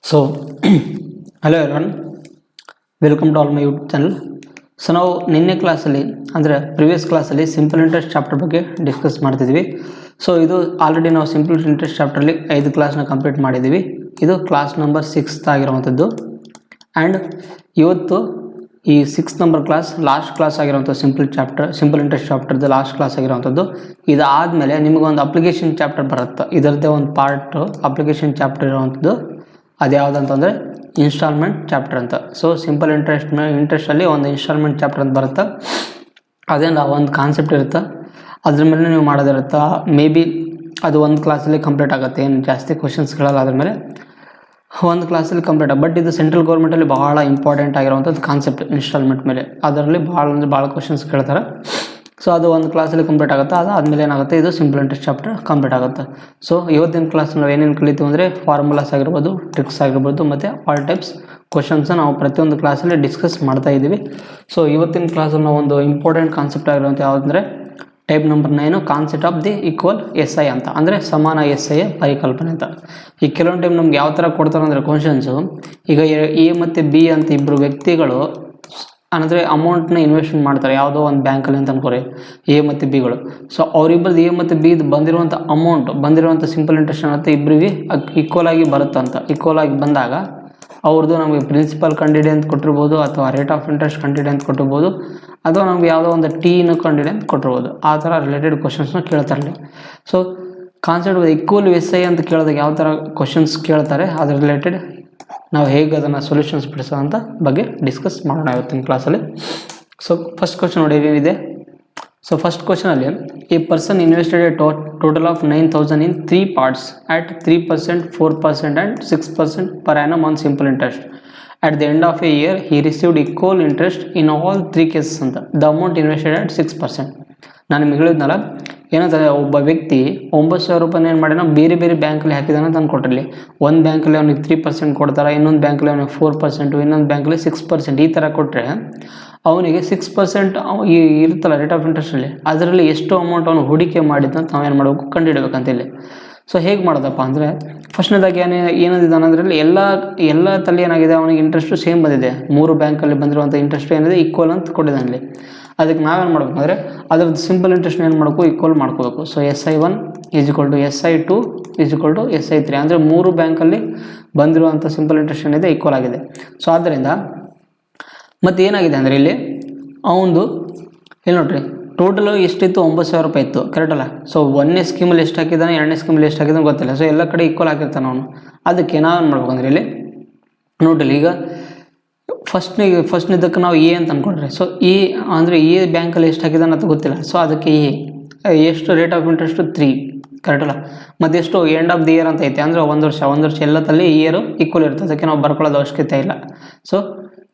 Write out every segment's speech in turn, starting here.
So, hello everyone, welcome to all my YouTube channel. So ನಾವು ನಿನ್ನೆ ಕ್ಲಾಸಲ್ಲಿ ಅಂದರೆ ಪ್ರಿವಿಯಸ್ ಕ್ಲಾಸಲ್ಲಿ ಸಿಂಪಲ್ ಇಂಟ್ರೆಸ್ಟ್ ಚಾಪ್ಟರ್ ಬಗ್ಗೆ ಡಿಸ್ಕಸ್ ಮಾಡ್ತಿದ್ವಿ. ಸೊ ಇದು ಆಲ್ರೆಡಿ ನಾವು ಸಿಂಪಲ್ ಇಂಟ್ರೆಸ್ಟ್ ಚಾಪ್ಟರ್ಲಿ 5 ಕ್ಲಾಸ್ನ ಕಂಪ್ಲೀಟ್ ಮಾಡಿದ್ದೀವಿ. ಇದು ಕ್ಲಾಸ್ ನಂಬರ್ 6 ಆಗಿರುವಂಥದ್ದು. ಆ್ಯಂಡ್ ಇವತ್ತು ಈ 6 ನಂಬರ್ ಕ್ಲಾಸ್ ಲಾಸ್ಟ್ ಕ್ಲಾಸ್ ಆಗಿರುವಂಥ ಸಿಂಪಲ್ ಇಂಟ್ರೆಸ್ಟ್ ಚಾಪ್ಟರ್ದು ಲಾಸ್ಟ್ ಕ್ಲಾಸ್ ಆಗಿರುವಂಥದ್ದು. ಇದಾದಮೇಲೆ ನಿಮಗೊಂದು ಅಪ್ಲಿಕೇಶನ್ ಚಾಪ್ಟರ್ ಬರುತ್ತೆ. ಇದರದ್ದೇ ಒಂದು ಪಾರ್ಟ್ ಅಪ್ಲಿಕೇಶನ್ ಚಾಪ್ಟರ್ ಇರುವಂಥದ್ದು. ಅದು ಯಾವುದಂತಂದರೆ ಇನ್ಸ್ಟಾಲ್ಮೆಂಟ್ ಚಾಪ್ಟರ್ ಅಂತ. ಸೊ ಸಿಂಪಲ್ ಇಂಟ್ರೆಸ್ಟಲ್ಲಿ ಒಂದು ಇನ್ಸ್ಟಾಲ್ಮೆಂಟ್ ಚಾಪ್ಟರ್ ಅಂತ ಬರುತ್ತೆ. ಅದೇನು ಒಂದು ಕಾನ್ಸೆಪ್ಟ್ ಇರುತ್ತೆ, ಅದ್ರ ಮೇಲೆ ನೀವು ಮಾಡೋದಿರುತ್ತೆ. ಮೇ ಬಿ ಅದು ಒಂದು ಕ್ಲಾಸಲ್ಲಿ ಕಂಪ್ಲೀಟ್ ಆಗುತ್ತೆ, ಏನು ಜಾಸ್ತಿ ಕ್ವಶನ್ಸ್ ಕೇಳಲ್ಲ. ಅದ್ರ ಮೇಲೆ ಒಂದು ಕ್ಲಾಸಲ್ಲಿ ಕಂಪ್ಲೀಟ್ ಬಟ್ ಇದು ಸೆಂಟ್ರಲ್ ಗೌರ್ಮೆಂಟಲ್ಲಿ ಭಾಳ ಇಂಪಾರ್ಟೆಂಟ್ ಆಗಿರುವಂಥದ್ದು ಕಾನ್ಸೆಪ್ಟ್ ಇನ್ಸ್ಟಾಲ್ಮೆಂಟ್ ಮೇಲೆ. ಅದರಲ್ಲಿ ಭಾಳ ಕ್ವಶನ್ಸ್ ಕೇಳ್ತಾರೆ. ಸೊ ಅದು ಒಂದು ಕ್ಲಾಸಲ್ಲಿ ಕಂಪ್ಲೀಟ್ ಆಗುತ್ತೆ. ಅದಾದಮೇಲೆ ಏನಾಗುತ್ತೆ, ಇದು ಸಿಂಪಲ್ ಇಂಟ್ರೆಸ್ಟ್ ಚಾಪ್ಟರ್ ಕಂಪ್ಲೀಟ್ ಆಗುತ್ತೆ. ಸೊ ಇವತ್ತಿನ ಕ್ಲಾಸ್ ನಾವು ಏನೇನು ಕಲಿತೀವಿ ಅಂದರೆ ಫಾರ್ಮುಲಾಸ್ ಆಗಿರ್ಬೋದು, ಟ್ರಿಕ್ಸ್ ಆಗಿರ್ಬೋದು, ಮತ್ತು ಆಲ್ ಟೈಪ್ಸ್ ಕ್ವಶನ್ಸ್ ನಾವು ಪ್ರತಿಯೊಂದು ಕ್ಲಾಸಲ್ಲಿ ಡಿಸ್ಕಸ್ ಮಾಡ್ತಾ ಇದ್ದೀವಿ. ಸೊ ಇವತ್ತಿನ ಕ್ಲಾಸಲ್ಲಿ ನಾವು ಒಂದು ಇಂಪಾರ್ಟೆಂಟ್ ಕಾನ್ಸೆಪ್ಟ್ ಆಗಿರುವಂಥ ಯಾವುದಂದರೆ type number 9 concept of the equal S I ಅಂತ, ಅಂದರೆ ಸಮಾನ ಎಸ್ ಐ ಪರಿಕಲ್ಪನೆ ಅಂತ. ಈ ಕೆಲವೊಂದು ಟೈಮ್ ನಮ್ಗೆ ಯಾವ ಥರ ಕೊಡ್ತಾರೆ ಅಂದರೆ ಕ್ವಶನ್ಸು, ಈಗ ಎ ಮತ್ತು ಬಿ ಅಂತ ಇಬ್ಬರು ವ್ಯಕ್ತಿಗಳು ಅಂದರೆ ಅಮೌಂಟ್ನ ಇನ್ವೆಸ್ಟ್ಮೆಂಟ್ ಮಾಡ್ತಾರೆ ಯಾವುದೋ ಒಂದು ಬ್ಯಾಂಕಲ್ಲಿ ಅಂತ ಅನ್ಕೋರಿ, ಎ ಮತ್ತು ಬಿಗಳು. ಸೊ ಅವರಿಬ್ಬರದ್ದು ಎ ಮತ್ತು ಬಿ ಬಂದಿರುವಂಥ ಅಮೌಂಟ್ ಬಂದಿರುವಂಥ ಸಿಂಪಲ್ ಇಂಟ್ರೆಸ್ಟ್ ಅನ್ನತ್ತೆ ಇಬ್ಬರಿಗೆ ಈಕ್ವಲ್ ಆಗಿ ಬರುತ್ತಂತ. ಈಕ್ವಲ್ ಆಗಿ ಬಂದಾಗ ಅವ್ರದ್ದು ನಮಗೆ ಪ್ರಿನ್ಸಿಪಲ್ ಕಂಡಿಡಿ ಅಂತ ಕೊಟ್ಟಿರ್ಬೋದು, ಅಥವಾ ರೇಟ್ ಆಫ್ ಇಂಟ್ರೆಸ್ಟ್ ಕಂಡಿಡಿ ಅಂತ ಕೊಟ್ಟಿರ್ಬೋದು, ಅಥವಾ ನಮ್ಗೆ ಯಾವುದೋ ಒಂದು ಟೀನ ಕಂಡಿಡಿ ಅಂತ ಕೊಟ್ಟಿರ್ಬೋದು. ಆ ಥರ ರಿಲೇಟೆಡ್ ಕ್ವಶನ್ಸ್ನ ಕೇಳ್ತಾರೆ. So concept equal S I ಅಂತ ಕೇಳಿದಾಗ ಯಾವ ಥರ ಕ್ವಶನ್ಸ್ ಕೇಳ್ತಾರೆ, ಅದ್ರ ರಿಲೇಟೆಡ್ ನಾವು ಹೇಗೆ ಅದನ್ನು ಸೊಲ್ಯೂಷನ್ಸ್ ಬಿಡಿಸೋಂಥ ಬಗ್ಗೆ ಡಿಸ್ಕಸ್ ಮಾಡೋಣ ಇವತ್ತಿನ ಕ್ಲಾಸಲ್ಲಿ. ಸೊ ಫಸ್ಟ್ ಕ್ವಶನ್ ನೋಡಿ ಏನಿದೆ. ಸೊ ಫಸ್ಟ್ ಕ್ವಶನಲ್ಲಿ a person invested a total of 9,000 in 3 parts at 3%, 4% and 6% per annum on simple interest. At the end of a year, he received equal interest in all 3 cases ಅಂತ. The amount invested at 6%. ನಾನು ನಿಮಗೆ ಹೇಳಿದ್ನಲ್ಲ, ಏನಂತಾರೆ, ಒಬ್ಬ ವ್ಯಕ್ತಿ 9,000 ರೂಪಾಯಿ ಏನು ಮಾಡಿನ ಬೇರೆ ಬೇರೆ ಬ್ಯಾಂಕಲ್ಲಿ ಹಾಕಿದಾನೆ ಅಂತ ಅಂದ್ಕೊಟ್ರಲ್ಲಿ. ಒಂದು ಬ್ಯಾಂಕಲ್ಲಿ ಅವನಿಗೆ 3% ಕೊಡ್ತಾರೆ, ಇನ್ನೊಂದು ಬ್ಯಾಂಕಲ್ಲಿ ಅವನಿಗೆ 4%, ಇನ್ನೊಂದು ಬ್ಯಾಂಕಲ್ಲಿ 6%. ಈ ಥರ ಕೊಟ್ಟರೆ ಅವನಿಗೆ 6% ಇರುತ್ತಲ್ಲ ರೇಟ್ ಆಫ್ ಇಂಟ್ರೆಸ್ಟಲ್ಲಿ, ಅದರಲ್ಲಿ ಎಷ್ಟು ಅಮೌಂಟ್ ಅವನು ಹೂಡಿಕೆ ಮಾಡಿದ್ದಂತ ನಾವೇನು ಮಾಡಬೇಕು, ಕಂಡುಹಿಡಬೇಕಂತ ಇಲ್ಲಿ. ಸೊ ಹೇಗೆ ಮಾಡೋದಪ್ಪ ಅಂದರೆ ಫಸ್ಟ್ನೇದಾಗಿ ಏನಿದ್ದಾನೆ ಅದರಲ್ಲಿ ಎಲ್ಲ ತಲೆ ಏನಾಗಿದೆ, ಅವನಿಗೆ ಇಂಟ್ರೆಸ್ಟು ಸೇಮ್ ಬಂದಿದೆ. 3 ಬ್ಯಾಂಕಲ್ಲಿ ಬಂದಿರುವಂಥ ಇಂಟ್ರೆಸ್ಟ್ ಏನಿದೆ ಈಕ್ವಲ್ ಅಂತ ಕೊಟ್ಟಿದ್ದಾನೆ. ಅದಕ್ಕೆ ನಾವೇನು ಮಾಡಬೇಕಂದ್ರೆ ಅದ್ರದ್ದು ಸಿಂಪಲ್ ಇಂಟ್ರೆಸ್ಟ್ ಏನು ಮಾಡಬೇಕು, ಈಕ್ವಲ್ ಮಾಡ್ಕೋಬೇಕು. ಸೊ SI1 = SI2 = SI3 ಅಂದರೆ 3 ಬ್ಯಾಂಕಲ್ಲಿ ಬಂದಿರುವಂಥ ಸಿಂಪಲ್ ಇಂಟ್ರೆಸ್ಟ್ ಏನಿದೆ ಈಕ್ವಲ್ ಆಗಿದೆ. ಸೊ ಆದ್ದರಿಂದ ಮತ್ತು ಏನಾಗಿದೆ ಅಂದರೆ ಇಲ್ಲಿ ಅವನದು ಇಲ್ಲಿ ನೋಡ್ರಿ, ಟೋಟಲು ಎಷ್ಟಿತ್ತು, 9,000 ರೂಪಾಯಿ ಇತ್ತು, ಕರೆಕ್ಟ್ ಅಲ್ಲ. ಸೊ 1ನೇ ಸ್ಕೀಮಲ್ಲಿ ಎಷ್ಟು ಹಾಕಿದ್ದಾನೆ, 2ನೇ ಸ್ಕೀಮಲ್ಲಿ ಎಷ್ಟು ಹಾಕಿದ್ದಾನೆ ಗೊತ್ತಿಲ್ಲ. ಸೊ ಎಲ್ಲ ಕಡೆ ಈಕ್ವಲ್ ಹಾಕಿರ್ತಾನೆ ಅವನು. ಅದಕ್ಕೆ ನಾವೇನು ಮಾಡ್ಬೇಕಂದ್ರೆ ಇಲ್ಲಿ ನೋಡಿಲ್ಲ, ಈಗ ಫಸ್ಟ್ನೇದಕ್ಕೆ ನಾವು ಎ ಅಂತ ಅಂದ್ಕೊಂಡ್ರೆ, ಸೊ ಎ ಅಂದರೆ ಎ ಬ್ಯಾಂಕಲ್ಲಿ ಎಷ್ಟು ಹಾಕಿದಾನೆ ಅಂತ ಗೊತ್ತಿಲ್ಲ. ಸೊ ಅದಕ್ಕೆ ಎಷ್ಟು ರೇಟ್ ಆಫ್ ಇಂಟ್ರೆಸ್ಟು 3, ಕರೆಕ್ಟ್ ಅಲ್ಲ. ಮತ್ತು ಎಷ್ಟು ಎಂಡ್ ಆಫ್ ದಿ ಇಯರ್ ಅಂತ ಐತೆ ಅಂದರೆ ಒಂದು ವರ್ಷ ಎಲ್ಲದಲ್ಲಿ ಇಯರು ಈಕ್ವಲ್ ಇರ್ತದೆ. ಅದಕ್ಕೆ ನಾವು ಬರ್ಕೊಳ್ಳೋದು ಅವಶ್ಯಕತೆ ಇಲ್ಲ. ಸೊ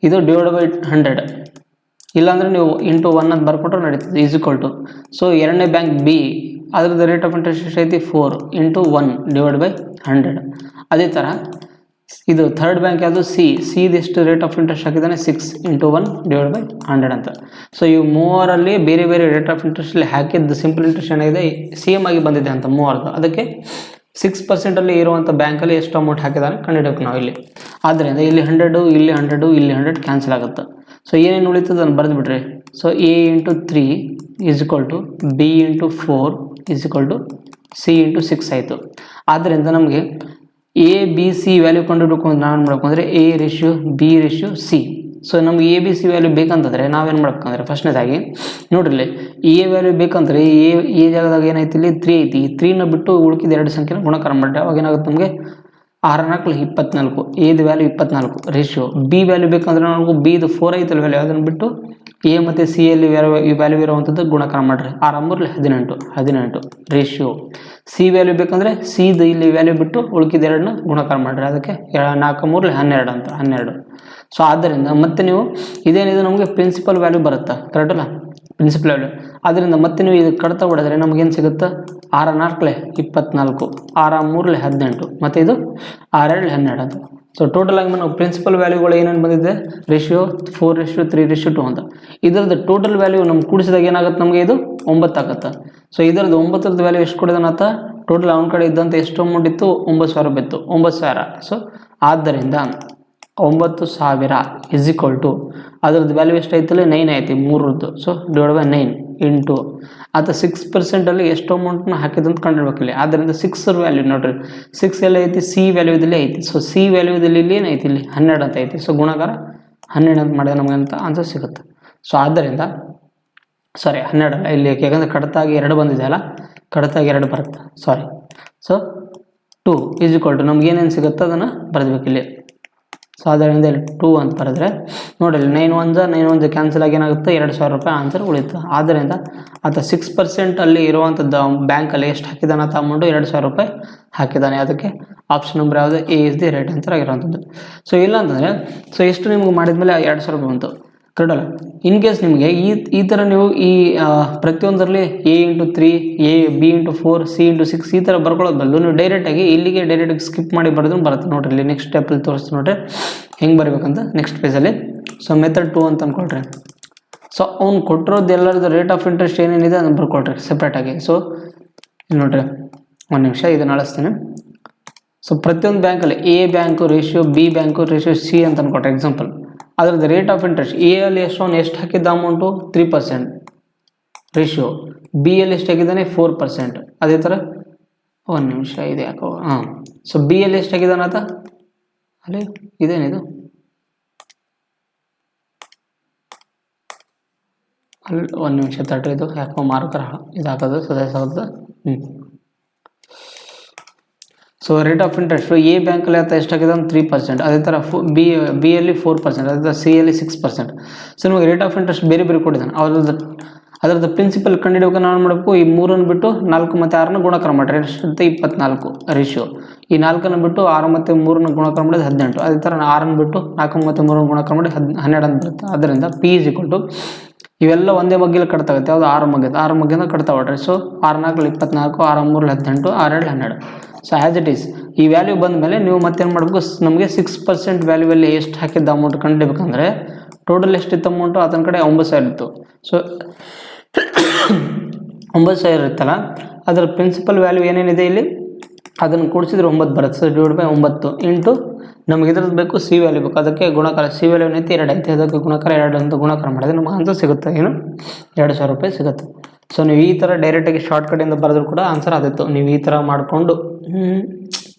ಇದು /100, ಇಲ್ಲಾಂದರೆ ನೀವು ಇಂಟು 1 ಅಂತ ಬರ್ಕೊಟ್ರೆ ನಡೀತದೆ. = ಸೊ 2ನೇ ಬ್ಯಾಂಕ್ ಬಿ, ಅದ್ರದ್ದು ರೇಟ್ ಆಫ್ ಇಂಟ್ರೆಸ್ಟ್ ಎಷ್ಟೈತಿ 4 × 1 /100. ಅದೇ ಥರ ಇದು ಥರ್ಡ್ ಬ್ಯಾಂಕ್ ಯಾವುದು ಸಿದು ಎಷ್ಟು ರೇಟ್ ಆಫ್ ಇಂಟ್ರೆಸ್ಟ್ ಹಾಕಿದ್ದಾನೆ 6 × 1 /100 ಅಂತ. ಸೊ ಇವು ಮೂವರಲ್ಲಿ ಬೇರೆ ಬೇರೆ ರೇಟ್ ಆಫ್ ಇಂಟ್ರೆಸ್ಟಲ್ಲಿ ಹಾಕಿದ್ದು ಸಿಂಪಲ್ ಇಂಟ್ರೆಸ್ಟ್ ಏನಾಗಿದೆ ಸೇಮ್ ಆಗಿ ಬಂದಿದೆ ಅಂತ ಮೂವರದ್ದು. ಅದಕ್ಕೆ 6% ಇರುವಂಥ ಬ್ಯಾಂಕಲ್ಲಿ ಎಷ್ಟು ಅಮೌಂಟ್ ಹಾಕಿದಾನೆ ಕಂಡುಹಿಡಬೇಕು ನಾವು ಇಲ್ಲಿ. ಆದ್ದರಿಂದ ಇಲ್ಲಿ 100, ಇಲ್ಲಿ 100, ಇಲ್ಲಿ 100 ಕ್ಯಾನ್ಸಲ್ ಆಗುತ್ತೆ. ಸೊ ಏನೇನು ಉಳಿತದೆ ಅದನ್ನು ಬರೆದುಬಿಟ್ರಿ. ಸೊ A × 3 = B × 4 = C × 6 ಆಯಿತು. ಆದ್ದರಿಂದ ನಮಗೆ ABC ವ್ಯಾಲ್ಯೂ ಕಂಡುಹಿಡಬೇಕು ಅಂತ ನಾವೇನು ಮಾಡಬೇಕು ಅಂದರೆ A/B/C. ಸೊ ನಮ್ಗೆ ABC ವ್ಯಾಲ್ಯೂ ಬೇಕಂತಂದರೆ ನಾವೇನು ಮಾಡ್ಬೇಕಂದ್ರೆ ಫಸ್ಟ್ನೇದಾಗಿ ನೋಡ್ರಿ, ಎ ವ್ಯಾಲ್ಯೂ ಬೇಕಂದ್ರೆ ಎ ಜಾಗದಾಗ ಏನೈತಿ, ಇಲ್ಲಿ 3 ಐತಿ. ಈ 3ನ ಬಿಟ್ಟು ಉಳ್ಕಿದ 2 ಸಂಖ್ಯೆನ ಗುಣಕಾರ ಮಾಡಿದ್ರೆ ಅವಾಗ ಏನಾಗುತ್ತೆ, ನಮಗೆ 6 × 4 = 24. ಎದು ವ್ಯಾಲ್ಯೂ 24 ರೇಷಿಯೋ. ಬಿ ವ್ಯಾಲ್ಯೂ ಬೇಕಂದ್ರೆ ನಮಗೂ ಬಿದು 4 ಐತಲ್ಲ ವ್ಯಾಲ್ಯೂ, ಅದನ್ನು ಬಿಟ್ಟು ಎ ಮತ್ತು ಸಿ ಯಲ್ಲಿ ವ್ಯಾಲ್ಯೂ ಇರುವಂಥದ್ದು ಗುಣಕಾರ ಮಾಡಿರಿ. 6 × 3 = 18 ರೇಷಿಯೋ. ಸಿ ವ್ಯಾಲ್ಯೂ ಬೇಕಂದರೆ ಸಿದು ಇಲ್ಲಿ ವ್ಯಾಲ್ಯೂ ಬಿಟ್ಟು ಉಳ್ಕಿದ 2ನ ಗುಣಕಾರ ಮಾಡಿರಿ. ಅದಕ್ಕೆ 4 × 3 = 12 ಅಂತ 12. ಸೊ ಆದ್ದರಿಂದ ಮತ್ತೆ ನೀವು ಇದೇನಿದೆ ನಮಗೆ ಪ್ರಿನ್ಸಿಪಲ್ ವ್ಯಾಲ್ಯೂ ಬರುತ್ತೆ, ಕರೆಕ್ಟ್ ಅಲ್ಲ, ಪ್ರಿನ್ಸಿಪಲ್ ವ್ಯಾಲ್ಯೂ. ಆದ್ದರಿಂದ ಮತ್ತೆ ನೀವು ಇದು ಕಡ್ತಾ ಹೊಡೆದ್ರೆ ನಮಗೇನು ಸಿಗುತ್ತೆ, 6 × 4 = 24, 6 × 3 = 18, ಮತ್ತು ಇದು 6 × 2 = 12 ಅಂತ. ಸೊ ಟೋಟಲ್ ಆಗಿ ನಾವು ಪ್ರಿನ್ಸಿಪಲ್ ವ್ಯಾಲ್ಯೂಗಳು ಏನೇನು ಬಂದಿದೆ, ರೇಷಿಯೋ 4:3:2 ಅಂತ. ಇದರದ್ದು ಟೋಟಲ್ ವ್ಯಾಲ್ಯೂ ನಮ್ಗೆ ಕೂಡಿಸಿದಾಗ ಏನಾಗುತ್ತೆ, ನಮಗೆ ಇದು 9 ಆಗುತ್ತೆ. ಸೊ ಇದರದ್ದು 9ರದ ವ್ಯಾಲ್ಯೂ ಎಷ್ಟು ಕೊಡಿದಾನತ್ತ, ಟೋಟಲ್ ಅವನ ಕಡೆ ಇದ್ದಂಥ ಎಷ್ಟು ಅಮೌಂಟ್ ಇತ್ತು, 9,000 ರೂಪಾಯಿ ಇತ್ತು, 9,000. ಸೊ ಆದ್ದರಿಂದ 9000 ಇಸ್ ಈಕ್ವಲ್ ಟು ಅದ್ರದ್ದು ವ್ಯಾಲ್ಯೂ ಎಷ್ಟೈತಲ್ಲಿ 9 ಐತಿ 3ರದ್ದು. ಸೊ ಡಿವೈಡ್ ಬೈ 9 ಇಂಟು ಅದು 6% ಎಷ್ಟು ಅಮೌಂಟ್ನ ಹಾಕಿದಂತ ಕಂಡುಹಿಡ್ಬೇಕಿಲ್ಲಿ. ಆದ್ದರಿಂದ 6 ವ್ಯಾಲ್ಯೂ ನೋಡ್ರಿ, 6 ಎಲ್ಲ ಐತಿ, ಸಿ ವ್ಯಾಲ್ಯೂದಲ್ಲಿ ಐತಿ. ಸೊ ಸಿ ವ್ಯಾಲ್ಯೂದಲ್ಲಿ ಇಲ್ಲಿ ಏನೈತಿ, ಇಲ್ಲಿ 12 ಅಂತ ಐತಿ. ಸೊ ಗುಣಾಕಾರ 12 ಅಂತ ಮಾಡಿದ್ರೆ ನಮಗೆ ಅಂತ ಆನ್ಸರ್ ಸಿಗುತ್ತೆ. ಸೊ ಆದ್ದರಿಂದ 12 ಅಲ್ಲ ಇಲ್ಲಿ, ಯಾಕಂದರೆ ಕಡತಾಗಿ 2 ಬಂದಿದೆ ಅಲ್ಲ, ಕಡತಾಗಿ 2 ಬರುತ್ತೆ, ಸಾರಿ. ಸೊ 2 ಈಸ್ ಈಕ್ವಲ್ ಟು ನಮ್ಗೆ ಏನೇನು ಸಿಗುತ್ತೆ ಅದನ್ನು ಬರೆದ್ಬೇಕಿಲ್ಲಿ. ಸೊ ಅದರಿಂದ ಇಲ್ಲಿ 2 ಅಂತ ಬರೆದ್ರೆ ನೋಡಿ, 9 ಕ್ಯಾನ್ಸಲ್ ಆಗಿ ಏನಾಗುತ್ತೆ, 2000 ರೂಪಾಯಿ ಆನ್ಸರ್ ಉಳಿತು. ಆದ್ದರಿಂದ ಆತ 6% ಅಲ್ಲಿ ಇರುವಂಥದ್ದು ಬ್ಯಾಂಕಲ್ಲಿ ಎಷ್ಟು ಹಾಕಿದಾನೆ ಅಂತ ಅಮೌಂಟು 2000 ರೂಪಾಯಿ ಹಾಕಿದ್ದಾನೆ. ಅದಕ್ಕೆ ಆಪ್ಷನ್ ನಂಬರ್ ಯಾವುದು, A is the right answer ಆಗಿರುವಂಥದ್ದು. ಸೊ ಇಲ್ಲ ಅಂತಂದರೆ ಸೊ ಎಷ್ಟು ನಿಮ್ಗೆ ಮಾಡಿದ್ಮೇಲೆ 2000 ರೂಪಾಯಿ ಬಂತು, ಕರೆಕ್ಟ್ ಅಲ್ಲ. ಇನ್ ಕೇಸ್ ನಿಮಗೆ ಈ ಥರ ನೀವು ಈ ಪ್ರತಿಯೊಂದರಲ್ಲಿ A × 3, A B × 4, C × 6 ಈ ಥರ ಬರ್ಕೊಳ್ಳೋದು ಬದಲು ನೀವು ಡೈರೆಕ್ಟಾಗಿ ಇಲ್ಲಿಗೆ ಡೈರೆಕ್ಟಾಗಿ ಸ್ಕಿಪ್ ಮಾಡಿ ಬರೆದ್ರು ಬರುತ್ತೆ. ನೋಡಿರಿ ಇಲ್ಲಿ ನೆಕ್ಸ್ಟ್ ಸ್ಟೆಪ್ಪಲ್ಲಿ ತೋರಿಸ್ತೀನಿ ನೋಡಿರಿ ಹೆಂಗೆ ಬರೀಬೇಕಂತ ನೆಕ್ಸ್ಟ್ ಪೇಜಲ್ಲಿ. ಸೊ ಮೆಥಡ್ 2 ಅಂತ ಅಂದ್ಕೊಳ್ರಿ. ಸೊ ಅವ್ನು ಕೊಟ್ಟಿರೋದು ಎಲ್ಲರದ್ದು ರೇಟ್ ಆಫ್ ಇಂಟ್ರೆಸ್ಟ್ ಏನೇನಿದೆ ಅದನ್ನು ಬರ್ಕೊಳ್ರಿ ಸಪ್ರೇಟಾಗಿ. ಸೊ ಇಲ್ಲಿ ನೋಡಿರಿ, ಒಂದು ನಿಮಿಷ ಇದನ್ನು ಅಳಿಸ್ತೀನಿ. ಸೊ ಪ್ರತಿಯೊಂದು ಬ್ಯಾಂಕಲ್ಲಿ A bank ratio, B bank ratio, C ಅಂತ ಅಂದ್ಕೊಟ್ರೆ ಎಕ್ಸಾಂಪಲ್. ಅದರದ್ದು ರೇಟ್ ಆಫ್ ಇಂಟ್ರೆಸ್ಟ್ ಎ ಅಲ್ಲಿ ಎಷ್ಟು ಹಾಕಿದ್ದ ಅಮೌಂಟು 3% ರೇಷಿಯೋ, ಬಿ ಅಲ್ಲಿ ಎಷ್ಟು ಹಾಕಿದ್ದಾನೆ 4%. ಅದೇ ಥರ ಒಂದು ನಿಮಿಷ ಇದೆ ಯಾಕೋ, ಸೊ ಬಿ ಅಲ್ಲಿ ಎಷ್ಟು ಹಾಕಿದ್ದಾನೆ ಆತ, ಅಲ್ಲಿ ಇದೇನಿದು, ಅಲ್ಲಿ ಒಂದು ನಿಮಿಷ ತಟ್ರಿ, ಇದು ಯಾಕೋ ಮಾರ್ಕರ್ ಇದಾಗೋದು ಸದಸ್ಯ. So rate of interest A ಬ್ಯಾಂಕಲ್ಲಿ ಆತ ಎಷ್ಟು ಹಾಕಿದ 3%, ಅದೇ ಥರ ಬಿ ಅಲ್ಲಿ 4%, ಅದೇ ಥರ ಸಿ ಅಲ್ಲಿ 6%. ಸೊ ನಿಮಗೆ ರೇಟ್ ಆಫ್ ಇಂಟ್ರೆಸ್ಟ್ ಬೇರೆ ಬೇರೆ ಕೊಟ್ಟಿದ್ದಾನೆ. ಅದರದ್ದು ಪ್ರಿನ್ಸಿಪಲ್ ಕಂಡುಹಿಡಿಯೋಕೆ ನಾವು ಮಾಡಬೇಕು, ಈ 3 ಬಿಟ್ಟು 4 ಮತ್ತು 6 ಗುಣಾಕಾರ ಮಾಡಿರಿ ಎಷ್ಟಂತೆ 24 ರೇಷಿಯೋ. ಈ 4 ಬಿಟ್ಟು 6 ಮತ್ತು 3 ಗುಣಾಕಾರ ಮಾಡಿದ್ರೆ 18. ಅದೇ ಥರ 6 ಬಿಟ್ಟು 4 ಮತ್ತು 3 ಗುಣಾಕಾರ ಮಾಡಿ 12 ಅಂತ ಬರುತ್ತೆ. ಆದ್ದರಿಂದ ಪಿ ಈಸ್ ಈಕ್ವಲ್ ಟು ಇವೆಲ್ಲ ಒಂದೇ ಮಗ್ಗಿಲಿ ಕಟ್ತಾಗುತ್ತೆ, ಯಾವುದು 6 ಮಗ್ಗಿಂದ ಕಟ್ತಾ ಹೊಡ್ರಿ. So 6 4 24, 6 3 18, 6 2 12. So as it is ಈ ವ್ಯಾಲ್ಯೂ ಬಂದ ಮೇಲೆ ನೀವು ಮತ್ತೇನು ಮಾಡಬೇಕು, ನಮಗೆ 6% ವ್ಯಾಲ್ಯೂವಲ್ಲಿ ಎಷ್ಟು ಹಾಕಿದ್ದ ಅಮೌಂಟ್ ಕಂಡುಹಿಡಬೇಕಂದ್ರೆ ಟೋಟಲ್ ಎಷ್ಟಿತ್ತು ಅಮೌಂಟು, ಅದನ್ನ ಕಡೆ 9000 ಇತ್ತು. ಸೊ 9000 ಇತ್ತಲ್ಲ, ಅದರ ಪ್ರಿನ್ಸಿಪಲ್ ವ್ಯಾಲ್ಯೂ ಏನೇನಿದೆ ಇಲ್ಲಿ ಅದನ್ನು ಕೂಡಿಸಿದ್ರೆ 9 ಬರುತ್ತೆ. ಸೊ ಡಿವೈಡ್ ಬೈ 9 ಇಂಟು ನಮಗೆ ಇದ್ರದ್ದು ಬೇಕು ಸಿ ವ್ಯಾಲ್ಯೂ ಬೇಕು, ಅದಕ್ಕೆ ಗುಣಾಕಾರ ಸಿ ವ್ಯಾಲ್ಯೂ ಏನೈತಿ 2 ಐತೆ, ಅದಕ್ಕೆ ಗುಣಾಕಾರ 2 ಅಂತ ಗುಣಾಕಾರ ಮಾಡಿದ್ರೆ ನಮಗೆ ಆನ್ಸರ್ ಸಿಗುತ್ತೆ, ಏನು 2000 ರೂಪಾಯಿ ಸಿಗುತ್ತೆ. ಸೊ ನೀವು ಈ ಥರ ಡೈರೆಕ್ಟಾಗಿ ಶಾರ್ಟ್ಕಟಿಂದ ಬರೆದ್ರು ಕೂಡ ಆನ್ಸರ್ ಆದಿತ್ತು. ನೀವು ಈ ಥರ ಮಾಡಿಕೊಂಡು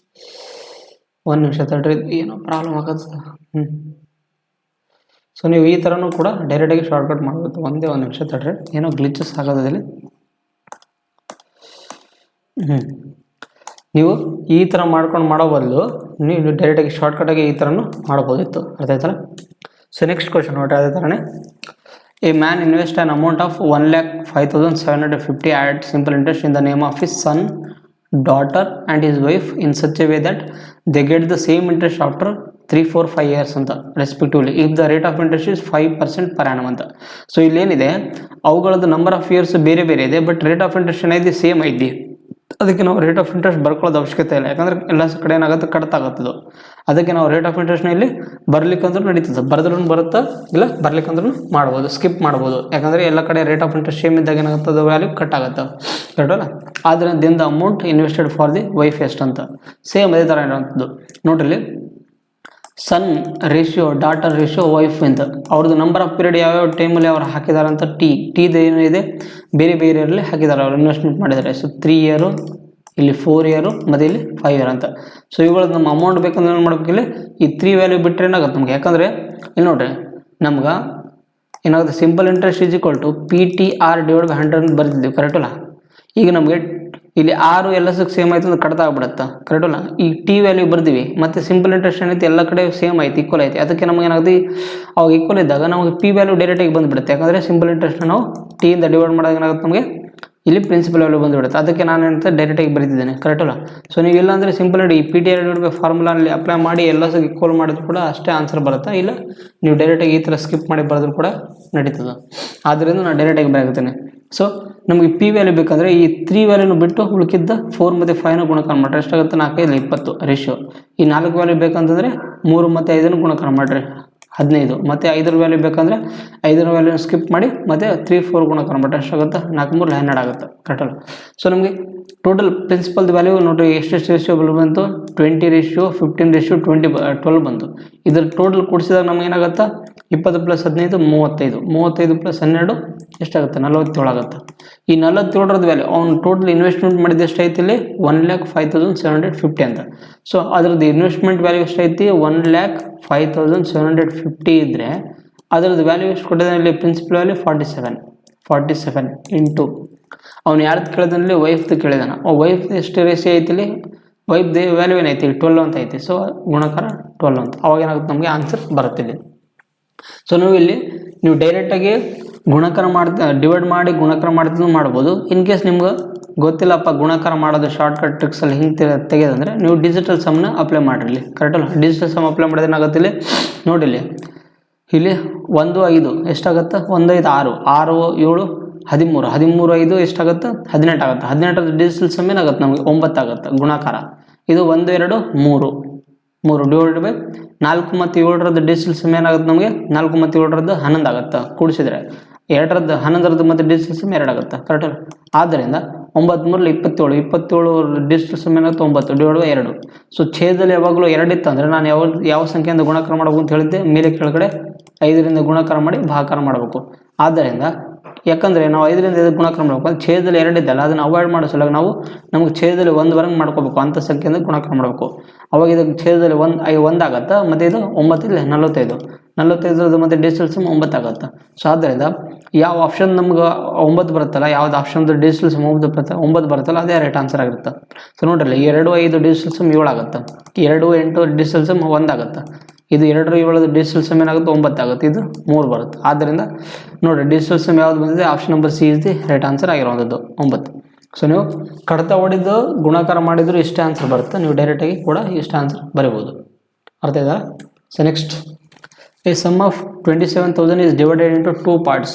ಒಂದು ನಿಮಿಷ ತಡ್ರಿ, ಏನೋ ಪ್ರಾಬ್ಲಮ್ ಆಗುತ್ತೆ. ಸೊ ನೀವು ಈ ಥರನೂ ಕೂಡ ಡೈರೆಕ್ಟಾಗಿ ಶಾರ್ಟ್ಕಟ್ ಮಾಡ್ಬೋದು. ಒಂದು ನಿಮಿಷ ತಡ್ರಿ, ಏನೋ ಗ್ಲಿಚಸ್ ಆಗೋದಿಲ್ಲಿ. ನೀವು ಈ ಥರ ಮಾಡ್ಕೊಂಡು ಮಾಡೋ ಬದಲು ನೀವು ಡೈರೆಕ್ಟಾಗಿ ಶಾರ್ಟ್ಕಟಾಗಿ ಈ ಥರನೂ ಮಾಡ್ಬೋದಿತ್ತು, ಅರ್ಥ ಆಯ್ತಲ್ಲ. ಸೊ ನೆಕ್ಸ್ಟ್ ಕ್ವಶನ್ ನೋಡ್ರಿ, ಅದೇ ಥರನೇ A man invests an amount of 1,05,750 at simple interest in the name of his son, daughter and his wife in such a way that they get the same interest after 3, 4, 5 years ಅಂತ respectively if the rate of interest is 5% per annum ಅಂತ. So ಇಲ್ಲೇನಿದೆ ಅವುಗಳದ್ದು number of years ಬೇರೆ ಬೇರೆ ಇದೆ, but rate of interest ಏನಿದೆ same ಐತಿ. ಅದಕ್ಕೆ ನಾವು rate of interest ಬರ್ಕೊಳ್ಳೋದು ಅವಶ್ಯಕತೆ ಇಲ್ಲ, ಯಾಕಂದರೆ ಎಲ್ಲ ಕಡೆ ಏನಾಗುತ್ತೆ ಕಟ್ಟಾಗುತ್ತದು. ಅದಕ್ಕೆ ನಾವು ರೇಟ್ ಆಫ್ ಇಂಟ್ರೆಸ್ಟ್ನ ಇಲ್ಲಿ ಬರ್ಲಿಕ್ಕಂದ್ರೂ ನಡೀತದೆ, ಬರೆದ್ರೂ ಬರುತ್ತಾ, ಇಲ್ಲ ಬರ್ಲಿಕ್ಕಂದ್ರೂ ಮಾಡ್ಬೋದು, ಸ್ಕಿಪ್ ಮಾಡ್ಬೋದು. ಯಾಕಂದರೆ ಎಲ್ಲ ಕಡೆ ರೇಟ್ ಆಫ್ ಇಂಟ್ರೆಸ್ಟ್ ಸೇಮ್ ಇದ್ದಾಗ ಏನಾಗುತ್ತದೆ, ವ್ಯಾಲ್ಯೂ ಕಟ್ ಆಗುತ್ತೆ, ಕರೆಕ್ಟಲ್ಲ. ಆದರೆ then the amount invested for the wife ಎಷ್ಟು ಅಂತ ಸೇಮ್ ಅದೇ ಥರ ಇರೋಂಥದ್ದು. ನೋಡ್ರಿ, son ratio, daughter ratio, wife ಅಂತ ಅವ್ರದ್ದು ನಂಬರ್ ಆಫ್ ಪೀರಿಯಡ್ ಯಾವ್ಯಾವ ಟೈಮಲ್ಲಿ ಅವ್ರು ಹಾಕಿದ್ದಾರೆ ಅಂತ ಟೀದು ಏನಿದೆ ಬೇರೆ ಬೇರೆ ಇಯರಲ್ಲಿ ಹಾಕಿದ್ದಾರೆ, ಅವ್ರು ಇನ್ವೆಸ್ಟ್ಮೆಂಟ್ ಮಾಡಿದ್ದಾರೆ. ಸೊ 3 ಇಯರು, ಇಲ್ಲಿ 4 ಇಯರು ಮತ್ತು ಇಲ್ಲಿ 5 ಇಯರ್ ಅಂತ. ಸೊ ಇವುಗಳದ್ದು ನಮ್ಮ ಅಮೌಂಟ್ ಬೇಕಂದ್ರೆ ಏನು ಮಾಡ್ಬೇಕು, ಇಲ್ಲಿ ಈ 3 ವ್ಯಾಲ್ಯೂ ಬಿಟ್ಟರೆ ಏನಾಗುತ್ತೆ ನಮಗೆ, ಯಾಕಂದರೆ ಇಲ್ಲಿ ನೋಡ್ರಿ ನಮ್ಗೆ ಏನಾಗುತ್ತೆ simple interest is equal to PTR divide by 100 ಅಂತ ಬರ್ತಿದ್ದೀವಿ, ಕರೆಕ್ಟಲ್ಲ. ಈಗ ನಮಗೆ ಇಲ್ಲಿ 6 ಎಲ್ಲ ಸೇಮ್ ಆಯ್ತು ಅಂದ್ರೆ ಕಟ್ತಾ ಆಗ್ಬಿಡುತ್ತೆ, ಕರೆಕ್ಟಲ್ಲ. ಈ ಟಿ ವ್ಯಾಲ್ಯೂ ಬರ್ತೀವಿ, ಮತ್ತು ಸಿಂಪಲ್ ಇಂಟ್ರೆಸ್ಟ್ ಏನೈತಿ ಎಲ್ಲ ಕಡೆ ಸೇಮ್ ಐತಿ, ಈಕ್ವಲ್ ಐತಿ. ಅದಕ್ಕೆ ನಮಗೆ ಏನಾಗುತ್ತೆ, ಅವಾಗ ಈಕ್ವಲ್ ಇದ್ದಾಗ ನಮಗೆ ಪಿ ವ್ಯಾಲ್ಯೂ ಡೈರೆಕ್ಟಾಗಿ ಬಂದುಬಿಡುತ್ತೆ, ಯಾಕಂದರೆ ಸಿಂಪಲ್ ಇಂಟ್ರೆಸ್ಟ್ ನಾವು ಟಿಯಿಂದ ಡಿವೈಡ್ ಮಾಡಿದಾಗ ಏನಾಗುತ್ತೆ ನಮಗೆ ಇಲ್ಲಿ ಪ್ರಿನ್ಸಿಪಲ್ ವ್ಯಾಲ್ಯೂ ಬಂದುಬಿಡುತ್ತೆ. ಅದಕ್ಕೆ ನಾನು ಏನಂತ ಡೈರೆಕ್ಟಾಗಿ ಬರೀತಿದ್ದೇನೆ, ಕರೆಕ್ಟಲ್ಲ. ಸೊ ನೀವು ಇಲ್ಲ ಅಂದರೆ ಸಿಂಪಲ್ ಈ PTR ಡಿವೈಡ್ ಬೈ ಫಾರ್ಮುಲಾನಲ್ಲಿ ಅಪ್ಲೈ ಮಾಡಿ ಎಲ್ಲ ಈಕ್ವಲ್ ಮಾಡಿದ್ರು ಕೂಡ ಅಷ್ಟೇ ಆನ್ಸರ್ ಬರುತ್ತೆ. ಇಲ್ಲ ನೀವು ಡೈರೆಕ್ಟಾಗಿ ಈ ಥರ ಸ್ಕಿಪ್ ಮಾಡಿ ಬರೆದ್ರು ಕೂಡ ನಡೀತದೆ. ಆದ್ದರಿಂದ ನಾನು ಡೈರೆಕ್ಟಾಗಿ ಬರೆಯುತ್ತೇನೆ. ಸೊ ನಮಗೆ ಪಿ ವ್ಯಾಲ್ಯೂ ಬೇಕಂದರೆ ಈ 3 ವ್ಯಾಲ್ಯೂನು ಬಿಟ್ಟು ಉಳಿಕಿದ್ದ 4 ಮತ್ತು 5ನ ಗುಣಕಾರ ಮಾಡಿರಿ, ಎಷ್ಟಾಗುತ್ತೆ 4 5 20 ರೇಷಿಯೋ. ಈ 4 ವ್ಯಾಲ್ಯೂ ಬೇಕಂತಂದರೆ 3 ಮತ್ತು 5ನ ಗುಣಕಾರ ಮಾಡಿರಿ, 15 ಮತ್ತು 5ರ ವ್ಯಾಲ್ಯೂ ಬೇಕಂದರೆ 5ರ ವ್ಯಾಲ್ಯೂನ ಸ್ಕಿಪ್ ಮಾಡಿ ಮತ್ತು 3 4 ಗುಣಾಕಾರ ಮಾಡಿಬಿಟ್ರೆ ಎಷ್ಟಾಗುತ್ತೆ 4 3 12 ಆಗುತ್ತೆ ಕರೆಕ್ಟಲ್ಲ. ಸೊ ನಮಗೆ ಟೋಟಲ್ ಪ್ರಿನ್ಸಿಪಲ್ದು ವ್ಯಾಲ್ಯೂ ನೋಡಿರಿ ಎಷ್ಟೆಷ್ಟು ರೇಷಿಯೋ ಬಂತು 20:15:20 ಬಂತು. ಇದ್ರ ಟೋಟಲ್ ಕೂಡಿಸಿದಾಗ ನಮ್ಗೆ ಏನಾಗುತ್ತೆ 20 + 15 35 + 12 ಎಷ್ಟಾಗುತ್ತೆ 47 ಆಗುತ್ತೆ. ಈ 47ರದ್ದು ವ್ಯಾಲ್ಯೂ ಅವ್ನು ಟೋಟಲ್ ಇನ್ವೆಸ್ಟ್ಮೆಂಟ್ ಮಾಡಿದ್ದು ಎಷ್ಟೈತಿ ಇಲ್ಲಿ 1,05,750 ಅಂತ. ಸೊ ಅದ್ರದ್ದು ಇನ್ವೆಸ್ಟ್ಮೆಂಟ್ ವ್ಯಾಲ್ಯೂ ಎಷ್ಟೈತಿ 1,05,750 ಇದ್ದರೆ ಅದರದ್ದು ವ್ಯಾಲ್ಯೂ ಎಷ್ಟು ಕೊಟ್ಟಿದ್ದಾನೆ ಇಲ್ಲಿ ಪ್ರಿನ್ಸಿಪಲ್ ವ್ಯಾಲ್ಯೂ 47 ಇಂಟು ಅವ್ನು ಯಾರ್ದು ಕೇಳಿದಲ್ಲಿ ವೈಫ್ದು ಕೇಳಿದಾನ. ವೈಫ್ ಎಷ್ಟು ರೇಷಿಯೋ ಐತಿ ಇಲ್ಲಿ ವೈಫ್ದು ವ್ಯಾಲ್ಯೂ ಏನೈತಿ 12 ಅಂತ ಐತಿ. ಸೊ ಗುಣಾಕಾರ 12 ಅಂತ ಅವಾಗ ಏನಾಗುತ್ತೆ ನಮಗೆ ಆನ್ಸರ್ ಬರುತ್ತೆ ಇಲ್ಲಿ. ಸೊ ನೀವು ಡೈರೆಕ್ಟಾಗಿ ಗುಣಾಕಾರ ಡಿವೈಡ್ ಮಾಡಿ ಗುಣಾಕಾರ ಮಾಡ್ತಿದ್ದು ಮಾಡ್ಬೋದು. ಇನ್ ಕೇಸ್ ನಿಮ್ಗೆ ಗೊತ್ತಿಲ್ಲಪ್ಪ ಗುಣಾಕಾರ ಮಾಡೋದು ಶಾರ್ಟ್ಕಟ್ ಟ್ರಿಕ್ಸಲ್ಲಿ ಹಿಂಗೆ ತೆಗೆದಂದರೆ ನೀವು ಡಿಜಿಟಲ್ ಸಮ್ನ ಅಪ್ಲೈ ಮಾಡಿರಲಿ ಕರೆಕ್ಟಲ್ಲ. ಡಿಜಿಟಲ್ ಸಮ್ ಅಪ್ಲೈ ಮಾಡಿದ್ರೆ ಏನಾಗುತ್ತೆ ಇಲ್ಲಿ ನೋಡಿಲ್ಲಿ 1 5 ಎಷ್ಟಾಗುತ್ತೆ 1 5 6 6 7 13 13 5 ಎಷ್ಟಾಗುತ್ತೆ 18 ಆಗುತ್ತೆ. 18ರ ಡಿಜಿಟಲ್ ಸಮ್ ಏನಾಗುತ್ತೆ ನಮಗೆ 9 ಆಗುತ್ತೆ ಗುಣಾಕಾರ. ಇದು 1 2 3 ಡಿವೈಡೆಡ್ ಬೈ 4 ಮತ್ತು 7ರದ್ದು ಡಿಜಿಟಲ್ ಸಮ್ ಏನಾಗುತ್ತೆ ನಮಗೆ 4 ಮತ್ತು 7ರದ್ದು 11 ಆಗುತ್ತೆ. ಕೂಡಿಸಿದ್ರೆ 2ರದ್ದು 11ರದ್ದು ಮತ್ತು ಡಿಜಿಟಲ್ ಸಮ್ 2 ಆಗುತ್ತೆ ಕರೆಕ್ಟಲ್ಲ. ಆದ್ದರಿಂದ 9 3 27 ಡಿಜಿಟಲ್ ಸಮ್ ಏನಾಗುತ್ತೆ 9 ಡಿವೈಡ್ ಬೈ 2. ಸೊ ಛೇದದಲ್ಲಿ ಯಾವಾಗಲೂ 2 ಇತ್ತು ಅಂದರೆ ನಾನು ಯಾವ ಸಂಖ್ಯೆಯಿಂದ ಗುಣಾಕಾರ ಮಾಡಬೇಕು ಅಂತ ಹೇಳಿದ್ದೆ ಮೇಲೆ ಕೆಳಗಡೆ 5ರಿಂದ ಗುಣಾಕಾರ ಮಾಡಿ ಭಾಗಾಕಾರ ಮಾಡಬೇಕು. ಆದ್ದರಿಂದ ಯಾಕಂದರೆ ನಾವು 5ರಿಂದ ಗುಣಾಕಾರ ಮಾಡಬೇಕು ಅಂದರೆ ಛೇದದಲ್ಲಿ 2 ಇದ್ದಲ್ಲ ಅದನ್ನು ಅವಾಯ್ಡ್ ಮಾಡೋ ಸಲುವಾಗಿ ನಮಗೆ ಛೇದದಲ್ಲಿ 1 ವರೆಗೆ ಮಾಡ್ಕೋಬೇಕು ಅಂಥ ಸಂಖ್ಯೆಯಿಂದ ಗುಣಾಕಾರ ಮಾಡಬೇಕು. ಅವಾಗ ಇದಕ್ಕೆ ಛೇದದಲ್ಲಿ 1 ಆಗುತ್ತೆ ಮತ್ತು ಇದು 9 ಇಲ್ಲ 45 ಮತ್ತು ಡಿಜಿಟಲ್ ಸಮ್ 9 ಆಗುತ್ತೆ. ಸೊ ಆದ್ದರಿಂದ ಯಾವ ಆಪ್ಷನ್ ನಮ್ಗೆ 9 ಬರುತ್ತಲ್ಲ ಯಾವ್ದು ಆಪ್ಷನ್ದು ಡಿಜಿಟಲ್ ಸಮ್ 9 ಬರುತ್ತಲ್ಲ ಅದೇ ರೈಟ್ ಆನ್ಸರ್ ಆಗಿರುತ್ತೆ. ಸೊ ನೋಡ್ರಿ 2 5 ಡಿಜಿಟಲ್ ಸಮ್ 7 ಆಗುತ್ತೆ. 2 8 ಡಿಜಿಟಲ್ ಸಮ್ 1 ಆಗುತ್ತೆ. ಇದು 2 7 ಡಿಜಿಟಲ್ ಸಮ್ ಏನಾಗುತ್ತೆ 9 ಆಗುತ್ತೆ. ಇದು 3 ಬರುತ್ತೆ. ಆದ್ದರಿಂದ ನೋಡಿರಿ ಡಿಜಿಟಲ್ ಸಮ್ ಯಾವ್ದು ಬಂದಿದೆ option number C is the right answer ಆಗಿರೋದು 9. ಸೊ ನೀವು ಕಡತ ಹೊಡಿದ್ದು ಗುಣಾಕಾರ ಮಾಡಿದ್ರು ಇಷ್ಟೇ ಆನ್ಸರ್ ಬರುತ್ತೆ. ನೀವು ಡೈರೆಕ್ಟಾಗಿ ಕೂಡ ಇಷ್ಟೇ ಆನ್ಸರ್ ಬರೀಬೋದು. ಅರ್ಥ ಇದೆಯಾ? So next a sum of 27,000 is divided into 2 parts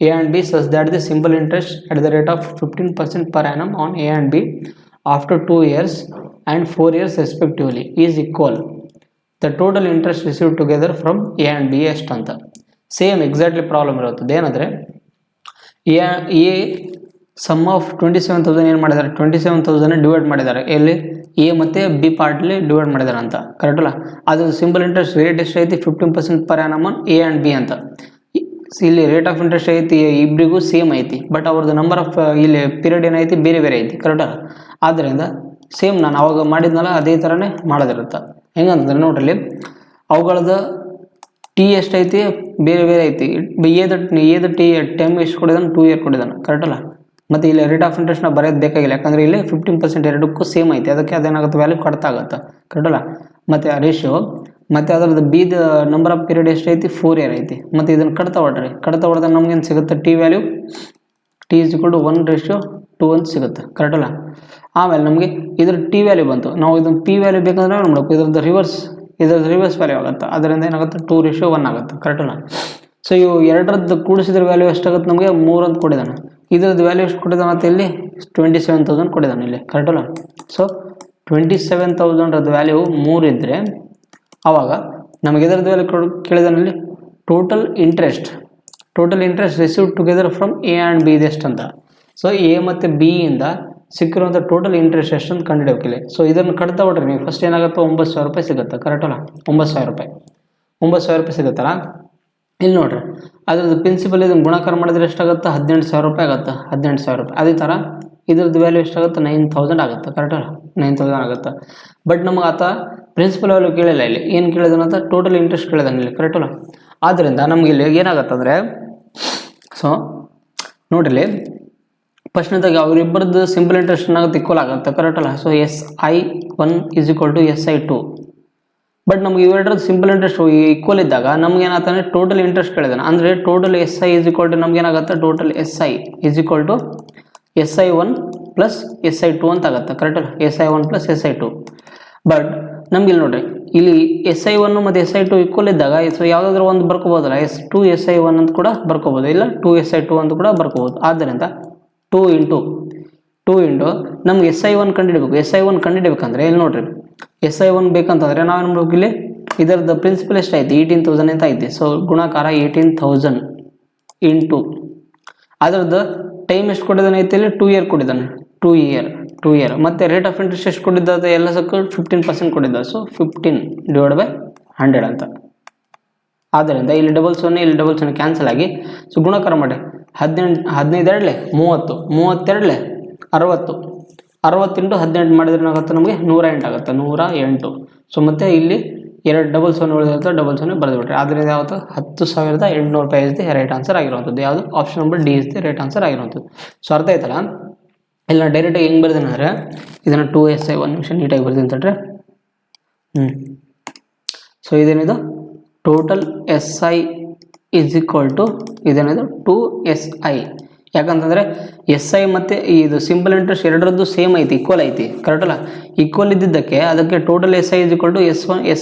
A and B such that the simple interest at the rate of 15% per annum on A and B after 2 years and 4 years respectively is equal. The total interest received together from A and B ಎಷ್ಟು ಅಂತ same exactly problem ಇರುತ್ತೆ. ಏನಂದರೆ A sum of 27,000 ಏನು ಮಾಡಿದ್ದಾರೆ 27,000 divide ಮಾಡಿದ್ದಾರೆ ಎಲ್ಲಿ A ಮತ್ತು B partly divide ಮಾಡಿದ್ದಾರೆ ಅಂತ ಕರೆಕ್ಟಲ್ಲ. ಅದು ಸಿಂಪಲ್ ಇಂಟ್ರೆಸ್ಟ್ ರೇಟ್ ಎಷ್ಟೈತಿ 15% per annum on A and B ಅಂತ. ಇಲ್ಲಿ ರೇಟ್ ಆಫ್ ಇಂಟ್ರೆಸ್ಟ್ ಐತಿ ಇಬ್ಬರಿಗೂ ಸೇಮ್ ಐತಿ ಬಟ್ ಅವ್ರದ್ದು ನಂಬರ್ ಆಫ್ ಇಲ್ಲಿ ಪೀರಿಯಡ್ ಏನೈತಿ ಬೇರೆ ಬೇರೆ ಐತಿ ಕರೆಕ್ಟಲ್ಲ. ಆದ್ದರಿಂದ ಸೇಮ್ ನಾನು ಅವಾಗ ಮಾಡಿದ್ನಲ್ಲ ಅದೇ ಥರನೇ ಮಾಡೋದಿರುತ್ತೆ. ಹೆಂಗಂತಂದ್ರೆ ನೋಡ್ರಿ ಅವುಗಳದ್ದು ಟಿ ಎಷ್ಟೈತಿ ಬೇರೆ ಬೇರೆ ಐತಿ. ಎದ ಟಿ ಟೈಮ್ ಎಷ್ಟು ಕೊಡಿದಾನೆ 2 ಇಯರ್ ಕೊಡಿದಾನೆ ಕರೆಕ್ಟಲ್ಲ. ಮತ್ತು ಇಲ್ಲಿ ರೇಟ್ ಆಫ್ ಇಂಟ್ರೆಸ್ಟ್ನ ಬರೆಯೋದು ಬೇಕಾಗಿಲ್ಲ ಯಾಕಂದರೆ ಇಲ್ಲಿ 15% ಎರಡಕ್ಕೂ ಸೇಮ್ ಐತಿ. ಅದಕ್ಕೆ ಅದೇನಾಗುತ್ತೆ ವ್ಯಾಲ್ಯೂ ಕಡಿತ ಆಗುತ್ತೆ ಕರೆಕ್ಟಲ್ಲ. ಮತ್ತು ರೇಷಿಯೋ ಮತ್ತು ಅದರದ್ದು ಬಿದ ನಂಬರ್ ಆಫ್ ಪೀರಿಯಡ್ ಎಷ್ಟೈತಿ 4 ಇಯರ್ ಐತಿ. ಮತ್ತು ಇದನ್ನು ಕಡಿತ ಹೊಡೆದಾಗ ನಮ್ಗೇನು ಸಿಗುತ್ತೆ T value T is equal to 1:2 ಅಂತ ಸಿಗುತ್ತೆ ಕರೆಕ್ಟಲ್ಲ. ಆಮೇಲೆ ನಮಗೆ ಇದ್ರ ಟಿ ವ್ಯಾಲ್ಯೂ ಬಂತು. ನಾವು ಇದನ್ನು ಪಿ ವ್ಯಾಲ್ಯೂ ಬೇಕಂದ್ರೆ ಏನು ಮಾಡಬೇಕು ಇದ್ರದ್ದು ರಿವರ್ಸ್ ವ್ಯಾಲ್ಯೂ ಆಗುತ್ತೆ. ಅದರಿಂದ ಏನಾಗುತ್ತೆ 2:1 ಆಗುತ್ತೆ ಕರೆಕ್ಟಲ್ಲ. ಸೊ ಇವು ಎರಡರದ್ದು ಕೂಡಿಸಿದ್ರ ವ್ಯಾಲ್ಯೂ ಎಷ್ಟಾಗುತ್ತೆ ನಮಗೆ 3 ಅಂತ ಕೊಟ್ಟಿದ್ದಾನೆ. ಇದ್ರದ್ದು ವ್ಯಾಲ್ಯೂ ಎಷ್ಟು ಕೊಟ್ಟಿದ್ದಾನೆ ಮತ್ತು ಇಲ್ಲಿ 27,000 ಕೊಟ್ಟಿದ್ದಾನೆ ಇಲ್ಲಿ ಕರೆಕ್ಟಲ್ಲ. ಸೊ 27,000ರದ್ದು ವ್ಯಾಲ್ಯೂ 3 ಇದ್ದರೆ ಆವಾಗ ನಮಗೆ ಇದರದ್ದು ವ್ಯಾಲ್ಯೂ ಕೇಳಿದಾನಲ್ಲಿ total interest received together from A and B ಇದೆ ಎಷ್ಟಂತ. ಸೊ ಎ ಮತ್ತು ಬಿ ಇಂದ ಸಿಕ್ಕಿರುವಂಥ ಟೋಟಲ್ ಇಂಟ್ರೆಸ್ಟ್ ಎಷ್ಟು ಅಂತ ಕಂಡುಹಿಡಿಯೋಕಿಲ್ಲ. ಸೊ ಇದನ್ನು ಕಡ್ತಾ ಹೊಡ್ರಿ ನೀವು ಫಸ್ಟ್ ಏನಾಗುತ್ತೆ 9,000 ರೂಪಾಯಿ ಸಿಗುತ್ತೆ ಕರೆಕ್ಟಲ್ಲ. 9,000 ರೂಪಾಯಿ ಸಿಗುತ್ತಲ್ಲ. ಇಲ್ಲಿ ನೋಡ್ರಿ ಅದ್ರದ್ದು ಪ್ರಿನ್ಸಿಪಲ್ ಇದನ್ನು ಗುಣಾಕಾರ ಮಾಡಿದ್ರೆ ಎಷ್ಟಾಗುತ್ತೆ 18,000 ರೂಪಾಯಿ ಆಗುತ್ತೆ 18,000 ರೂಪಾಯಿ. ಅದೇ ಥರ ಇದ್ರದ್ದು ವ್ಯಾಲ್ಯೂ ಎಷ್ಟಾಗುತ್ತೆ 9,000 ಆಗುತ್ತೆ ಕರೆಕ್ಟಲ್ಲ 9,000 ಆಗುತ್ತೆ. ಬಟ್ ನಮಗೆ ಆತ ಪ್ರಿನ್ಸಿಪಲ್ ವ್ಯಾಲ್ಯೂ ಕೇಳಿಲ್ಲ. ಇಲ್ಲಿ ಏನು ಕೇಳಿದಾನಂತ ಟೋಟಲ್ ಇಂಟ್ರೆಸ್ಟ್ ಕೇಳಿದಾನೆ ಇಲ್ಲಿ ಕರೆಕ್ಟಲ್ಲ. ಆದ್ದರಿಂದ ನಮಗೆ ಇಲ್ಲಿ ಏನಾಗುತ್ತೆ ಅಂದರೆ ಸೊ ನೋಡ್ರಿ ಫಸ್ಟ್ನೇದಾಗಿ ಅವರಿಬ್ಬರದ್ದು ಸಿಂಪಲ್ ಇಂಟ್ರೆಸ್ಟ್ ಏನಾಗುತ್ತೆ ಈಕ್ವಲ್ ಆಗುತ್ತೆ ಕರೆಕ್ಟಲ್ಲ. So SI1 = SI2. ಬಟ್ ನಮ್ಗೆ ಇವೆರಡರದ್ದು ಸಿಂಪಲ್ ಇಂಟ್ರೆಸ್ಟ್ ಈಕ್ವಲ್ ಇದ್ದಾಗ ನಮ್ಗೆ ಏನಾಗ್ತಾನೆ ಟೋಟಲ್ ಇಂಟ್ರೆಸ್ಟ್ ಕೇಳಿದಾನೆ. ಅಂದರೆ ಟೋಟಲ್ SI = ನಮ್ಗೆ ಏನಾಗುತ್ತೆ ಟೋಟಲ್ SI = SI1 + SI2 ಅಂತ ಆಗುತ್ತೆ ಕರೆಕ್ಟಲ್ಲ. SI1 + SI2. ಬಟ್ ನಮ್ಗೆ ಇಲ್ಲಿ ನೋಡ್ರಿ ಇಲ್ಲಿ SI1 ಮತ್ತು SI2 ಈಕ್ವಲ್ ಇದ್ದಾಗ ಸೊ ಯಾವುದಾದ್ರೂ ಒಂದು ಬರ್ಕೋಬೋದಲ್ಲ 2 SI1 ಅಂತ ಕೂಡ ಬರ್ಕೋಬೋದು, ಇಲ್ಲ 2 SI2 ಅಂತ ಕೂಡ ಬರ್ಕೋಬೋದು. ಆದ್ದರಿಂದ 2 ಇಂಟು ನಮ್ಗೆ SI1 ಕಂಡುಹಿಡಬೇಕು. SI1 ಕಂಡುಹಿಡಬೇಕಂದ್ರೆ ಇಲ್ಲಿ ನೋಡ್ರಿ SI1 ಬೇಕಂತಂದರೆ ನಾವೇನು ಮಾಡಬೇಕು ಇಲ್ಲಿ ಇದರದ್ದು ಪ್ರಿನ್ಸಿಪಲ್ ಎಷ್ಟು ಐತಿ 18,000 ಅಂತ ಐತಿ. ಸೊ ಗುಣಾಕಾರ 18,000 ಇಂಟು ಅದರದ್ದು ಟೈಮ್ ಎಷ್ಟು ಕೊಟ್ಟಿದ್ದಾನೆ ಐತಿ ಇಲ್ಲಿ 2 ಇಯರ್ ಕೊಟ್ಟಿದ್ದಾನೆ. 2 ಇಯರ್ ಮತ್ತು ರೇಟ್ ಆಫ್ ಇಂಟ್ರೆಸ್ಟ್ ಎಷ್ಟು ಕೊಟ್ಟಿದ್ದ ಎಲ್ಲ ಸಕ್ಕ 15% ಕೊಟ್ಟಿದ್ದ. ಸೊ 15 ಡಿವೈಡ್ ಬೈ 100 ಅಂತ. ಆದ್ದರಿಂದ ಇಲ್ಲಿ ಡಬಲ್ ಸೊನ್ನೆ ಕ್ಯಾನ್ಸಲ್ ಆಗಿ ಸೊ ಗುಣಾಕಾರ ಮಾಡಿ 15 ಎರಡಲೆ 30, 32 60, 60 ಇಂಟು 18 ಮಾಡಿದ್ರೆ ಏನಾಗುತ್ತೆ ನಮಗೆ 108 ಆಗುತ್ತೆ. 108. ಸೊ ಮತ್ತು ಇಲ್ಲಿ 2 ಡಬಲ್ ಸೊನ್ನೆ ಉಳಿದಿರುತ್ತೆ, ಡಬಲ್ ಸೊನ್ನೆ ಬರೆದುಬಿಟ್ರೆ ಆದ್ದರಿಂದ ಯಾವತ್ತು 10,800 ರೂಪಾಯಿ ಇಸ್ ದಿ ರೈಟ್ ಆನ್ಸರ್ ಆಗಿರುವಂಥದ್ದು. ಯಾವುದು option number D is the right answer ಆಗಿರುವಂಥದ್ದು. ಸೊ ಅರ್ಥ ಆಯ್ತಲ್ಲ. ಇಲ್ಲ ನಾನು ಡೈರೆಕ್ಟಾಗಿ ಹೆಂಗೆ ಬರ್ತೀನಿ ಅಂದರೆ ಇದನ್ನು 2SI 1 ನಿಮಿಷ ನೀಟಾಗಿ ಬರ್ತೀನಿ ಅಂತಂದರೆ ಸೊ ಇದೇನಿದು total SI is equal to ಇದೇನಿದು 2SI. ಯಾಕಂತಂದರೆ SI ಮತ್ತು ಇದು ಸಿಂಪಲ್ ಇಂಟ್ರೆಸ್ಟ್ ಎರಡರದ್ದು ಸೇಮ್ ಐತಿ, ಈಕ್ವಲ್ ಐತಿ, ಕರೆಕ್ಟ್ ಅಲ್ಲ. ಈಕ್ವಲ್ ಇದ್ದಿದ್ದಕ್ಕೆ ಅದಕ್ಕೆ total SI is equal to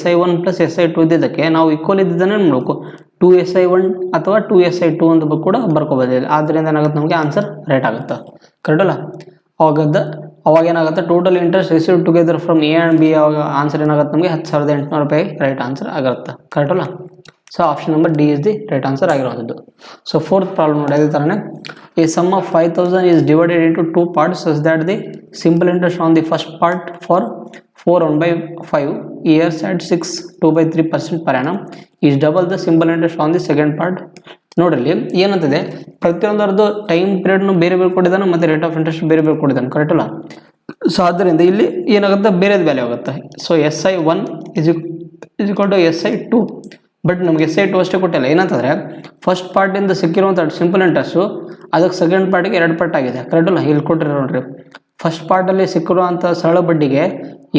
SI1 plus SI2 ಇದ್ದಿದ್ದಕ್ಕೆ ನಾವು ಈಕ್ವಲ್ ಇದ್ದಿದ್ದನ್ನೇ ನೋಡಬೇಕು 2SI1 ಅಥವಾ 2SI2 ಅಂತ ಕೂಡ ಬರ್ಕೋಬೋದಿಲ್ಲ. ಆದ್ದರಿಂದ ಏನಾಗುತ್ತೆ ನಮಗೆ ಆನ್ಸರ್ ರೈಟ್ ಆಗುತ್ತೆ, ಕರೆಕ್ಟ್ ಅಲ್ಲ. ಅವಾಗ ಏನಾಗುತ್ತೆ total interest receive together from A and B ಅವಾಗ ಆನ್ಸರ್ ಏನಾಗುತ್ತೆ ನಮಗೆ 10,800 ರೂಪಾಯಿ ರೈಟ್ ಆನ್ಸರ್ ಆಗಿರುತ್ತೆ, ಕರೆಕ್ಟ್ ಅಲ್ಲ. So option number D is the right answer ಆಗಿರುವಂಥದ್ದು. ಸೊ ಫೋರ್ತ್ ಪ್ರಾಬ್ಲಮ್ ನೋಡಿ ಅದೇ ಥರನೇ A sum of 5,000 is divided into 2 parts such that the simple interest on the first part for 4 1/5 years at 6 2/3% per annum is double the simple interest on the second part. ನೋಡ್ರಿ ಏನಂತಿದೆ ಪ್ರತಿಯೊಂದರದ್ದು time ಪೀರಿಯಡ್ನು ಬೇರೆ ಬೇರೆ ಕೊಟ್ಟಿದ್ದಾನೆ ಮತ್ತು rate of interest ಬೇರೆ ಬೇರೆ ಕೊಟ್ಟಿದ್ದಾನೆ, correct ಅಲ್ಲ. So ಆದ್ದರಿಂದ ಇಲ್ಲಿ ಏನಾಗುತ್ತೆ ಬೇರೆದು ವ್ಯಾಲ್ಯೂ ಆಗುತ್ತೆ. So SI1 is equal to SI2. But ನಮಗೆ SI2 ಅಷ್ಟೇ ಕೊಟ್ಟಿಲ್ಲ. ಏನಂತಂದರೆ ಫಸ್ಟ್ ಪಾರ್ಟಿಂದ ಸಿಕ್ಕಿರುವಂಥ ಸಿಂಪಲ್ ಇಂಟ್ರೆಸ್ಟು ಅದಕ್ಕೆ ಸೆಕೆಂಡ್ ಪಾರ್ಟಿಗೆ 2 ಪಟ್ಟು ಆಗಿದೆ, ಕರೆಕ್ಟ್ ಅಲ್ಲ. ಇಲ್ಲಿ ಕೊಟ್ಟಿರೋ ನೋಡ್ರಿ ಫಸ್ಟ್ ಪಾರ್ಟಲ್ಲಿ ಸಿಕ್ಕಿರುವಂಥ ಸರಳ ಬಡ್ಡಿಗೆ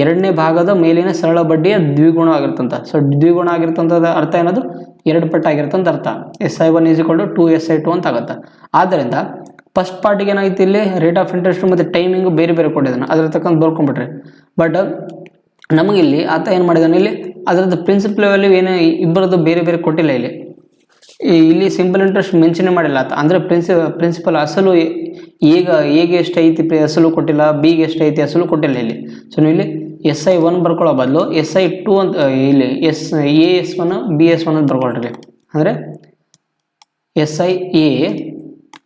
ಎರಡನೇ ಭಾಗದ ಮೇಲಿನ ಸರಳ ಬಡ್ಡಿಯ ದ್ವಿಗುಣ ಆಗಿರ್ತಂತ. ಸೊ ದ್ವಿಗುಣ ಆಗಿರ್ತಂಥದ್ದು ಅರ್ಥ ಏನದು 2 ಪಟ್ಟು ಆಗಿರ್ತಂತ ಅರ್ಥ. SI1 is equal to 2SI2 ಅಂತ ಆಗುತ್ತೆ. ಆದ್ದರಿಂದ ಫಸ್ಟ್ ಪಾರ್ಟಿಗೆ ಏನಾಗಿತ್ತು ಇಲ್ಲಿ ರೇಟ್ ಆಫ್ ಇಂಟ್ರೆಸ್ಟ್ ಮತ್ತು ಟೈಮಿಂಗು ಬೇರೆ ಬೇರೆ ಕೊಟ್ಟಿದ್ದಾನೆ, ಅದ್ರ ತಕ್ಕಂತ ಬರ್ಕೊಂಡ್ಬಿಟ್ರಿ. ಬಟ್ ನಮಗಿಲ್ಲಿ ಆತ ಏನು ಮಾಡಿದಾನೆ ಇಲ್ಲಿ ಅದರದ್ದು ಪ್ರಿನ್ಸಿಪಲ್ ವ್ಯಾಲ್ಯೂ ಏನೇ ಇಬ್ಬರದ್ದು ಬೇರೆ ಬೇರೆ ಕೊಟ್ಟಿಲ್ಲ. ಇಲ್ಲಿ ಸಿಂಪಲ್ ಇಂಟ್ರೆಸ್ಟ್ ಮೆನ್ಷನ್ ಮಾಡಿಲ್ಲ ಆತ. ಅಂದರೆ ಪ್ರಿನ್ಸಿಪಲ್ ಅಸಲು ಎಗೆ ಎಷ್ಟು ಐತಿ ಅಸಲು ಕೊಟ್ಟಿಲ್ಲ, ಬಿಗೆ ಎಷ್ಟು ಐತಿ ಅಸಲು ಕೊಟ್ಟಿಲ್ಲ ಇಲ್ಲಿ. ಸೊ ನೀವು ಇಲ್ಲಿ SI1 ಬರ್ಕೊಳ್ಳೋ ಬದಲು SI2 ಅಂತ ಇಲ್ಲಿ AS1 BS1 ಅಂತ ಬರ್ಕೊಳ್ರಿ. ಅಂದರೆ SIA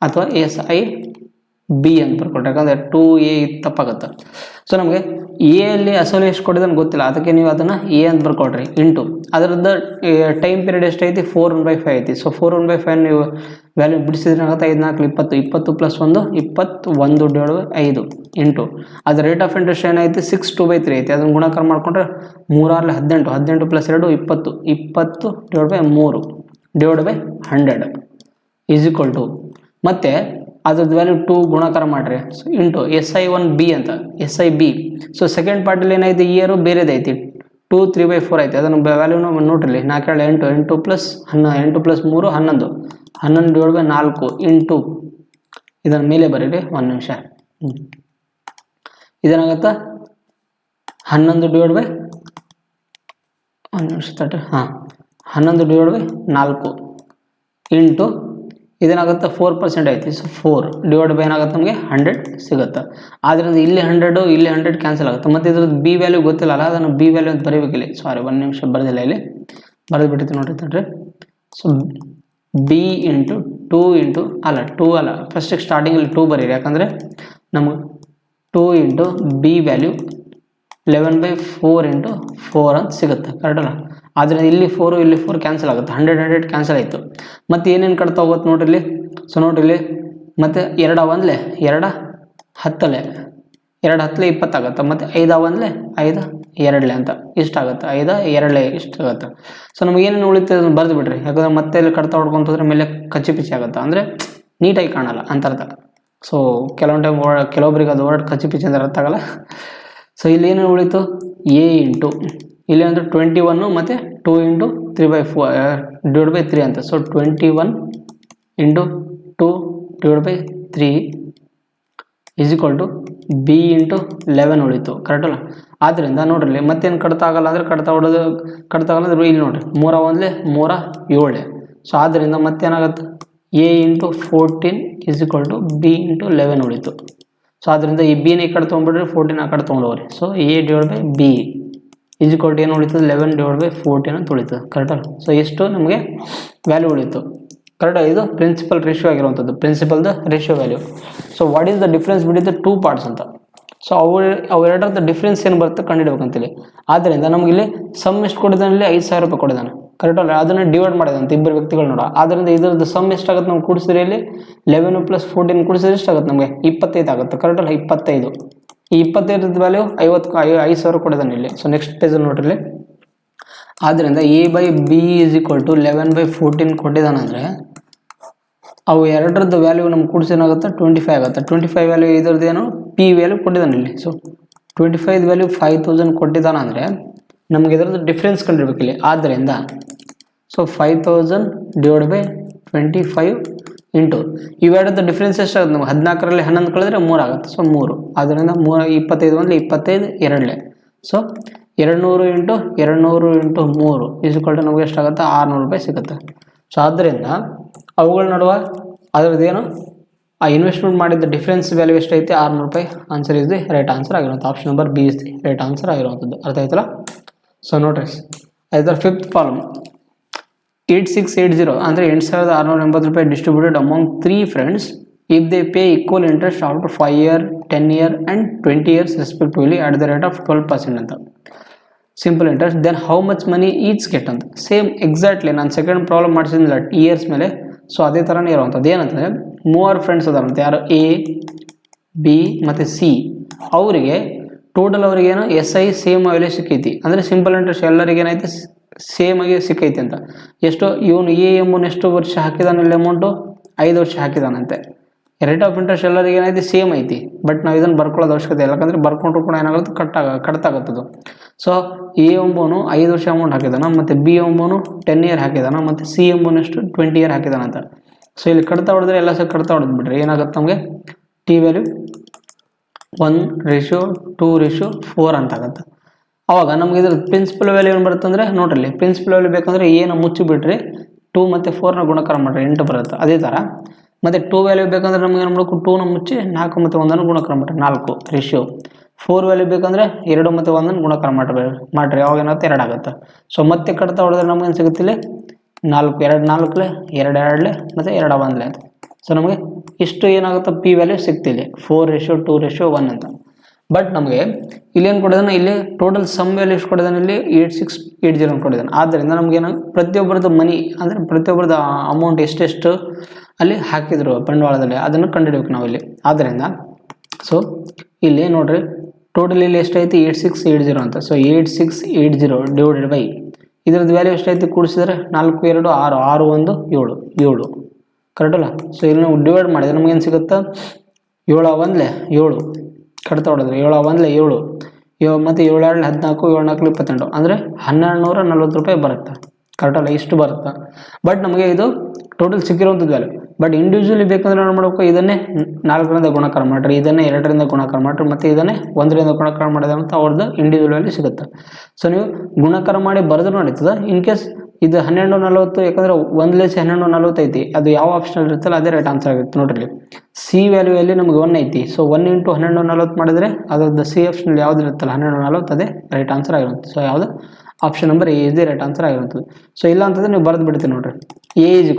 ಅಥವಾ SIB ಅಂತ ಬರ್ಕೊಳ್ರಿ. ಯಾಕಂದರೆ 2A ತಪ್ಪಾಗುತ್ತೆ. ಸೊ ನಮಗೆ ಎಲ್ಲಿ ಅಸಲು ಎಷ್ಟು ಕೊಟ್ಟಿದ್ದಾನೆ ಗೊತ್ತಿಲ್ಲ, ಅದಕ್ಕೆ ನೀವು ಅದನ್ನು A ಅಂತ ಬರ್ಕೊಳ್ರಿ. ಇಂಟು ಅದರದ್ದು ಟೈಮ್ ಪೀರಿಯಡ್ ಎಷ್ಟೈತಿ 4 1/5 ಐತಿ. ಸೊ 4 1/5 ನೀವು ವ್ಯಾಲ್ಯೂ ಬಿಡಿಸಿದ್ರೆ ಆಗುತ್ತೆ 5 4 20 20 ಪ್ಲಸ್ 1 21 ಡಿವೈಡ್ ಬೈ 5 ಇಂಟು ಅದು ರೇಟ್ ಆಫ್ ಇಂಟ್ರೆಸ್ಟ್ ಏನೈತಿ 6 2/3 ಐತಿ. ಅದನ್ನು ಗುಣಾಕಾರ ಮಾಡಿಕೊಂಡ್ರೆ 3 6 18 18 plus 2 20 20 divide by 3 divide by 100 is equal to ಮತ್ತೆ ಅದ್ರದ್ದು ವ್ಯಾಲ್ಯೂ 2 ಗುಣಾಕಾರ ಮಾಡಿರಿ ಇಂಟು SI1B ಅಂತ SIB. ಸೊ ಸೆಕೆಂಡ್ ಪಾರ್ಟಲ್ಲಿ ಏನೈತಿ ಇಯರು ಬೇರೆದೈತಿ 2 3/4 ಐತಿ. ಅದನ್ನು ವ್ಯಾಲ್ಯೂನ ನೋಡ್ರಿ 4 8 8 plus 8 plus 3 11 11 divide by 4 into ಇದನ್ನು ಮೇಲೆ ಬರೀರಿ 1 ನಿಮಿಷ. ಇದೇನಾಗತ್ತಾ 11 ಡಿವೈಡ್ ಬೈ 1 ನಿಮಿಷ ತಟ್ಟೆ 11 ಡಿವೈಡ್ ಬೈ 4 ಇಂಟು ಇದೇನಾಗುತ್ತೆ 4% ಐತಿ. ಸೊ 4 ಡಿವೈಡ್ ಬೈ ಏನಾಗುತ್ತೆ ನಮಗೆ 100 ಸಿಗುತ್ತೆ. ಆದ್ದರಿಂದ ಇಲ್ಲಿ 100 ಇಲ್ಲಿ 100 ಕ್ಯಾನ್ಸಲ್ ಆಗುತ್ತೆ. ಮತ್ತು ಇದ್ರದ್ದು B ವ್ಯಾಲ್ಯೂ ಗೊತ್ತಿಲ್ಲ ಅಲ್ಲ, ಅದನ್ನು B ವ್ಯಾಲ್ಯೂ ಅಂತ ಬರೀಬೇಕಿಲ್ಲ. ಸಾರಿ 1 ನಿಮಿಷ ಬರೆದಿಲ್ಲ, ಇಲ್ಲಿ ಬರೆದು ಬಿಟ್ಟಿತ್ತು ನೋಡ್ರಿ ತಡ್ರಿ. So B into 2 into two ಅಲ್ಲ ಫಸ್ಟಿಗೆ ಸ್ಟಾರ್ಟಿಂಗಲ್ಲಿ 2 ಬರೀರಿ. ಯಾಕಂದರೆ ನಮಗೆ 2 ಇಂಟು B ವ್ಯಾಲ್ಯೂ 11/4 ಇಂಟು 4 ಅಂತ ಸಿಗುತ್ತೆ, ಕರೆಕ್ಟ್ ಅಲ್ಲ. ಆದರೆ ಇಲ್ಲಿ 4 ಇಲ್ಲಿ 4 ಕ್ಯಾನ್ಸಲ್ ಆಗುತ್ತೆ, 100 ಕ್ಯಾನ್ಸಲ್ ಆಯಿತು. ಮತ್ತು ಏನೇನು ಕಟ್ತಾ ಹೋಗುತ್ತೆ ನೋಡ್ರಿ. ಸೊ ನೋಡ್ರಿ ಮತ್ತು 2 1 2 10 2 10 20 ಆಗುತ್ತೆ. ಮತ್ತು 5 1 5 2 ಅಂತ ಇಷ್ಟಾಗುತ್ತೆ. 5 2 ಇಷ್ಟಾಗುತ್ತೆ. ಸೊ ನಮಗೆ ಏನೇನು ಉಳಿತದೆ ಅದನ್ನು ಬರೆದು ಬಿಡ್ರಿ. ಯಾಕಂದರೆ ಮತ್ತೆ ಇಲ್ಲಿ ಕಟ್ತಾ ಹೊಡ್ಕೊಂತಂದ್ರೆ ಮೇಲೆ ಕಚ್ಚಿ ಪಿಚ್ಚಿ ಆಗುತ್ತೆ, ಅಂದರೆ ನೀಟಾಗಿ ಕಾಣಲ್ಲ ಅಂತ ಅರ್ಥ. ಸೊ ಕೆಲವೊಂದು ಟೈಮ್ ಕೆಲವೊಬ್ರಿಗೆ ಅದು ವರ್ಡ್ ಕಚ್ಚಿ ಪಿಚ್ಚಿ ಅಂದ್ರೆ ಅರ್ಥ ಆಗಲ್ಲ. ಸೊ ಇಲ್ಲಿ ಏನೇನು ಉಳಿತು A ಇಂಟು ಇಲ್ಲಿ ಅಂದರೆ 21 ಮತ್ತು 2 ಇಂಟು 3/4 ಡಿವೈಡ್ ಬೈ 3 ಅಂತ. So 21 into 2 divide by 3 is equal to B into 11 ಉಳಿತು, ಕರೆಕ್ಟ್ ಅಲ್ಲ. ಆದ್ದರಿಂದ ನೋಡ್ರಿ ಮತ್ತೇನು ಕಟ್ತಾ ಆಗಲ್ಲ ಅಂದರೆ ಕಟ್ತಾ ಆಗಲ್ಲ ಅಂದ್ರೆ ಇಲ್ಲಿ ನೋಡ್ರಿ 3 1 3 7. ಸೊ ಆದ್ದರಿಂದ ಮತ್ತೇನಾಗುತ್ತೆ A into 14 is equal to B into 11 ಉಳಿತು. ಸೊ ಆದ್ದರಿಂದ ಈ B ನ ಈ ಕಡೆ ತೊಗೊಂಡ್ಬಿಡ್ರಿ 14 ಆ ಕಡೆ ತೊಗೊಂಡೋಗ್ರಿ. So A divide by B is equal to ಏನು ಉಳಿತದೆ 11/14 ಅಂತ ಉಳಿತದೆ ಕರೆಕ್ಟಲ್ಲ. ಸೊ ಎಷ್ಟು ನಮಗೆ ವ್ಯಾಲ್ಯೂ ಉಳಿತು ಕರೆಕ್ಟ್. ಇದು ಪ್ರಿನ್ಸಿಪಲ್ ರೇಷಿಯೋ ಆಗಿರುವಂಥದ್ದು, ಪ್ರಿನ್ಸಿಪಲ್ದ ratio value. So what is the difference between the two parts ಅಂತ. ಸೊ ಅವೆರಡರದ ಡಿಫ್ರೆನ್ಸ್ ಏನು ಬರುತ್ತೆ ಕಂಡುಹಿಡಬೇಕಂತೇಳಿ. ಆದ್ದರಿಂದ ನಮಗಿಲ್ಲಿ ಸಮ್ ಎಷ್ಟು ಕೊಟ್ಟಿದ್ದಾನೆ, ಇಲ್ಲಿ 5,000 ರೂಪಾಯಿ ಕೊಟ್ಟಿದ್ದಾನೆ ಕರೆಕ್ಟ್ ಅಲ್ಲ. ಅದನ್ನು ಡಿವೈಡ್ ಮಾಡಿದಂತೆ ಇಬ್ಬರು ವ್ಯಕ್ತಿಗಳು ನೋಡ. ಆದ್ದರಿಂದ ಇದರದ್ದು ಸಮ್ ಎಷ್ಟಾಗುತ್ತೆ ನಮ್ಗೆ ಕೂಡಿಸಿದ್ರೆ ಇಲ್ಲಿ 11 + 14 ಕೂಡಿಸಿದ್ರೆ ಎಷ್ಟಾಗುತ್ತೆ ನಮಗೆ 25 ಆಗುತ್ತೆ ಕರೆಕ್ಟ್ ಅಲ್ಲ. 25 ಈ 25 ವ್ಯಾಲ್ಯೂ 5,000 ಕೊಟ್ಟಿದ್ದಾನೆ ಇಲ್ಲಿ. ಸೊ ನೆಕ್ಸ್ಟ್ ಪೇಜಲ್ಲಿ ನೋಡ್ರಿ ಇಲ್ಲಿ. ಆದ್ದರಿಂದ A/B = 11/14 ಕೊಟ್ಟಿದ್ದಾನಂದರೆ ಅವು ಎರಡರದ್ದು ವ್ಯಾಲ್ಯೂ ನಮ್ಗೆ ಕೂಡಿಸಿ ಏನಾಗುತ್ತೆ 25 ಆಗುತ್ತೆ. 25 ವ್ಯಾಲ್ಯೂ ಇದರದ್ದು ಏನು P ವ್ಯಾಲ್ಯೂ ಕೊಟ್ಟಿದ್ದಾನೆ ಇಲ್ಲಿ. ಸೊ 25 ವ್ಯಾಲ್ಯೂ 5,000 ಕೊಟ್ಟಿದ್ದಾನೆ ಅಂದರೆ ನಮಗೆ ಇದರದ್ದು ಡಿಫ್ರೆನ್ಸ್ ಕಂಡಿರ್ಬೇಕು ಇಲ್ಲಿ. ಆದ್ದರಿಂದ ಸೊ 5,000 / 25 ಇಂಟು ಇವೆರಡದ್ದು ಡಿಫ್ರೆನ್ಸ್ ಎಷ್ಟಾಗುತ್ತೆ ನಮ್ಗೆ 14ರಲ್ಲಿ 11 ಕಳೆದ್ರೆ 3 ಆಗುತ್ತೆ. ಸೊ 3 ಆದ್ದರಿಂದ 25 1 25 2 ಸೊ 200 × 200 × 3 = ನಮಗೆ ಎಷ್ಟಾಗುತ್ತೆ 600 ರೂಪಾಯಿ ಸಿಗುತ್ತೆ. ಸೊ ಆದ್ದರಿಂದ ಅವುಗಳ ನಡುವೆ ಅದರದ್ದೇನು ಆ ಇನ್ವೆಸ್ಟ್ಮೆಂಟ್ ಮಾಡಿದ ಡಿಫ್ರೆನ್ಸ್ ವ್ಯಾಲ್ಯೂ ಎಷ್ಟೈತೆ 600 ರೂಪಾಯಿ. Answer is the right answer ಆಗಿರುವಂಥ option number B is the right answer ಆಗಿರುವಂಥದ್ದು. ಅರ್ಥ ಆಯ್ತಲ್ಲ. ಸೊ ನೋಡ್ರಿ ಅದರ 5th ಪ್ರಾಬ್ಲಮ್ 8680 ಅಂದರೆ 8,680 ರೂಪಾಯಿ distributed among 3 friends if they pay equal interest after 5 year 10 year and 20 years respectively at the rate of 12% ಅಂತ. Simple interest then how much money each get ಅಂತ. Same exactly ನಾನು second problem ಮಾಡಿಸಿದ್ದಿಲ್ಲ years ಮೇಲೆ. So ಅದೇ ಥರನೇ ಇರುವಂಥದ್ದು. ಏನಂತಂದರೆ 3 friends ಅದಾರಂತೆ, ಯಾರು A B ಮತ್ತು C. ಅವರಿಗೆ ಟೋಟಲ್ ಅವ್ರಿಗೇನು SI ಸೇಮ್ ವ್ಯಾಲ್ಯೂ ಸಿಕ್ಕೈತಿ. ಅಂದರೆ ಸಿಂಪಲ್ ಇಂಟ್ರೆಸ್ಟ್ ಎಲ್ಲರಿಗೆ ಏನೈತೆ ಸೇಮ್ ಆಗಿ ಸಿಕ್ಕೈತಿ ಅಂತ. ಎಷ್ಟು ಇವನು A ಎಂಬುನು ಎಷ್ಟು ವರ್ಷ ಹಾಕಿದಾನೆ ಇಲ್ಲಿ ಅಮೌಂಟು 5 ವರ್ಷ ಹಾಕಿದಾನಂತೆ. ರೇಟ್ ಆಫ್ ಇಂಟ್ರೆಸ್ಟ್ ಎಲ್ಲರಿಗೆ ಏನೈತಿ ಸೇಮ್ ಐತಿ. ಬಟ್ ನಾವು ಇದನ್ನು ಬರ್ಕೊಳ್ಳೋದು ಅವಶ್ಯಕತೆ ಇಲ್ಲ, ಯಾಕಂದರೆ ಬರ್ಕೊಂಡ್ರು ಕೂಡ ಏನಾಗುತ್ತೆ ಕಟ್ಟಾಗುತ್ತದು. ಸೊ A ಎಂಬುನು 5 ವರ್ಷ ಅಮೌಂಟ್ ಹಾಕಿದಾನ, ಮತ್ತು B ಎಂಬುನು 10 year ಹಾಕಿದಾನ, ಮತ್ತು C ಎಂಬುನು ಎಷ್ಟು 20 year ಹಾಕಿದಾನಂತ. ಸೊ ಇಲ್ಲಿ ಕಡ್ತಾ ಹೊಡೆದ್ರೆ ಎಲ್ಲ ಸಹ ಕಡ್ತಾ ಹೊಡೆದು ಬಿಡ್ರಿ ಏನಾಗುತ್ತೆ ನಮಗೆ T ವ್ಯಾಲ್ಯೂ 1:2:4 ಅಂತ ಆಗುತ್ತೆ. ಅವಾಗ ನಮ್ಗೆ ಇದ್ರ ಪ್ರಿನ್ಸಿಪಲ್ ವ್ಯಾಲ್ಯೂ ಏನು ಬರುತ್ತೆ ಅಂದರೆ ನೋಡ್ರಿ ಪ್ರಿನ್ಸಿಪಲ್ ವ್ಯಾಲ್ಯೂ ಬೇಕಂದ್ರೆ ಏನು ಮುಚ್ಚಿಬಿಟ್ರಿ 2 ಮತ್ತು 4ನ ಗುಣಕಾರ ಮಾಡಿರಿ 8 ಬರುತ್ತೆ. ಅದೇ ಥರ ಮತ್ತು 2 ವ್ಯಾಲ್ಯೂ ಬೇಕಂದ್ರೆ ನಮ್ಗೆ ಏನು ಮಾಡಬೇಕು 2ನ ಮುಚ್ಚಿ 4 ಮತ್ತು 1 ಗುಣಕಾರ ಮಾಡಿರಿ 4 ರೇಷಿಯೋ. 4 ವ್ಯಾಲ್ಯೂ ಬೇಕಂದ್ರೆ 2 ಮತ್ತು 1 ಗುಣಕಾರ ಮಾಡಿರಿ ಅವಾಗ ಏನಾಗುತ್ತೆ 2 ಆಗುತ್ತೆ. ಸೊ ಮತ್ತೆ ಕಡ್ತಾ ಹೊಡೆದ್ರೆ ನಮ್ಗೇನು ಸಿಗುತ್ತಿಲ್ಲ 4 2 4 2 2 ಮತ್ತು 2 1 ಅಂತ. ಸೊ ನಮಗೆ ಇಷ್ಟು ಏನಾಗುತ್ತೆ P ವ್ಯಾಲ್ಯೂ ಸಿಗ್ತಿದೆ 4:2:1 ಅಂತ. ಬಟ್ ನಮಗೆ ಇಲ್ಲೇನು ಕೊಡಿದಾನೆ, ಇಲ್ಲಿ ಟೋಟಲ್ ಸಮ್ ವ್ಯಾಲ್ಯೂ ಎಷ್ಟು ಕೊಡಿದಾನೆ, ಇಲ್ಲಿ 8680 ಕೊಡಿದಾನೆ. ಆದ್ದರಿಂದ ನಮಗೇನು ಪ್ರತಿಯೊಬ್ಬರದ್ದು ಮನಿ ಅಂದರೆ ಪ್ರತಿಯೊಬ್ಬರದ್ದು ಅಮೌಂಟ್ ಎಷ್ಟೆಷ್ಟು ಅಲ್ಲಿ ಹಾಕಿದ್ರು ಬಂಡವಾಳದಲ್ಲಿ ಅದನ್ನು ಕಂಡುಹಿಡಬೇಕು ನಾವು ಇಲ್ಲಿ. ಆದ್ದರಿಂದ ಸೊ ಇಲ್ಲಿ ನೋಡ್ರಿ ಟೋಟಲ್ ಇಲ್ಲಿ ಎಷ್ಟೈತಿ 8680 ಅಂತ. ಸೊ 8680 ಡಿವೈಡೆಡ್ ಬೈ ಇದರದ್ದು ವ್ಯಾಲ್ಯೂ ಎಷ್ಟೈತಿ ಕೂಡಿಸಿದ್ರೆ 4 2 6 6 1 7 7 ಕರೆಕ್ಟ್ ಅಲ್ಲ. ಸೊ ಇಲ್ಲಿ ನಾವು ಡಿವೈಡ್ ಮಾಡಿದ್ರೆ ನಮಗೇನು ಸಿಗುತ್ತೆ 7 1 7 ಕಡ್ತಾ ಹೊಡೆದ್ರೆ 7 1 7 ಮತ್ತು 7 2 14 7 4 22 ಅಂದರೆ 1240 ರೂಪಾಯಿ ಬರುತ್ತೆ ಕರೆಕ್ಟ್ ಅಲ್ಲ. ಇಷ್ಟು ಬರುತ್ತೆ. ಬಟ್ ನಮಗೆ ಇದು ಟೋಟಲ್ ಸಿಕ್ಕಿರುವಂಥದ್ದು ವ್ಯಾಲ್ಯೂ. ಬಟ್ ಇಂಡಿವಿಜುವಲಿ ಬೇಕಂದ್ರೆ ಏನು ಮಾಡಬೇಕು, ಇದನ್ನೇ 4ರಿಂದ ಗುಣಾಕಾರ ಮಾಡಿರಿ, ಇದನ್ನೇ 2ರಿಂದ ಗುಣಾಕಾರ ಮಾಡಿರಿ, ಮತ್ತು ಇದನ್ನೇ 1ರಿಂದ ಗುಣಾಕಾರ ಮಾಡಿದ್ರೆ ಅಂತ ಅವ್ರದ್ದು ಇಂಡಿವಿಜುವಲ್ ವ್ಯಾಲ್ಯೂ ಸಿಗುತ್ತೆ. ಸೊ ನೀವು ಗುಣಾಕಾರ ಮಾಡಿ ಬರೆದ್ರೆ ನಡೀತದೆ. ಇನ್ ಕೇಸ್ ಇದು 1240 ಯಾಕಂದರೆ 1/1240 ಐತಿ, ಅದು ಯಾವ ಆಪ್ಷನ್ ಇರುತ್ತಲ್ಲ ಅದೇ ರೈಟ್ ಆನ್ಸರ್ ಆಗುತ್ತೆ. ನೋಡ್ರಿ C ವ್ಯಾಲ್ಯೂಯಲ್ಲಿ ನಮಗೆ 1 ಐತಿ. ಸೊ 1 × 1240 ಮಾಡಿದರೆ ಅದ್ರದ್ದು C ಆಪ್ಷನಲ್ಲಿ ಯಾವ್ದು ಇರುತ್ತಲ್ಲ 1240 ಅದೇ ರೈಟ್ ಆನ್ಸರ್ ಆಗಿರುತ್ತೆ. ಸೊ ಯಾವುದು option number A is the right answer ಆಗಿರುತ್ತದೆ. ಸೊ ಇಲ್ಲ ಅಂತಂದರೆ ನೀವು ಬರೆದು ಬಿಡ್ತೀವಿ ನೋಡ್ರಿ A =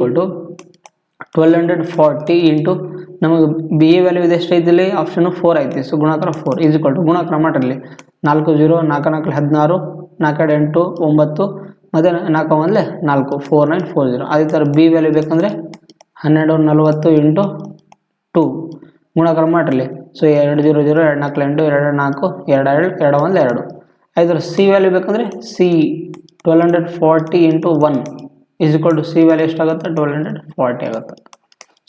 1240 ಇಂಟು ನಮಗೆ B ವ್ಯಾಲ್ಯೂ ಇದೆ ಎಷ್ಟು ಐತಿಲ್ಲಿ ಆಪ್ಷನ್ 4 ಐತಿ. ಸೊ ಗುಣಾಕಾರ 4 = ಗುಣಾಕಾರ ಮಾಡಿರಲಿ 4 0 4 4 16 4 8 9 ಮತ್ತು 4 1 4 4940. ಅದೇ ಥರ B ವ್ಯಾಲ್ಯೂ ಬೇಕಂದರೆ 1240 ಇಂಟು 2 ಗುಣಾಕಾರ ಮಾಡಿರಲಿ. ಸೊ 2 0 0 2 4 8 2 4 2 2 1 2. ಐದರ C ವ್ಯಾಲ್ಯೂ ಬೇಕಂದರೆ C 1240 ಇಂಟು 1 = C ವ್ಯಾಲ್ಯೂ ಎಷ್ಟಾಗುತ್ತೆ 1240 ಆಗುತ್ತೆ.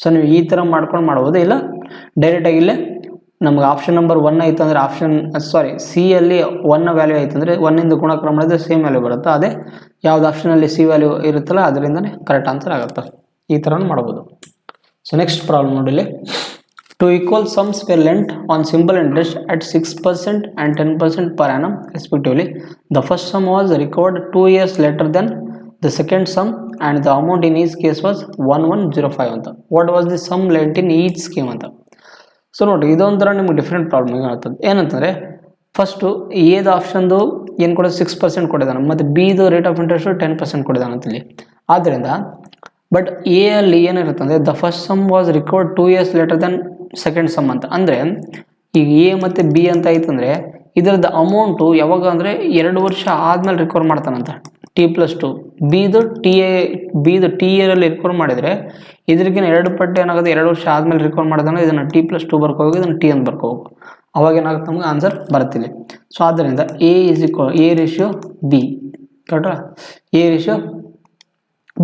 ಸೊ ನೀವು ಈ ಥರ ಮಾಡ್ಕೊಂಡು ಮಾಡ್ಬೋದು. ಇಲ್ಲ ಡೈರೆಕ್ಟಾಗಿ ಇಲ್ಲೇ ನಮ್ಗೆ ಆಪ್ಷನ್ ನಂಬರ್ 1 ಐತೆ ಅಂದರೆ C ಅಲ್ಲಿ 1 ವ್ಯಾಲ್ಯೂ ಐತೆ ಅಂದರೆ 1ಇಂದ ಗುಣಾಕಾರ ಮಾಡಿದ್ರೆ ಸೇಮ್ ವ್ಯಾಲ್ಯೂ ಬರುತ್ತೆ. ಅದೇ ಯಾವ್ದು ಆಪ್ಷನಲ್ಲಿ C ವ್ಯಾಲ್ಯೂ ಇರುತ್ತಲ್ಲ ಅದರಿಂದನೇ ಕರೆಕ್ಟ್ ಆನ್ಸರ್ ಆಗುತ್ತೆ. ಈ ಥರ ಮಾಡ್ಬೋದು. ಸೊ ನೆಕ್ಸ್ಟ್ ಪ್ರಾಬ್ಲಮ್ ನೋಡಿಲಿ. Two equal sums were lent on simple interest at 6% and 10% per annum respectively. The first sum was recovered 2 years later than the second sum and the amount in each case was 1105 ಅಂತ. What was the sum lent in each scheme ಅಂತ. So ನೋಡಿರಿ ಇದೊಂಥರ ನಿಮ್ಗೆ different problem ಆಗ್ತದೆ. ಏನಂತಂದರೆ first ಏದು ಆಪ್ಷನ್ದು ಏನು ಕೊಡೋದು 6% ಕೊಟ್ಟಿದ್ದಾನೆ, ಮತ್ತು ಬಿದು ರೇಟ್ ಆಫ್ ಇಂಟ್ರೆಸ್ಟ್ 10% ಕೊಟ್ಟಿದ್ದಾನೆ ಅಂತ ಇಲ್ಲಿ. ಆದ್ದರಿಂದ ಬಟ್ ಎ ಅಲ್ಲಿ ಏನಿರುತ್ತೆ ಅಂದರೆ the first sum was recovered 2 years later then second sum ಅಂತ. ಅಂದರೆ ಈಗ ಎ ಮತ್ತು ಬಿ ಅಂತ ಆಯ್ತಂದರೆ ಇದರದ್ದು ಅಮೌಂಟು ಯಾವಾಗ ಅಂದರೆ 2 ವರ್ಷ ಆದಮೇಲೆ ರಿಕವರ್ ಮಾಡ್ತಾನಂತ, T+2. ಬಿದು ಟಿ ಇಯರಲ್ಲಿ ರಿಕವರ್ ಮಾಡಿದರೆ ಇದ್ರಿಗಿನ 2 ಪಟ್ಟು ಏನಾಗುತ್ತೆ, 2 ವರ್ಷ ಆದಮೇಲೆ ರಿಕವರ್ ಮಾಡಿದಾಗ ಇದನ್ನು T+2 ಬರ್ಕೋಬೇಕು, ಇದನ್ನು ಟಿ ಅಂತ ಬರ್ಕೋಬೇಕು. ಅವಾಗ ಏನಾಗುತ್ತೆ ನಮಗೆ ಆನ್ಸರ್ ಬರ್ತಿಲ್ಲ. ಸೊ ಆದ್ದರಿಂದ ಎ ರೇಷಿಯೋ ಬಿ ಕರೆಕ್ಟಾ, ಎ ರೇಷಿಯೋ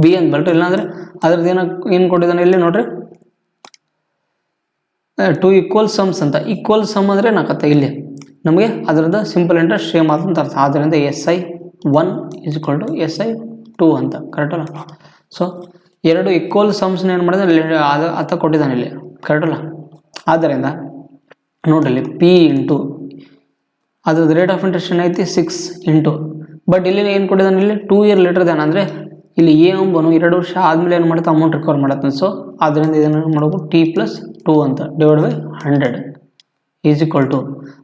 ಬಿ ಅಂತ ಬರ್ತದೆ. ಇಲ್ಲಾಂದರೆ ಅದ್ರದ್ದು ಏನು ಕೊಟ್ಟಿದ್ದಾನೆ ಇಲ್ಲಿ ನೋಡ್ರಿ, 2 ಈಕ್ವಲ್ ಸಮ್ಸ್ ಅಂತ. ಈಕ್ವಲ್ ಸಮ್ ಅಂದರೆ ಏನಾಗುತ್ತೆ ಇಲ್ಲಿ ನಮಗೆ ಅದರದ್ದು ಸಿಂಪಲ್ ಇಂಟ್ರೆಸ್ಟ್ ಸೇಮ್ ಆದಂತ ಅರ್ಥ. ಆದ್ದರಿಂದ SI1 = SI2 ಅಂತ ಕರೆಕ್ಟಲ್ಲ. ಸೊ 2 ಈಕ್ವಲ್ ಸಮ್ಸ್ನ ಏನು ಮಾಡಿದ್ರೆ ಅದ ಕೊಟ್ಟಿದ್ದಾನೆ ಇಲ್ಲಿ ಕರೆಕ್ಟಲ್ಲ. ಆದ್ದರಿಂದ ನೋಡ್ರಿ ಪಿ ಇಂಟು ಅದ್ರದ್ದು ರೇಟ್ ಆಫ್ ಇಂಟ್ರೆಸ್ಟ್ ಏನೈತಿ 6 ಇಂಟು, ಬಟ್ ಇಲ್ಲಿ ಏನು ಕೊಟ್ಟಿದ್ದಾನೆ ಇಲ್ಲಿ 2 year ಲೇಟರ್ ದಾನ, ಅಂದರೆ ಇಲ್ಲಿ ಎ ಎಂಬನು 2 ವರ್ಷ ಆದಮೇಲೆ ಏನು ಮಾಡುತ್ತೆ ಅಮೌಂಟ್ ರಿಕವರ್ ಮಾಡುತ್ತೆ. ಸೊ ಆದ್ದರಿಂದ ಇದನ್ನು ಮಾಡಬೇಕು T+2 ಅಂತ /100 =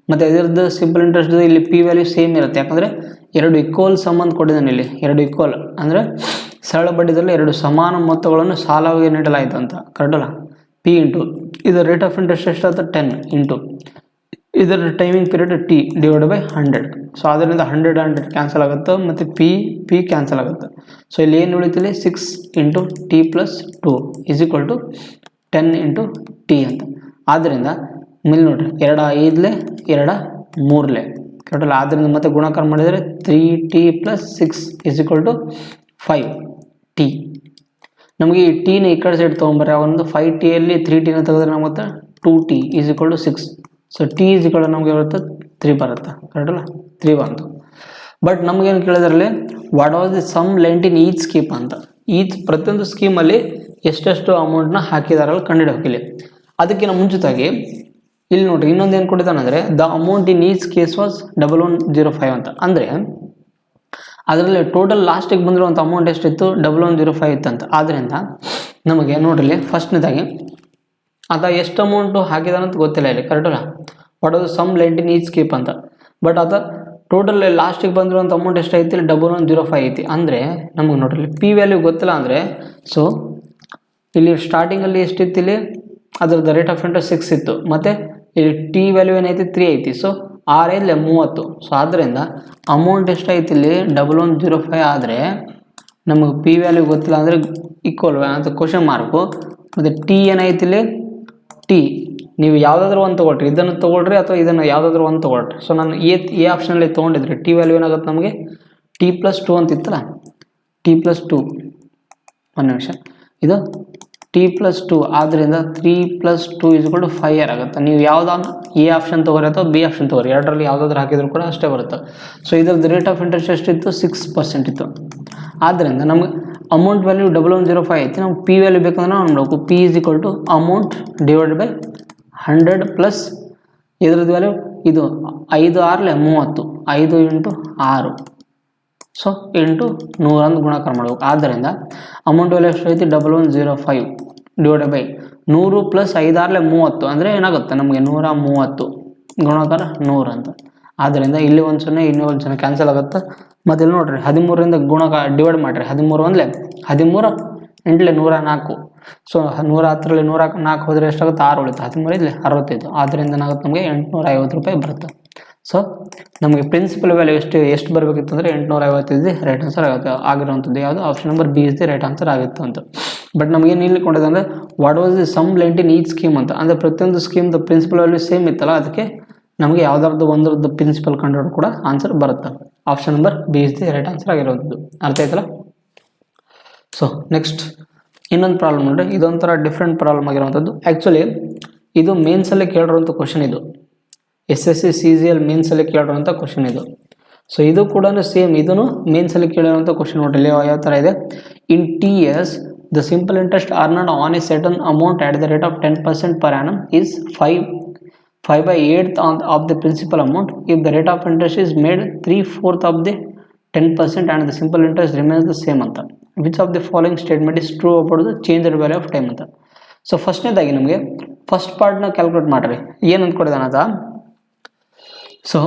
ಮತ್ತು ಇದರದ್ದು ಸಿಂಪಲ್ ಇಂಟ್ರೆಸ್ಟ್ ಇಲ್ಲಿ ಪಿ ವ್ಯಾಲ್ಯೂ ಸೇಮ್ ಇರುತ್ತೆ, ಯಾಕಂದರೆ 2 ಈಕ್ವಲ್ ಸಂಬಂಧ ಕೊಟ್ಟಿದ್ದಾನೆ ಇಲ್ಲಿ. 2 ಈಕ್ವಲ್ ಅಂದರೆ ಸರಳ ಬಡ್ಡಿದಲ್ಲಿ 2 ಸಮಾನ ಮೊತ್ತಗಳನ್ನು ಸಾಲವಾಗಿ ನೀಡಲಾಯಿತು ಅಂತ ಕರೆಕ್ಟಲ್ಲ. ಪಿ ಇಂಟು ಇದರ ರೇಟ್ ಆಫ್ ಇಂಟ್ರೆಸ್ಟ್ ಎಷ್ಟಾಗುತ್ತೆ 10 ಇಂಟು ಇದರ ಟೈಮಿಂಗ್ ಪೀರಿಯಡ್ T /100. ಸೊ ಅದರಿಂದ 100 ಕ್ಯಾನ್ಸಲ್ ಆಗುತ್ತೆ ಮತ್ತು ಪಿ ಕ್ಯಾನ್ಸಲ್ ಆಗುತ್ತೆ. ಸೊ ಇಲ್ಲಿ ಏನು ಉಳಿತಿಲ್ಲಿ 6 ಇಂಟು T+2 = 10 ಇಂಟು ಟಿ ಅಂತ. ಆದ್ದರಿಂದ ಮೇಲೆ ನೋಡ್ರಿ 2 5 2 3 ಕರೆಕ್ಟಲ್ಲ. ಆದ್ದರಿಂದ ಮತ್ತೆ ಗುಣಾಕಾರ ಮಾಡಿದರೆ 3T + 6 = 5T. ನಮಗೆ ಈ ಟಿನ ಈ ಕಡೆ ಸೈಡ್ ತೊಗೊಂಬರ್ರಿ, ಒಂದು 5Tಯಲ್ಲಿ 3Tನ ತೆಗೆದ್ರೆ ನಮಗೆ ಮತ್ತೆ 2T = 6. ಸೊ ಟಿ ನಮಗೆ ಬರುತ್ತೆ 3 ಬರುತ್ತೆ ಕರೆಕ್ಟಲ್ಲ, 3 ಬಂತು. ಬಟ್ ನಮಗೇನು ಕೇಳಿದ್ರಲ್ಲಿ what was the sum lent in each scheme ಅಂತ. ಪ್ರತಿಯೊಂದು ಸ್ಕೀಮಲ್ಲಿ ಎಷ್ಟೆಷ್ಟು ಅಮೌಂಟ್ನ ಹಾಕಿದಾರಲ್ಲ ಕಂಡುಹಿಡಿ ಹೋಗಿಲ್ಲ. ಅದಕ್ಕಿಂತ ಮುಂಚಿತವಾಗಿ ಇಲ್ಲಿ ನೋಡ್ರಿ ಇನ್ನೊಂದು ಏನು ಕೊಟ್ಟಿದ್ದಾನೆ ಅಂದರೆ the amount in each case was 1105 ಅಂತ. ಅಂದರೆ ಅದರಲ್ಲಿ ಟೋಟಲ್ ಲಾಸ್ಟಿಗೆ ಬಂದಿರುವಂಥ ಅಮೌಂಟ್ ಎಷ್ಟಿತ್ತು 1105 ಇತ್ತಂತ. ಆದ್ದರಿಂದ ನಮಗೆ ನೋಡ್ರಿ ಫಸ್ಟ್ನೇದಾಗಿ ಅದ ಎಷ್ಟು ಅಮೌಂಟು ಹಾಕಿದಾನಂತ ಗೊತ್ತಿಲ್ಲ ಇಲ್ಲಿ ಕರೆಕ್ಟಲ್ಲ. What was sum lent in each scheme ಅಂತ. ಬಟ್ ಅದ ಟೋಟಲ್ ಲಾಸ್ಟಿಗೆ ಬಂದಿರುವಂಥ ಅಮೌಂಟ್ ಎಷ್ಟೈತಿ ಇಲ್ಲಿ 1105 ಐತಿ. ಅಂದರೆ ನಮಗೆ ನೋಡ್ರಿ ಪಿ ವ್ಯಾಲ್ಯೂ ಗೊತ್ತಿಲ್ಲ ಅಂದರೆ, ಸೊ ಇಲ್ಲಿ ಸ್ಟಾರ್ಟಿಂಗಲ್ಲಿ ಎಷ್ಟಿತ್ತು ಇಲ್ಲಿ ಅದರದ್ದು ರೇಟ್ ಆಫ್ ಇಂಟ್ರೆಸ್ಟ್ 6 ಇತ್ತು, ಮತ್ತು ಇಲ್ಲಿ ಟಿ ವ್ಯಾಲ್ಯೂ ಏನೈತಿ 3 ಐತಿ. ಸೊ 6 × 30. ಸೊ ಆದ್ದರಿಂದ ಅಮೌಂಟ್ ಎಷ್ಟೈತಿ ಇಲ್ಲಿ 1105 ಆದರೆ ನಮಗೆ ಪಿ ವ್ಯಾಲ್ಯೂ ಗೊತ್ತಿಲ್ಲ ಅಂದರೆ ಈಕ್ವಲ್ ಅಂತ ಕ್ವಶನ್ ಮಾರ್ಕು. ಮತ್ತು ಟಿ ಏನೈತಿ ಇಲ್ಲಿ ಟಿ ನೀವು ಯಾವುದಾದ್ರೂ ಒಂದು ತೊಗೊಳ್ರಿ, ಇದನ್ನು ತೊಗೊಳ್ರಿ ಅಥವಾ ಇದನ್ನು ಯಾವುದಾದ್ರೂ ಒಂದು ತೊಗೊಳ್ರಿ. ಸೊ ನಾನು ಎ ಆಪ್ಷನಲ್ಲಿ ತೊಗೊಂಡಿದ್ರಿ ಟಿ ವ್ಯಾಲ್ಯೂ ಏನಾಗುತ್ತೆ ನಮಗೆ T+2 ಅಂತ ಇತ್ತಲ್ಲ, T+2 ಒಂದು ನಿಮಿಷ ಇದು T+2 ಆದ್ದರಿಂದ 3+2 = 5 year ಆಗುತ್ತೆ. ನೀವು ಯಾವುದಾದ್ರು ಎ ಆಪ್ಷನ್ ತೊಗೊರಿ ಅಥವಾ ಬಿ ಆಪ್ಷನ್ ತೊಗೊರಿ, ಎರಡರಲ್ಲಿ ಯಾವುದಾದ್ರೂ ಹಾಕಿದ್ರು ಕೂಡ ಅಷ್ಟೇ ಬರುತ್ತೆ. ಸೊ ಇದರದ್ದು ರೇಟ್ ಆಫ್ ಇಂಟ್ರೆಸ್ಟ್ ಎಷ್ಟಿತ್ತು 6% ಇತ್ತು. ಆದ್ದರಿಂದ ನಮಗೆ ಅಮೌಂಟ್ ವ್ಯಾಲ್ಯೂ 1105 ಐತಿ. ನಮ್ಗೆ ಪಿ ವ್ಯಾಲ್ಯೂ ಬೇಕಂದ್ರೆ ನಾವು ಮಾಡಬೇಕು ಪಿ = ಅಮೌಂಟ್ /100 ಪ್ಲಸ್ ಇದರದ್ದು ವ್ಯಾಲ್ಯೂ ಇದು 5 6 30 5 × 6 ಸೊ 8 100 ಅಂತ ಗುಣಾಕಾರ ಮಾಡಬೇಕು. ಆದ್ದರಿಂದ ಅಮೌಂಟ್ ವ್ಯಾಲ್ಯೂ ಎಷ್ಟು ಐತಿ 1105 / 100 + 5 6 30 ಅಂದರೆ ಏನಾಗುತ್ತೆ ನಮಗೆ 130 ಗುಣಾಕಾರ 100 ಅಂತ. ಆದ್ದರಿಂದ ಇಲ್ಲಿ 1 0 ಇಲ್ಲಿ 1 0 ಕ್ಯಾನ್ಸಲ್ ಆಗುತ್ತೆ. ಮತ್ತು ಇಲ್ಲಿ ನೋಡ್ರಿ 13ರಿಂದ ಡಿವೈಡ್ ಮಾಡಿರಿ, 13 1 13 8 104. ಸೊ 110ರಲ್ಲಿ 104 ಹೋದರೆ ಎಷ್ಟಾಗುತ್ತೆ 6 ಉಳಿತು, 13 ಇಲ್ಲಿ 65. ಆದ್ದರಿಂದ ಏನಾಗುತ್ತೆ ನಮಗೆ 850 ರೂಪಾಯಿ ಬರುತ್ತೆ. ಸೊ ನಮಗೆ ಪ್ರಿನ್ಸಿಪಲ್ ವ್ಯಾಲ್ಯೂ ಎಷ್ಟು ಬರಬೇಕಿತ್ತು ಅಂದರೆ 850 ರೈಟ್ ಆನ್ಸರ್ ಆಗಿರುವಂಥದ್ದು ಯಾವುದು option number B is the right answer ಆಗಿತ್ತು ಅಂತ. ಬಟ್ ನಮಗೇನು ಇಲ್ಲಿ ಕೊಟ್ಟಿದೆ ಅಂದರೆ what was the sum lent in each scheme ಅಂತ. ಅಂದರೆ ಪ್ರತಿಯೊಂದು ಸ್ಕೀಮ್ದು ಪ್ರಿನ್ಸಿಪಲ್ ವ್ಯಾಲ್ಯೂ ಸೇಮ್ ಇತ್ತಲ್ಲ, ಅದಕ್ಕೆ ನಮಗೆ ಯಾವುದಾದ್ರು ಒಂದರದ್ದು ಪ್ರಿನ್ಸಿಪಲ್ ಕಂಡುಹಿಡಿದು ಕೂಡ ಆನ್ಸರ್ ಬರುತ್ತೆ. Option number B is the right answer ಆಗಿರುವಂಥದ್ದು. ಅರ್ಥ ಆಯ್ತಲ್ಲ. ಸೊ ನೆಕ್ಸ್ಟ್ ಇನ್ನೊಂದು ಪ್ರಾಬ್ಲಮ್ ನೋಡ್ರಿ, ಇದೊಂಥರ ಡಿಫ್ರೆಂಟ್ ಪ್ರಾಬ್ಲಮ್ ಆಗಿರುವಂಥದ್ದು. ಆ್ಯಕ್ಚುಲಿ ಇದು ಮೇನ್ಸಲ್ಲಿ ಕೇಳಿರುವಂಥ ಕ್ವಶನ್, ಇದು SSC CGL ಮೇನ್ಸಲ್ಲಿ ಕೇಳಿರುವಂಥ ಕ್ವಶನ್ ಇದು. ಸೊ ಇದು ಕೂಡ ಸೇಮ್, ಇದನ್ನು ಮೇನ್ಸಲ್ಲಿ ಕೇಳಿರುವಂಥ ಕ್ವಶನ್ ನೋಡ್ರಿ ಯಾವ ಥರ ಇದೆ. ಇನ್ TS the simple interest earned on a certain amount at the rate of 10% per annum is 5/8 of the principal amount if the rate of interest is made 3/4 of the 10% and the simple interest remains the same ಅಂತ. Which of the following statement is true about the change in value of time ಅಂತ. So ಫಸ್ಟ್ನೇದಾಗಿ ನಮಗೆ first ಪಾರ್ಟ್ನ calculate ಮಾಡಿರಿ. ಏನು ಅಂದ್ಕೊಡಿದಾನ ಅದ. So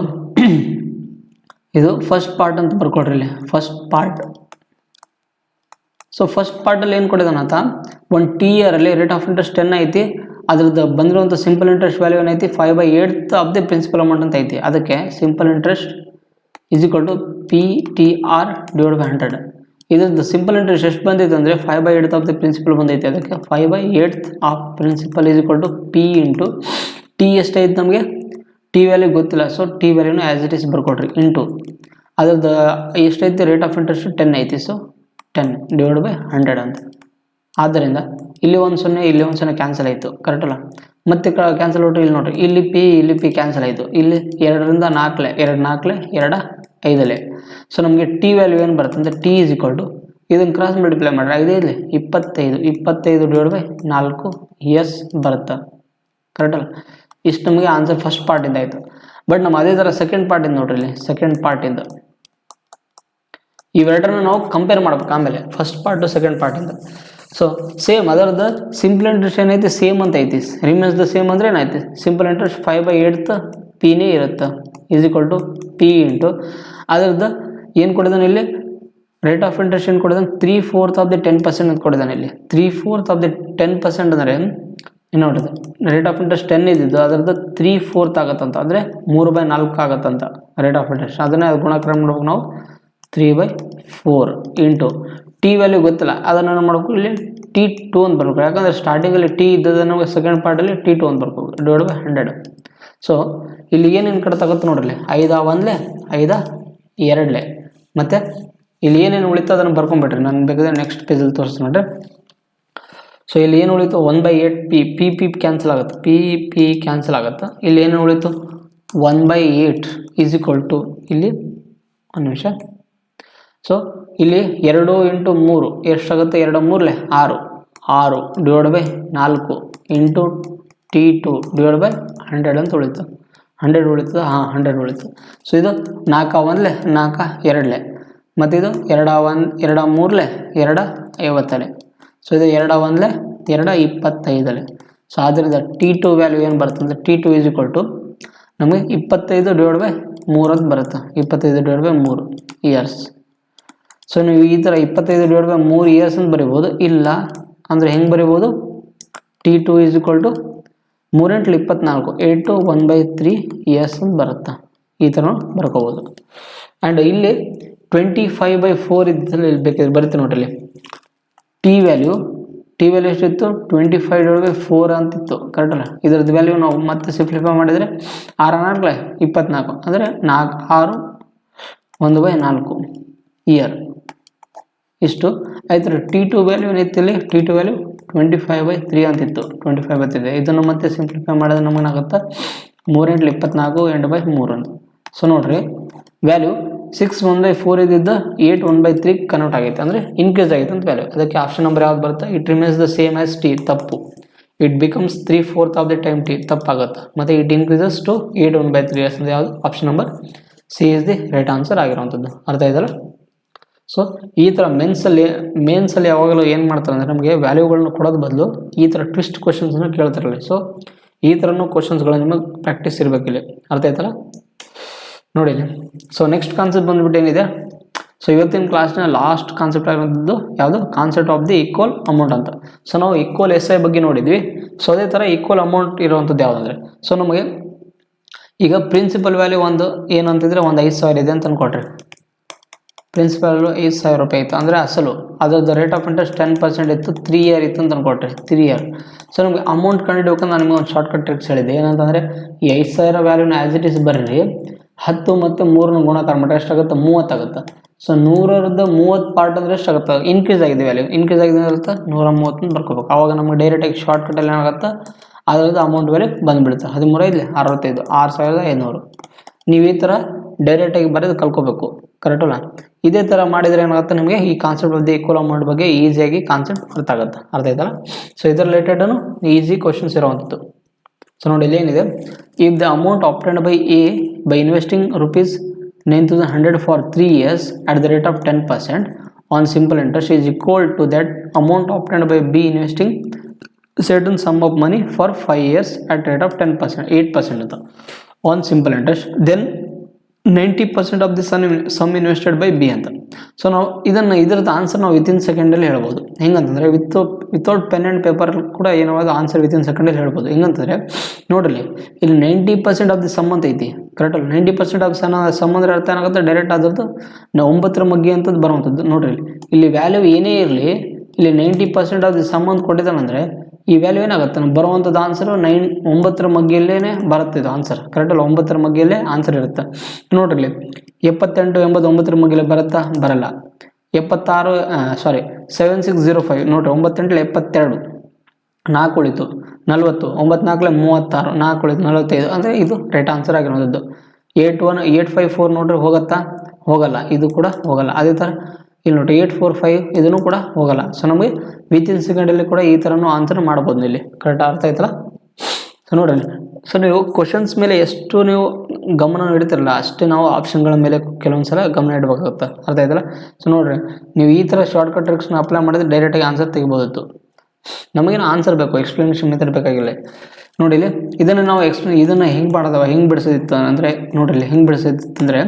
ಇದು first part ಅಂತ ಬರ್ಕೊಡ್ರಿ ಇಲ್ಲಿ first part. So first ಪಾರ್ಟಲ್ಲಿ ಏನು ಕೊಟ್ಟಿದ್ದಾನೆ ಅಂತ, ಒಂದು ಟಿ ಇಯರಲ್ಲಿ ರೇಟ್ ಆಫ್ ಇಂಟ್ರೆಸ್ಟ್ 10 ಐತಿ, ಅದ್ರದ್ದು ಬಂದಿರುವಂಥ ಸಿಂಪಲ್ ಇಂಟ್ರೆಸ್ಟ್ ವ್ಯಾಲ್ಯೂ ಏನೈತಿ 5/8 ಆಫ್ ದಿ ಪ್ರಿನ್ಸಿಪಲ್ ಅಮೌಂಟ್ ಅಂತ ಐತಿ. ಅದಕ್ಕೆ simple interest is equal to PTR divide by 100. ಇದ್ರದ್ದು ಸಿಂಪಲ್ ಇಂಟ್ರೆಸ್ಟ್ ಎಷ್ಟು ಬಂದೈತೆ ಅಂದರೆ 5/8 ಆಫ್ ದಿ ಪ್ರಿನ್ಸಿಪಲ್ ಬಂದೈತೆ. ಅದಕ್ಕೆ 5/8 of principal is equal to P into T ಎಷ್ಟೈತೆ ನಮಗೆ ಟಿ ವ್ಯಾಲ್ಯೂ ಗೊತ್ತಿಲ್ಲ, ಸೊ ಟಿ ವ್ಯಾಲ್ಯೂನ ಆ್ಯಸ್ ಇಟ್ ಈಸ್ ಬರ್ಕೊಡ್ರಿ ಇಂಟು ಅದ್ರದ್ದು ಎಷ್ಟೈತಿ ರೇಟ್ ಆಫ್ ಇಂಟ್ರೆಸ್ಟ್ 10 ಐತಿ, ಸೊ 10 ಡಿವೈಡ್ ಬೈ 100 ಅಂತ. ಆದ್ದರಿಂದ ಇಲ್ಲಿ 1 0 ಇಲ್ಲಿ 1 0 ಕ್ಯಾನ್ಸಲ್ ಆಯಿತು, ಕರೆಕ್ಟ್ ಅಲ್ಲ. ಮತ್ತೆ ಕ್ಯಾನ್ಸಲ್ ಔಟು ಇಲ್ಲಿ ನೋಡಿರಿ, ಇಲ್ಲಿ ಪಿ ಕ್ಯಾನ್ಸಲ್ ಆಯಿತು. ಇಲ್ಲಿ 2ರಿಂದ 4 2 4 2 5. ಸೊ ನಮಗೆ ಟಿ ವ್ಯಾಲ್ಯೂ ಏನು ಬರುತ್ತೆ ಅಂದರೆ ಟಿ ಈಸ್ ಈಕ್ವಲ್ ಟು ಇದನ್ನು ಕ್ರಾಸ್ ಮಲ್ಟಿಪ್ಲೈ ಮಾಡಿದ್ರೆ 5 ಇಲ್ಲಿ 25 ಡಿವೈಡ್ ಬೈ 4 ಎಸ್ ಬರುತ್ತೆ, ಕರೆಕ್ಟ್ ಅಲ್ಲ. ಇಷ್ಟು ನಮಗೆ ಆನ್ಸರ್ ಫಸ್ಟ್ ಪಾರ್ಟಿಂದ ಆಯಿತು. ಬಟ್ ನಮ್ಮ ಅದೇ ಥರ ಸೆಕೆಂಡ್ ಪಾರ್ಟಿಂದ ನೋಡ್ರಿ, ಇಲ್ಲಿ ಸೆಕೆಂಡ್ ಪಾರ್ಟಿಂದ ಇವೆರಡನ್ನ ನಾವು ಕಂಪೇರ್ ಮಾಡ್ಬೇಕು ಆಮೇಲೆ, ಫಸ್ಟ್ ಪಾರ್ಟು ಸೆಕೆಂಡ್ ಪಾರ್ಟಿಂದ. ಸೊ ಸೇಮ್ ಅದರದ್ದು ಸಿಂಪಲ್ ಇಂಟ್ರೆಸ್ಟ್ ಏನೈತಿ ಸೇಮ್ ಅಂತ ಐತಿ, ರಿಮೇನ್ಸ್ ದ ಸೇಮ್ ಅಂದರೆ ಏನಾಯ್ತು ಸಿಂಪಲ್ ಇಂಟ್ರೆಸ್ಟ್ 5/8 ಪಿನೇ ಇರುತ್ತೆ is equal to P into ಅದರದ್ದು ಏನು ಕೊಡಿದಾನೆ ಇಲ್ಲಿ ರೇಟ್ ಆಫ್ ಇಂಟ್ರೆಸ್ಟ್ ಏನು ಕೊಡಿದಾನೆ 3/4 ಆಫ್ ದಿ 10% ಅಂತ ಕೊಡಿದಾನೆ. ಇಲ್ಲಿ 3/4 ಆಫ್ ದಿ 10% ಅಂದರೆ ಏನು ನೋಡಿದೆ ರೇಟ್ ಆಫ್ ಇಂಟ್ರೆಸ್ಟ್ 10 ಇದ್ದಿದ್ದು ಅದರದ್ದು 3/4 ಆಗತ್ತಂತ, ಅಂದರೆ 3/4 ಆಗತ್ತಂತ ರೇಟ್ ಆಫ್ ಇಂಟ್ರೆಸ್ಟ್. ಅದನ್ನೇ ಅದು ಗುಣಾಕಾರ ಮಾಡ್ಬೇಕು ನಾವು 3/4 ಇಂಟು ಟಿ ವ್ಯಾಲ್ಯೂ ಗೊತ್ತಿಲ್ಲ, ಅದನ್ನು ಏನು ಮಾಡಬೇಕು ಇಲ್ಲಿ T2 ಅಂತ ಬರ್ಬೇಕು. ಯಾಕಂದರೆ ಸ್ಟಾರ್ಟಿಂಗಲ್ಲಿ ಟಿ ಇದ್ದದ್ದು ನಮಗೆ ಸೆಕೆಂಡ್ ಪಾರ್ಟಲ್ಲಿ T2 ಅಂತ ಬರ್ಬೇಕು ಡಿವೈಡ್ ಬೈ 100. ಸೊ ಇಲ್ಲಿ ಏನೇನು ಕಡೆ ತಗೋತ ನೋಡ್ರಿ, 5/1 5/2 ಮತ್ತು ಇಲ್ಲಿ ಏನೇನು ಉಳಿತು ಅದನ್ನು ಬರ್ಕೊಂಬಿಟ್ರಿ. ನಾನು ಬೇಕಾದ್ರೆ ನೆಕ್ಸ್ಟ್ ಪೇಜಲ್ಲಿ ತೋರಿಸ್ತೀನಿ ನೋಡ್ರಿ. ಸೊ ಇಲ್ಲಿ ಏನು ಉಳಿತು 1/8 ಪಿ ಕ್ಯಾನ್ಸಲ್ ಆಗುತ್ತೆ, ಪಿ ಕ್ಯಾನ್ಸಲ್ ಆಗುತ್ತೆ. ಇಲ್ಲಿ ಏನು ಉಳಿತು 1/8 ಈಸ್ ಈಕ್ವಲ್ ಟು ಇಲ್ಲಿ ಒಂದು ನಿಮಿಷ. ಸೊ ಇಲ್ಲಿ 2 ಇಂಟು 3 ಎಷ್ಟಾಗುತ್ತೆ 2 3 6 divide by 4 into T2 divide by 100 ಅಂತ ಉಳಿತು. 100 ಉಳಿತದ, 100 ಉಳಿತು. ಸೊ ಇದು 4/1 4/2 ಮತ್ತು ಇದು 2/1 2/3 2/50. ಸೊ ಇದು 2/1 2/25. ಸೊ ಆದ್ದರಿಂದ T2 ವ್ಯಾಲ್ಯೂ ಏನು ಬರುತ್ತೆ ಅಂದರೆ T2 ಈಸ್ ಈಕ್ವಲ್ ಟು ನಮಗೆ 25 ಡಿವೈಡ್ ಬೈ 3 ಅಂತ ಬರುತ್ತೆ, 25 ಡಿವೈಡ್ ಬೈ 3 ಇಯರ್ಸ್. ಸೊ ನೀವು ಈ ಥರ 25 ಡಿವೈಡ್ ಬೈ 3 ಇಯರ್ಸ್ ಅಂತ ಬರಿಬೋದು, ಇಲ್ಲ ಅಂದರೆ ಹೆಂಗೆ ಬರಿಬೋದು T2 is equal to 3 × 24 8 1/3 years ಅಂತ ಬರುತ್ತೆ, ಈ ಥರ ಬರ್ಕೋಬೋದು. ಆ್ಯಂಡ್ ಇಲ್ಲಿ 25/4 ಇದ್ದಲ್ಲಿ ಇಲ್ಲಿ ಬೇಕಿದ್ರೆ ಬರುತ್ತೆ ನೋಡ್ರಿ. ಇಲ್ಲಿ ಟಿ ವ್ಯಾಲ್ಯೂ ಎಷ್ಟಿತ್ತು 25 ಡಿವೈಡ್ ಬೈ 4 ಅಂತಿತ್ತು, ಕರೆಕ್ಟ್ ಅಲ್ಲ. ಇದರದ್ದು ವ್ಯಾಲ್ಯೂ ನಾವು ಮತ್ತೆ ಸಿಂಪ್ಲಿಫೈ ಮಾಡಿದರೆ 6 4 24 ಅಂದರೆ 4 6 1/4 ಇಯರ್ ಇಷ್ಟು ಆಯ್ತು ರೀ. T2 ವ್ಯಾಲ್ಯೂ ಏನಿತ್ತು ಇಲ್ಲಿ T2 ವ್ಯಾಲ್ಯೂ 25/3 ಅಂತಿತ್ತು, 25/3. ಇದನ್ನು ಮತ್ತೆ ಸಿಂಪ್ಲಿಫೈ ಮಾಡಿದ್ರೆ ನಮಗೇನಾಗುತ್ತೆ 3 × 24 8/3 ಅಂತ. ಸೊ ನೋಡಿರಿ ವ್ಯಾಲ್ಯೂ 6 1/4 ಇದ್ದಿದ್ದು 8 1/3 ಕನ್ವರ್ಟ್ ಆಗೈತೆ, ಅಂದರೆ ಇನ್ಕ್ರೀಸ್ ಆಗೈತೆ ಅಂತ ವ್ಯಾಲ್ಯೂ. ಅದಕ್ಕೆ ಆಪ್ಷನ್ ನಂಬರ್ ಯಾವ್ದು ಬರುತ್ತೆ, it remains the same as T ತಪ್ಪು, it becomes 3/4 of the time T ತಪ್ಪಾಗುತ್ತೆ, ಮತ್ತು ಇಟ್ ಇನ್ಕ್ರೀಸಸ್ ಟು 8 1/3 ಇಯರ್ಸ್ ಅಂದರೆ ಯಾವುದು option number C is the right answer ಆಗಿರುವಂಥದ್ದು. ಅರ್ಥ ಆಯ್ತಲ್ಲ. ಸೊ ಈ ಥರ ಮೇನ್ಸಲ್ಲಿ ಯಾವಾಗಲೂ ಏನು ಮಾಡ್ತಾರೆ ಅಂದರೆ ನಮಗೆ ವ್ಯಾಲ್ಯೂಗಳನ್ನ ಕೊಡೋದು ಬದಲು ಈ ಥರ ಟ್ವಿಸ್ಟ್ ಕ್ವಶನ್ಸನ್ನು ಕೇಳ್ತಾರಲ್ಲಿ. ಸೊ ಈ ಥರನೂ ಕ್ವಶನ್ಸ್ಗಳು ನಿಮಗೆ ಪ್ರಾಕ್ಟೀಸ್ ಇರಬೇಕಿಲ್ಲಿ, ಅರ್ಥ ಆಯ್ತಲ್ಲ ನೋಡಿ. ಸೊ ನೆಕ್ಸ್ಟ್ ಕಾನ್ಸೆಪ್ಟ್ ಬಂದುಬಿಟ್ಟು ಏನಿದೆ, ಸೊ ಇವತ್ತಿನ ಕ್ಲಾಸ್ನ ಲಾಸ್ಟ್ ಕಾನ್ಸೆಪ್ಟ್ ಆಗಿರೋದು ಯಾವುದು concept of the equal amount ಅಂತ. ಸೊ ನಾವು ಈಕ್ವಲ್ ಎಸ್ ಐ ಬಗ್ಗೆ ನೋಡಿದ್ವಿ. ಸೊ ಅದೇ ಥರ ಈಕ್ವಲ್ ಅಮೌಂಟ್ ಇರುವಂಥದ್ದು ಯಾವುದಂದರೆ, ಸೊ ನಮಗೆ ಈಗ ಪ್ರಿನ್ಸಿಪಲ್ ವ್ಯಾಲ್ಯೂ ಒಂದು ಏನು ಅಂತಿದ್ರೆ ಒಂದು 5,000 ಇದೆ ಅಂತ ಅಂದ್ಕೊಟ್ರಿ. ಪ್ರಿನ್ಸಿಪಲ್ 5,000 ರೂಪಾಯಿ ಇತ್ತು ಅಂದರೆ ಅಸಲು, ಅದರದ್ದು ರೇಟ್ ಆಫ್ ಇಂಟ್ರೆಸ್ಟ್ 10% ಇತ್ತು, 3 ಇಯರ್ ಇತ್ತು ಅಂತ ಅಂದ್ಕೊಟ್ರಿ, 3 ಇಯರ್. ಸೊ ನಮಗೆ ಅಮೌಂಟ್ ಕಂಡುಹಿಡಿಬೇಕಂದ್ರೆ ನಾನು ನಿಮಗೆ ಒಂದು ಶಾರ್ಟ್ಕಟ್ ಟ್ರಿಕ್ಸ್ ಹೇಳಿದ್ದೆ. ಏನಂತಂದರೆ ಈ 5,000 ವ್ಯಾಲ್ಯೂನ ಆ್ಯಸ್ ಇಟ್ ಈಸ್ ಬರ್ರಿ, 10 ಮತ್ತು 3 ಗುಣಾಕಾರ ಮಾಡಿದ್ರೆ ಎಷ್ಟಾಗುತ್ತೆ 30 ಆಗುತ್ತೆ. ಸೊ 100ರದ್ದು 30 ಪಾರ್ಟ್ ಅಂದರೆ ಎಷ್ಟಾಗುತ್ತೆ, ಇನ್ಕ್ರೀಸ್ ಆಗಿದೆ ವ್ಯಾಲ್ಯೂ, ಇನ್ಕ್ರೀಸ್ ಆಗಿದೆ ಇರುತ್ತೆ 130 ಅಂತ ಬರ್ಕೋಬೇಕು. ಆವಾಗ ನಮಗೆ ಡೈರೆಕ್ಟಾಗಿ ಶಾರ್ಟ್ಕಟ್ಟಲ್ಲಿ ಏನಾಗುತ್ತೆ ಅದರದ್ದು ಅಮೌಂಟ್ ವ್ಯಾಲ್ಯೂ ಬಂದುಬಿಡುತ್ತೆ. 13 ಇಲ್ಲಿ 65 6,500. ನೀವು ಈ ಥರ ಡೈರೆಕ್ಟಾಗಿ ಬರೆದು ಕಲ್ಕೋಬೇಕು, ಕರೆಕ್ಟ್ ಅಲ್ಲ. ಇದೇ ಥರ ಮಾಡಿದರೆ ಏನಾಗುತ್ತೆ ನಿಮಗೆ ಈ concept of the equal amount ಬಗ್ಗೆ ಈಸಿಯಾಗಿ ಕಾನ್ಸೆಪ್ಟ್ ಅರ್ಥ ಆಗುತ್ತೆ, ಅರ್ಥ ಆಯ್ತಲ್ಲ. ಸೊ ಇದರ ರಿಲೇಟೆಡೂ ಈಸಿ ಕ್ವಶನ್ಸ್ ಇರೋವಂಥದ್ದು. ಸೊ ನೋಡಿ ಇಲ್ಲಿ ಏನಿದೆ, if the amount obtained by A by investing ₹9,100 for 3 years at the rate of 10% on simple interest is equal to that amount obtained by B investing certain sum of money for 5 years at rate of 10% 8% on simple interest, then 90% of the sum invested by B ಅಂತ. So ನಾವು ಇದರದ್ದು answer ನಾವು within ಸೆಕೆಂಡಲ್ಲಿ ಹೇಳ್ಬೋದು. ಹೆಂಗಂತಂದರೆ without pen and paper ಕೂಡ ಏನಾದ್ರು answer within ಸೆಕೆಂಡಲ್ಲಿ ಹೇಳ್ಬೋದು. ಹೆಂಗಂತಂದರೆ ನೋಡ್ರಿ, ಇಲ್ಲಿ 90% ಆಫ್ ದಿ ಸಮ್ ಅಂತ ಐತಿ, ಕರೆಕ್ಟಲ್ಲ. 90% ಆಫ್ ಸಮ್ ಅಂದ್ರೆ ಅರ್ಥ ಏನಾಗುತ್ತೆ, ಡೈರೆಕ್ಟ್ ಆದದ್ದು 9ರ ಮಗ್ಗಿ ಅಂತದ್ದು ಬರುವಂಥದ್ದು. ನೋಡ್ರಿ, ಇಲ್ಲಿ ವ್ಯಾಲ್ಯೂ ಏನೇ ಇರಲಿ, ಇಲ್ಲಿ 90% ಆಫ್ ದಿ ಸಮ್ ಅಂತ ಕೊಟ್ಟಿದ್ದಾನಂದರೆ ಈ ವ್ಯಾಲ್ಯೂ ಏನಾಗುತ್ತೆ, ಬರುವಂಥದ್ದು ಆನ್ಸರು 9ರ ಮಗ್ಗಿಯಲ್ಲೇ ಬರುತ್ತೆ ಇದು ಆನ್ಸರ್, ಕರೆಕ್ಟಲ್ಲ. 9ರ ಮಗ್ಗಿಯಲ್ಲೇ ಆನ್ಸರ್ ಇರುತ್ತೆ. ನೋಡ್ರಿ, 78 ಎಂಬುದು 9ರ ಮಗ್ಗಿಯಲ್ಲೇ ಬರುತ್ತಾ, ಬರಲ್ಲ. 7605 ನೋಡ್ರಿ, 98 72, 4 ಉಳಿತು 40, 9 4 36, 4 ಉಳಿತು 45, ಅಂದರೆ ಇದು ರೈಟ್ ಆನ್ಸರ್ ಆಗಿರೋದು. 854 ನೋಡ್ರಿ, ಹೋಗುತ್ತಾ, ಹೋಗಲ್ಲ, ಇದು ಕೂಡ ಹೋಗಲ್ಲ. ಅದೇ ಥರ ಇಲ್ಲಿ ನೋಡ್ರಿ 845 ಇದನ್ನು ಕೂಡ ಹೋಗಲ್ಲ. ಸೊ ನಮಗೆ ವಿತಿನ್ ಸೆಕೆಂಡಲ್ಲಿ ಕೂಡ ಈ ಥರನೂ ಆನ್ಸರ್ ಮಾಡ್ಬೋದು ಇಲ್ಲಿ, ಕರೆಕ್ಟ್ ಅರ್ಥ ಆಯ್ತಲ್ಲ. ಸೊ ನೋಡ್ರಿ, ಸೊ ನೀವು ಕ್ವಶನ್ಸ್ ಮೇಲೆ ಎಷ್ಟು ನೀವು ಗಮನ ಇಡ್ತಿರಲ್ಲ ಅಷ್ಟೇ ನಾವು ಆಪ್ಷನ್ಗಳ ಮೇಲೆ ಕೆಲವೊಂದು ಸಲ ಗಮನ ಇಡಬೇಕಾಗುತ್ತೆ, ಅರ್ಥ ಆಯ್ತಲ್ಲ. ಸೊ ನೋಡ್ರಿ, ನೀವು ಈ ಥರ ಶಾರ್ಟ್ಕಟ್ ಟ್ರಿಕ್ಸ್ನ ಅಪ್ಲೈ ಮಾಡಿದ್ರೆ ಡೈರೆಕ್ಟಾಗಿ ಆನ್ಸರ್ ತೆಗಿಬೋದಿತ್ತು. ನಮಗೇನು ಆನ್ಸರ್ ಬೇಕು, ಎಕ್ಸ್ಪ್ಲನೇಷನ್ ಮೆಥಡ್ ಬೇಕಾಗಿಲ್ಲ. ನೋಡಿ ಇಲ್ಲಿ ಇದನ್ನು ನಾವು ಇದನ್ನು ಹೆಂಗೆ ಮಾಡೋದವ, ಹೆಂಗೆ ಬಿಡಿಸೋದಿತ್ತು ಅಂದರೆ ನೋಡ್ರಿ, ಹೆಂಗೆ ಬಿಡಿಸೋದಿತ್ತು ಅಂದರೆ,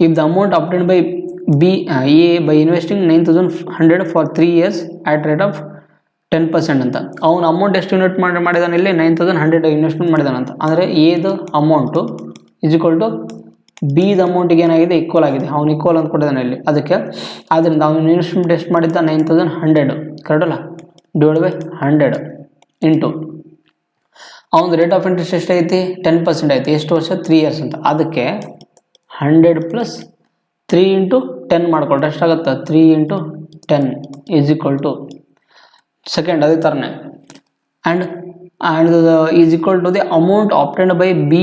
if the amount obtained by A by investing 9100 for 3 years at rate of 10% ಅಂತ. ಅವನು ಅಮೌಂಟ್ ಎಷ್ಟು ಮಾಡಿದಾನೆ ಇಲ್ಲಿ, 9100 ಇನ್ವೆಸ್ಟ್ಮೆಂಟ್ ಮಾಡಿದಾನಂತ. ಅಂದರೆ ಎದು ಅಮೌಂಟು ಇಸ್ ಈಕ್ವಲ್ ಟು ಬಿದ ಅಮೌಂಟಿಗೆ ಏನಾಗಿದೆ, ಈಕ್ವಲ್ ಆಗಿದೆ. ಅವ್ನು ಈಕ್ವಲ್ ಅಂತ ಕೊಟ್ಟಿದ್ದಾನೆ ಇಲ್ಲಿ. ಅದಕ್ಕೆ ಆದ್ದರಿಂದ ಅವನು ಇನ್ವೆಸ್ಟ್ಮೆಂಟ್ ಎಷ್ಟು ಮಾಡಿದ್ದ, 9100, ಕರೆಕ್ಟಲ್ಲ, ಡಿವೈಡ್ ಬೈ 100 ಇಂಟು ಅವನ ರೇಟ್ ಆಫ್ ಇಂಟ್ರೆಸ್ಟ್ ಎಷ್ಟೈತಿ, 10% ಐತಿ. ಎಷ್ಟು ವರ್ಷ, 3 years ಅಂತ. ಅದಕ್ಕೆ 100 ಪ್ಲಸ್ 3 ಇಂಟು 10 ಮಾಡ್ಕೊಳ್ರೆ ಎಷ್ಟಾಗುತ್ತೆ, 3 into 10 is equal to second. ಅದೇ ಥರನೇ and is equal to the amount obtained by B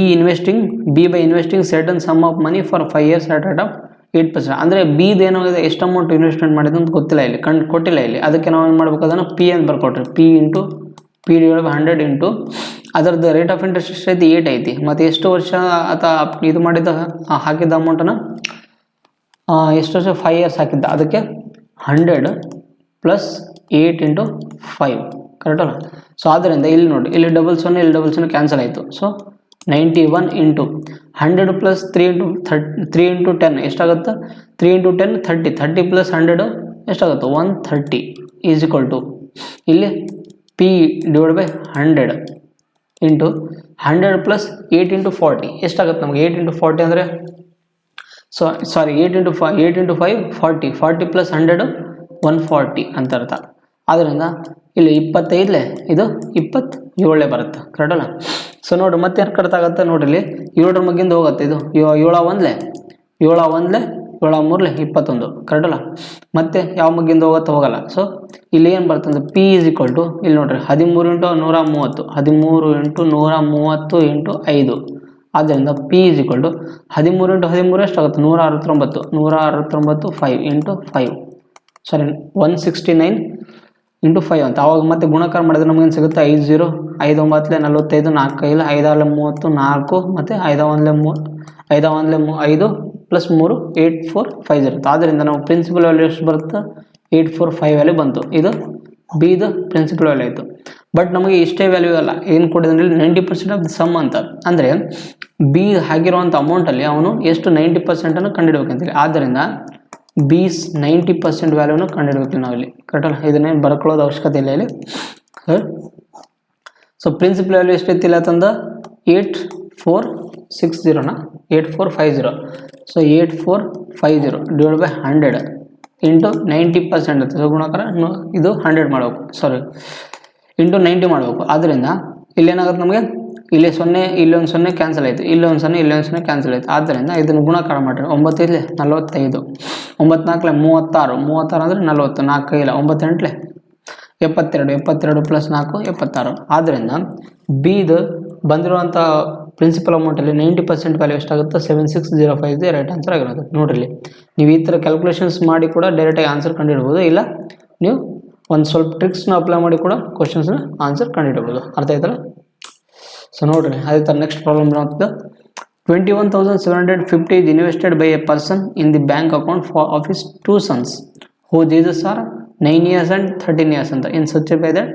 by investing certain sum of money for 5 years at rate of 8%. ಅಂದರೆ ಬಿದು ಏನಾಗಿದೆ, ಎಷ್ಟು ಅಮೌಂಟ್ ಇನ್ವೆಸ್ಟ್ಮೆಂಟ್ ಮಾಡಿದೆ ಅಂತ ಗೊತ್ತಿಲ್ಲ ಇಲ್ಲಿ, ಕೊಟ್ಟಿಲ್ಲ ಇಲ್ಲಿ. ಅದಕ್ಕೆ ನಾವು ಏನು ಮಾಡ್ಬೇಕು, ಅದನ್ನು ಪಿ ಅಂತ ಬರ್ಕೊಟ್ರಿ, P into P divide by 100 into ಅದರದ್ದು ರೇಟ್ ಆಫ್ ಇಂಟ್ರೆಸ್ಟ್ ಎಷ್ಟೈತಿ, 8 ಐತಿ. ಮತ್ತು ಎಷ್ಟು ವರ್ಷ ಇದು ಮಾಡಿದ್ದ ಹಾಕಿದ್ದ ಅಮೌಂಟನ್ನು ಎಷ್ಟು ವರ್ಷ, 5 years ಹಾಕಿದ್ದ. ಅದಕ್ಕೆ 100 ಪ್ಲಸ್ 8 ಇಂಟು 5, ಕರೆಕ್ಟಲ್ಲ. ಸೊ ಆದ್ದರಿಂದ ಇಲ್ಲಿ ನೋಡಿ, ಇಲ್ಲಿ ಡಬಲ್ 0 ಇಲ್ಲಿ ಡಬಲ್ 0 ಕ್ಯಾನ್ಸಲ್ ಆಯಿತು. ಸೊ 91 ಇಂಟು 100 ಪ್ಲಸ್ 3 ಇಂಟು 10 ಎಷ್ಟಾಗುತ್ತೆ, 3 ಇಂಟು 10 30, 30 ಪ್ಲಸ್ 100 ಎಷ್ಟಾಗುತ್ತೆ, 130 ಈಸ್ ಈಕ್ವಲ್ ಟು ಇಲ್ಲಿ P divide by 100 into 100 plus 8 into 40 ಎಷ್ಟಾಗುತ್ತೆ ನಮಗೆ, 8 ಇಂಟು 40 ಅಂದರೆ 8 ಇಂಟು 5 40 ಪ್ಲಸ್ 100 140 ಅಂತ ಅರ್ಥ. ಆದ್ದರಿಂದ ಇಲ್ಲಿ 25 ಇದು 27 ಬರುತ್ತೆ, ಕರೆಕ್ಟಲ್ಲ. ಸೊ ನೋಡಿ ಮತ್ತೆ ಏನು ಕಡಿತ ಆಗುತ್ತೆ, ನೋಡಿರಿ ಇಲ್ಲಿ 7ರ ಮಗ್ಗಿಂದ ಹೋಗುತ್ತೆ. ಇದು 7 1 7 3 21, ಕರೆಕ್ಟಲ್ಲ. ಮತ್ತೆ ಯಾವ ಮಗ್ಗಿಂದ ಹೋಗುತ್ತೆ, ಹೋಗಲ್ಲ. ಸೊ ಇಲ್ಲಿ ಏನು ಬರುತ್ತೆ ಅಂದರೆ ಪಿ ಈಸ್ ಈಕ್ವಲ್ ಟು ಇಲ್ಲಿ ನೋಡಿರಿ 13 ಇಂಟು 130, 13 ಇಂಟು 130 ಇಂಟು 5. ಆದ್ದರಿಂದ P is equal to 13 into 13 ಎಷ್ಟಾಗುತ್ತೆ, 169 5 ಇಂಟು 5 169 ಇಂಟು 5 ಅಂತ. ಅವಾಗ ಮತ್ತೆ ಗುಣಕಾರ ಮಾಡಿದ್ರೆ ನಮಗೇನು ಸಿಗುತ್ತೆ, 50 5 9 45 4 5 5 30 4 ಮತ್ತು 5 5 ಪ್ಲಸ್ 3 8450 ಇರುತ್ತೆ. ಆದ್ದರಿಂದ ನಾವು ಪ್ರಿನ್ಸಿಪಲ್ ವ್ಯಾಲ್ಯೂ ಎಷ್ಟು ಬರುತ್ತೆ, 845 ವ್ಯಾಲ್ಯೂ ಬಂತು. ಇದು ಬಿದು ಪ್ರಿನ್ಸಿಪಲ್ ವ್ಯಾಲ್ಯೂ ಆಯಿತು. ಬಟ್ ನಮಗೆ ಇಷ್ಟೇ ವ್ಯಾಲ್ಯೂ ಅಲ್ಲ, ಏನು ಕೊಟ್ಟಿದ್ರೆ 90% ಆಫ್ ದ ಸಮ್ ಅಂತ. ಅಂದರೆ ಬಿ ಆಗಿರುವಂಥ ಅಮೌಂಟಲ್ಲಿ ಅವನು ಎಷ್ಟು 90%ಅನ್ನು ಕಂಡುಹಿಡಬೇಕಂತೇಳಿ. ಆದ್ದರಿಂದ ಬೀಸ್ 90% ವ್ಯಾಲ್ಯೂನು ಕಂಡುಹಿಡಬೇಕು ನಾವಿಲ್ಲಿ, ಕರೆಕ್ಟಲ್ಲ. ಇದನ್ನೇನು ಬರ್ಕೊಳ್ಳೋದು ಅವಶ್ಯಕತೆ ಇಲ್ಲ ಇಲ್ಲಿ. ಸೊ ಪ್ರಿನ್ಸಿಪಲ್ ವ್ಯಾಲ್ಯೂ ಎಷ್ಟೈತಿಲ್ಲ ಅಂತಂದ 8460 8450. ಸೊ 8450 ಡಿವೈಡ್ ಬೈ 100 ಇಂಟು 90% ಅಂತ. ಸೊ ಗುಣಕಾರ ಇದು 100 ಮಾಡಬೇಕು, ಇಂಟು 90 ಮಾಡಬೇಕು. ಆದ್ದರಿಂದ ಇಲ್ಲೇನಾಗುತ್ತೆ ನಮಗೆ, ಇಲ್ಲಿ 0 ಇಲ್ಲೊಂದು 0 ಕ್ಯಾನ್ಸಲ್ ಆಯಿತು, ಇಲ್ಲೊಂದು 0 ಇಲ್ಲೊಂದು 0 ಕ್ಯಾನ್ಸಲ್ ಆಯಿತು. ಆದ್ದರಿಂದ ಇದನ್ನು ಗುಣಕಾರ ಮಾಡಿರಿ. 9 5 45, 9 4 36 ಅಂದರೆ 40, 4 5 9 8 72 ಪ್ಲಸ್ 4 76. ಆದ್ದರಿಂದ ಬಿದು ಬಂದಿರುವಂಥ ಪ್ರಿನ್ಸಿಪಲ್ ಅಮೌಂಟಲ್ಲಿ 90% ವ್ಯಾಲ್ಯೂ ಎಷ್ಟಾಗುತ್ತೆ, 76050 ರೈಟ್ ಆನ್ಸರ್ ಆಗಿರೋದು. ನೋಡಿರಿ, ನೀವು ಈ ಥರ ಕ್ಯಾಲ್ಕುಲೇಷನ್ಸ್ ಮಾಡಿ ಕೂಡ ಡೈರೆಕ್ಟಾಗಿ ಆನ್ಸರ್ ಕಂಡುಹಿಡ್ಬೋದು. ಇಲ್ಲ ನೀವು ಒಂದು ಸ್ವಲ್ಪ ಟ್ರಿಕ್ಸ್ನ ಅಪ್ಲೈ ಮಾಡಿ ಕೂಡ ಕ್ವಶನ್ಸ್ನ ಆನ್ಸರ್ ಕಂಡುಹಿಡ್ಬೋದು, ಅರ್ಥ ಆಯ್ತಲ್ಲ. ಸೊ ನೋಡಿರಿ, ಅದೇ ಥರ ನೆಕ್ಸ್ಟ್ ಪ್ರಾಬ್ಲಮ್ ಇರುವಂಥದ್ದು 21,750 is invested by a person in the bank account of his 2 sons whose ages are 9 years and 13 years ಅಂತ, in such a way that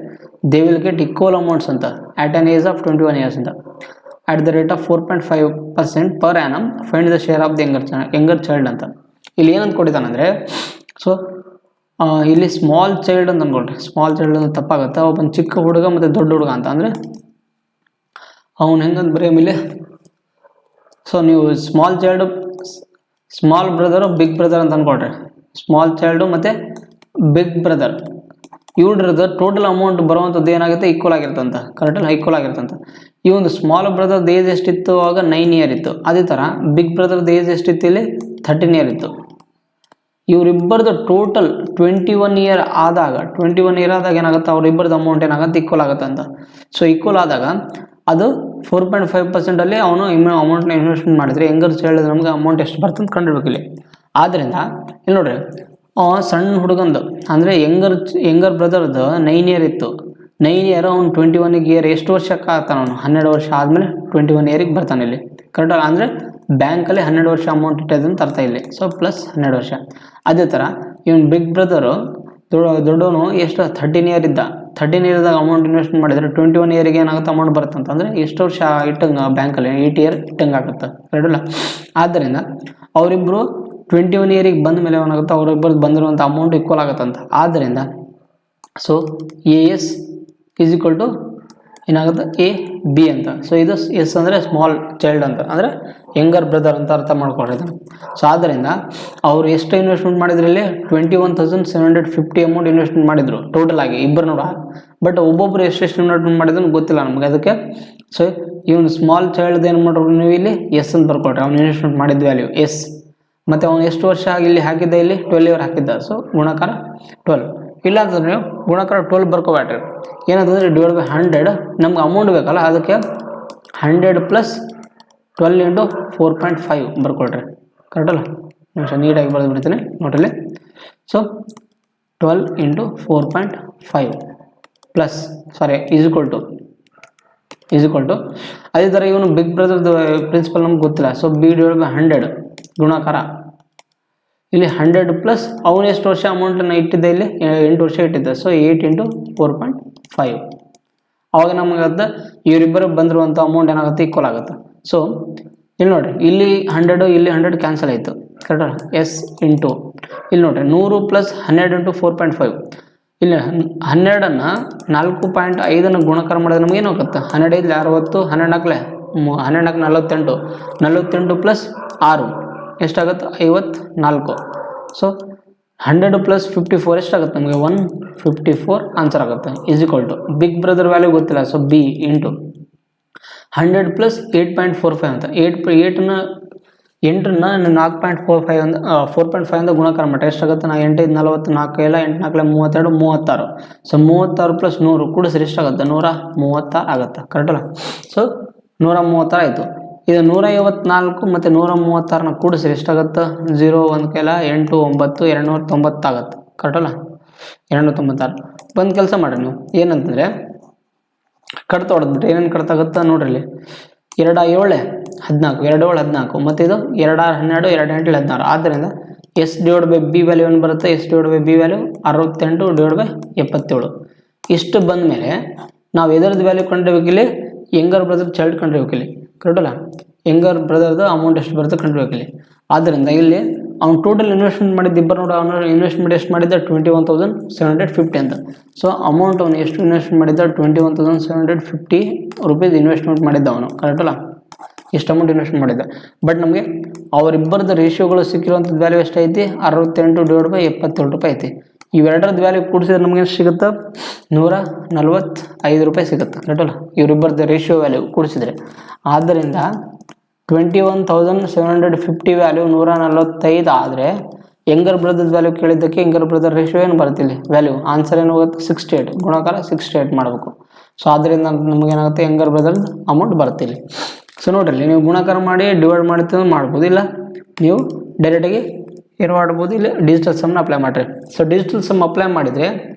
they will get equal amounts ಅಂತ at an age of 21 years ಅಂತ. At the rate of 4.5% per annum find the share of the younger child ಅಂತ. ಇಲ್ಲಿ ಏನಂತ ಕೊಟ್ಟಿದ್ದಾನಂದರೆ, so ಇಲ್ಲಿ small child ಅಂತ ಅಂದ್ಕೊಳ್ರಿ. Small child ಅಂತ ತಪ್ಪಾಗುತ್ತೆ. ಒಬ್ಬನ ಚಿಕ್ಕ ಹುಡುಗ ಮತ್ತು ದೊಡ್ಡ ಹುಡುಗ ಅಂತ ಅಂದರೆ ಅವನು ಹೆಂಗಂತ ಬರೀ ಆಮೇಲೆ, ಸೊ ನೀವು small child, small brother, big brother ಅಂತ ಅಂದ್ಕೊಳ್ರಿ. ಸ್ಮಾಲ್ ಚೈಲ್ಡು ಮತ್ತು ಬಿಗ್ ಬ್ರದರ್ ಇವ್ರದ್ದು ಟೋಟಲ್ ಅಮೌಂಟ್ ಬರುವಂಥದ್ದು ಏನಾಗುತ್ತೆ, ಈಕ್ವಲ್ ಆಗಿರ್ತಂತ. ಕರೆಕ್ಟಲ್ಲ, ಈಕ್ವಲ್ ಆಗಿರ್ತಂತ. ಈ ಒಂದು ಸ್ಮಾಲ್ ಬ್ರದರ್ದ ಏಜ್ ಎಷ್ಟಿತ್ತು ಆವಾಗ 9 ಇಯರ್ ಇತ್ತು. ಅದೇ ಥರ ಬಿಗ್ ಬ್ರದರ್ದ ಏಜ್ ಎಷ್ಟಿತ್ತು ಇಲ್ಲಿ 13 ಇಯರ್ ಇತ್ತು. ಇವರಿಬ್ಬರದು ಟೋಟಲ್ 21 ಇಯರ್ ಆದಾಗ ಏನಾಗುತ್ತೆ, ಅವರಿಬ್ಬರದ್ದು ಅಮೌಂಟ್ ಏನಾಗುತ್ತೆ, ಈಕ್ವಲ್ ಆಗುತ್ತೆ ಅಂತ. ಸೊ ಈಕ್ವಲ್ ಆದಾಗ ಅದು 4.5% ಅವನು ಅಮೌಂಟ್ನ ಇನ್ವೆಸ್ಟ್ಮೆಂಟ್ ಮಾಡಿದರೆ ಯಂಗರ್ ಚೈಲ್ಡ್ ನಮ್ಗೆ ಅಮೌಂಟ್ ಎಷ್ಟು ಬರ್ತಂತ ಕಂಡಿಡ್ಬೇಕು ಇಲ್ಲಿ. ಆದ್ದರಿಂದ ಇಲ್ಲಿ ನೋಡ್ರಿ, ಸಣ್ಣ ಹುಡುಗಂದು ಅಂದರೆ ಯಂಗರ್ ಬ್ರದರ್ದು 9 ಇಯರ್ ಇತ್ತು. 9 ಇಯರ್ ಅವ್ನು 21 ಇಯರ್ ಎಷ್ಟು ವರ್ಷಕ್ಕೆ ಆಗ್ತಾನೆ, ಅವನು 12 ವರ್ಷ ಆದಮೇಲೆ 21 ಇಯರಿಗೆ ಬರ್ತಾನೆ ಇಲ್ಲಿ. ಕರೆಕ್ಟಲ್ಲ, ಅಂದರೆ ಬ್ಯಾಂಕಲ್ಲಿ 12 ವರ್ಷ ಅಮೌಂಟ್ ಇಟ್ಟಿದೆ ಅಂತ ಅರ್ಥ ಇಲ್ಲಿ. ಸೊ ಪ್ಲಸ್ 12 ವರ್ಷ. ಅದೇ ಥರ ಇವನು ಬಿಗ್ ಬ್ರದರು ದೊಡ್ಡವನು ಎಷ್ಟು 13 ಇಯರ್ ಇದ್ದ. 13 ಇಯರ್ದಾಗ ಅಮೌಂಟ್ ಇನ್ವೆಸ್ಟ್ಮೆಂಟ್ ಮಾಡಿದರೆ 21 ಇಯರಿಗೆ ಏನಾಗುತ್ತೆ ಅಮೌಂಟ್ ಬರುತ್ತಂತಂದರೆ ಎಷ್ಟು ವರ್ಷ ಇಟ್ಟಂಗೆ ಬ್ಯಾಂಕಲ್ಲಿ 8 ಇಯರ್ ಇಟ್ಟಂಗೆ ಆಗುತ್ತೆ. ಕರೆಕ್ಟಲ್ಲ. ಆದ್ದರಿಂದ ಅವರಿಬ್ಬರು 21 ಇಯರಿಗೆ ಬಂದ ಮೇಲೆ ಏನಾಗುತ್ತೆ, ಅವರಿಬ್ಬರು ಬಂದಿರುವಂಥ ಅಮೌಂಟ್ ಈಕ್ವಲ್ ಆಗುತ್ತಂತ. ಆದ್ದರಿಂದ so AS is equal to ಏನಾಗುತ್ತೆ AB ಅಂತ. ಸೊ ಇದು S ಅಂದರೆ ಸ್ಮಾಲ್ ಚೈಲ್ಡ್ ಅಂತ, ಅಂದರೆ ಯಂಗರ್ ಬ್ರದರ್ ಅಂತ ಅರ್ಥ ಮಾಡ್ಕೊಳ್ರಿ ಇದನ್ನು. ಸೊ ಆದ್ದರಿಂದ ಅವರು ಎಷ್ಟು ಇನ್ವೆಸ್ಟ್ಮೆಂಟ್ ಮಾಡಿದ್ರು ಇಲ್ಲಿ 21,750 ಅಮೌಂಟ್ ಇನ್ವೆಸ್ಟ್ಮೆಂಟ್ ಮಾಡಿದರು ಟೋಟಲ್ ಆಗಿ ಇಬ್ಬರು ನೋಡ. ಬಟ್ ಒಬ್ಬೊಬ್ಬರು ಎಷ್ಟು ಇನ್ವೆಸ್ಟ್ಮೆಂಟ್ ಮಾಡಿದ್ರು ಗೊತ್ತಿಲ್ಲ ನಮಗೆ. ಅದಕ್ಕೆ ಸೊ ಇವನು ಸ್ಮಾಲ್ ಚೈಲ್ಡ್ ಏನು ಮಾಡ್ರು ನೀವು ಇಲ್ಲಿ S ಅಂತ ಬರ್ಕೊಳ್ರಿ. ಅವ್ನು ಇನ್ವೆಸ್ಟ್ಮೆಂಟ್ ಮಾಡಿದ ವ್ಯಾಲ್ಯೂ S. ಮತ್ತು ಅವನು ಎಷ್ಟು ವರ್ಷ ಆಗಿ ಇಲ್ಲಿ ಹಾಕಿದ್ದ, ಇಲ್ಲಿ 12 ಇಯರ್ ಹಾಕಿದ್ದ. ಸೊ ಗುಣಾಕಾರ 12. ಇಲ್ಲ ಅಂತಂದ್ರೆ ನೀವು ಗುಣಾಕಾರ 12 ಬರ್ಕೋಬೇಡ್ರಿ. ಏನಂತಂದರೆ ಡಿವೈಡ್ ಬೈ 100 ನಮ್ಗೆ ಅಮೌಂಟ್ ಬೇಕಲ್ಲ, ಅದಕ್ಕೆ 100 ಪ್ಲಸ್ 12 ಇಂಟು 4.5 ಬರ್ಕೊಳ್ರಿ. ಕರೆಕ್ಟಲ್ಲ, ನಿಮಿಷ ನೀಟಾಗಿ ಬರೆದು ಬಿಡ್ತೀನಿ ನೋಡ್ರಿ. So 12 into 4.5 plus is equal to ಅದೇ ಥರ ಇವನು ಬಿಗ್ ಬ್ರದರ್ದು ಪ್ರಿನ್ಸಿಪಲ್ ನಮ್ಗೆ ಗೊತ್ತಿಲ್ಲ. ಸೊ B ಡಿವೈಡ್ ಬೈ 100 ಗುಣಾಕಾರ ಇಲ್ಲಿ 100 ಪ್ಲಸ್ ಅವನು ಎಷ್ಟು ವರ್ಷ ಅಮೌಂಟನ್ನು ಇಟ್ಟಿದ್ದೆ, ಇಲ್ಲಿ 8 ವರ್ಷ ಇಟ್ಟಿದ್ದೆ. ಸೊ 8 ಇಂಟು 4.5 ಅವಾಗ ನಮಗೆ ಅದು ಇವರಿಬ್ಬರು ಬಂದಿರುವಂಥ ಅಮೌಂಟ್ ಏನಾಗುತ್ತೆ, ಈಕ್ವಲ್ ಆಗುತ್ತೆ. ಸೊ ಇಲ್ಲಿ ನೋಡಿರಿ, ಇಲ್ಲಿ 100 ಇಲ್ಲಿ 100 ಕ್ಯಾನ್ಸಲ್ ಆಯಿತು. ಕರೆಕ್ಟಲ್ಲ. S ಇಂಟು ಇಲ್ಲಿ ನೋಡಿರಿ 100 ಪ್ಲಸ್ 12 ಇಂಟು 4.5 ಇಲ್ಲಿ 12ಅನ್ನು 4.5 ಗುಣಾಕಾರ ಮಾಡಿದ್ರೆ ನಮಗೆ ಏನಾಗುತ್ತೆ, 12 ಇಲ್ಲಿ 60, 12 48 48 ಪ್ಲಸ್ 6 ಎಷ್ಟಾಗುತ್ತೆ 54. ಸೊ 100 ಪ್ಲಸ್ 54 ಎಷ್ಟಾಗುತ್ತೆ ನಮಗೆ 154 ಆನ್ಸರ್ ಆಗುತ್ತೆ. Is equal to big brother value ಗೊತ್ತಿಲ್ಲ. ಸೊ B ಇಂಟು 100 ಪ್ಲಸ್ 8.45 ಅಂತ 8ನ 4.45 ಅಂತ 4.5 ಅಂತ ಗುಣಾಕಾರ ಮಾಡಿ ಎಷ್ಟಾಗುತ್ತೆ, 8 40 4 ಎಲ್ಲ 8 4 32 36. ಸೊ 36 ಪ್ಲಸ್ 100 ಕೂಡಿಸ್ರೆ ಎಷ್ಟಾಗುತ್ತೆ, 136 ಆಗುತ್ತೆ. ಕರೆಕ್ಟಲ್ಲ. ಸೊ 136 ಆಯಿತು. ಇದು 154 ಮತ್ತು 136ನ ಕೂಡಿಸ್ರೆ ಎಷ್ಟಾಗುತ್ತೆ, 0 1 ಕೈಲ 8 9 290 ಆಗುತ್ತೆ. ಕರೆಕ್ಟಲ್ಲ, 296. ಒಂದು ಕೆಲಸ ಮಾಡಿರಿ ನೀವು, ಏನಂತಂದರೆ ಕಡ್ತ ಹೊಡೆದ್ಬಿಟ್ರೆ ಏನೇನು ಕಡ್ತಾಗುತ್ತೆ ನೋಡ್ರಿ. ಇಲ್ಲಿ 2 7 14 2 7 14 ಮತ್ತು ಇದು 2 6 12 2 8 16. ಆದ್ದರಿಂದ S divide by B value ಏನು ಬರುತ್ತೆ, S divide by B value 68 divide by 77. ಇಷ್ಟು ಬಂದ ಮೇಲೆ ನಾವು ಎದರದ್ದು ವ್ಯಾಲ್ಯೂ ಕಂಡಿರ್ಬೇಕಿಲ್ಲಿ, ಯಂಗರ್ ಬ್ರದರ್ ಚೈಲ್ಡ್ ಕಂಡಿರ್ಬೇಕಿಲ್ಲಿ. ಕರೆಕ್ಟಲ್ಲ. ಯಂಗರ್ ಬ್ರದರ್ದು ಅಮೌಂಟ್ ಎಷ್ಟು ಬರುತ್ತೆ ಕಂಡಿರ್ಬೇಕಿಲ್ಲಿ. ಆದ್ದರಿಂದ ಇಲ್ಲಿ ಅವ್ನು ಟೋಟಲ್ ಇನ್ವೆಸ್ಟ್ಮೆಂಟ್ ಮಾಡಿದ್ದು ಇಬ್ಬರು ನೋಡಿ, ಅವನು ಇನ್ವೆಸ್ಟ್ಮೆಂಟ್ ಎಷ್ಟು ಮಾಡಿದ್ದ 21,750 ಅಂತ. ಸೊ ಅಮೌಂಟ್ ಅವನು ಎಷ್ಟು ಇನ್ವೆಸ್ಟ್ಮೆಂಟ್ ಮಾಡಿದ್ದ 21,750 ರೂಪೀಸ್ ಇನ್ವೆಸ್ಟ್ಮೆಂಟ್ ಮಾಡಿದ್ದ ಅವನು. ಕರೆಕ್ಟಲ್ಲ, ಎಷ್ಟು ಅಮೌಂಟ್ ಇನ್ವೆಸ್ಟ್ಮೆಂಟ್ ಮಾಡಿದ್ದ. ಬಟ್ ನಮಗೆ ಅವರಿಬ್ಬರದ್ದು ರೇಷಿಯೋಗಳು ಸಿಕ್ಕಿರುವಂಥದ್ದು ವ್ಯಾಲ್ಯೂ ಎಷ್ಟೈತಿ, 68 ಡಿವೈಡ್ ಬೈ 77 ರೂಪಾಯಿ ಐತಿ. ಇವೆರಡರದ್ದು ವ್ಯಾಲ್ಯೂ ಕೂಡಿಸಿದ್ರೆ ನಮಗೆ ಎಷ್ಟು ಸಿಗುತ್ತೆ, 145 ರೂಪಾಯಿ ಸಿಗುತ್ತೆ. ಕರೆಕ್ಟಲ್ಲ, ಇವರಿಬ್ಬರದ್ದು ರೇಷಿಯೋ ವ್ಯಾಲ್ಯೂ ಕೂಡಿಸಿದ್ರೆ. ಆದ್ದರಿಂದ 21,750 ವ್ಯಾಲ್ಯೂ 145 ಆದರೆ ಯಂಗರ್ ಬ್ರದರ್ ವ್ಯಾಲ್ಯೂ ಕೇಳಿದ್ದಕ್ಕೆ ಯಂಗರ್ ಬ್ರದರ್ ರೇಷಿಯೋ ಏನು ಬರುತ್ತೆ ಇಲ್ಲಿ ವ್ಯಾಲ್ಯೂ, ಆನ್ಸರ್ ಏನು ಹೋಗುತ್ತೆ 68 ಗುಣಾಕಾರ 68 ಮಾಡಬೇಕು. ಸೊ ಆದ್ದರಿಂದ ನಮಗೇನಾಗುತ್ತೆ ಯಂಗರ್ ಬ್ರದರ್ ಅಮೌಂಟ್ ಬರುತ್ತೆ ಇಲ್ಲಿ. ಸೊ ನೋಡ್ರಿ, ನೀವು ಗುಣಾಕಾರ ಮಾಡಿ ಡಿವೈಡ್ ಮಾಡ್ತೀವಿ ಮಾಡ್ಬೋದು, ಇಲ್ಲ ನೀವು ಡೈರೆಕ್ಟಾಗಿ ಏನು ಮಾಡ್ಬೋದು, ಇಲ್ಲಿ ಡಿಜಿಟಲ್ ಸಮ್ನ ಅಪ್ಲೈ ಮಾಡಿರಿ. ಸೊ ಡಿಜಿಟಲ್ ಸಮ್ ಅಪ್ಲೈ ಮಾಡಿದರೆ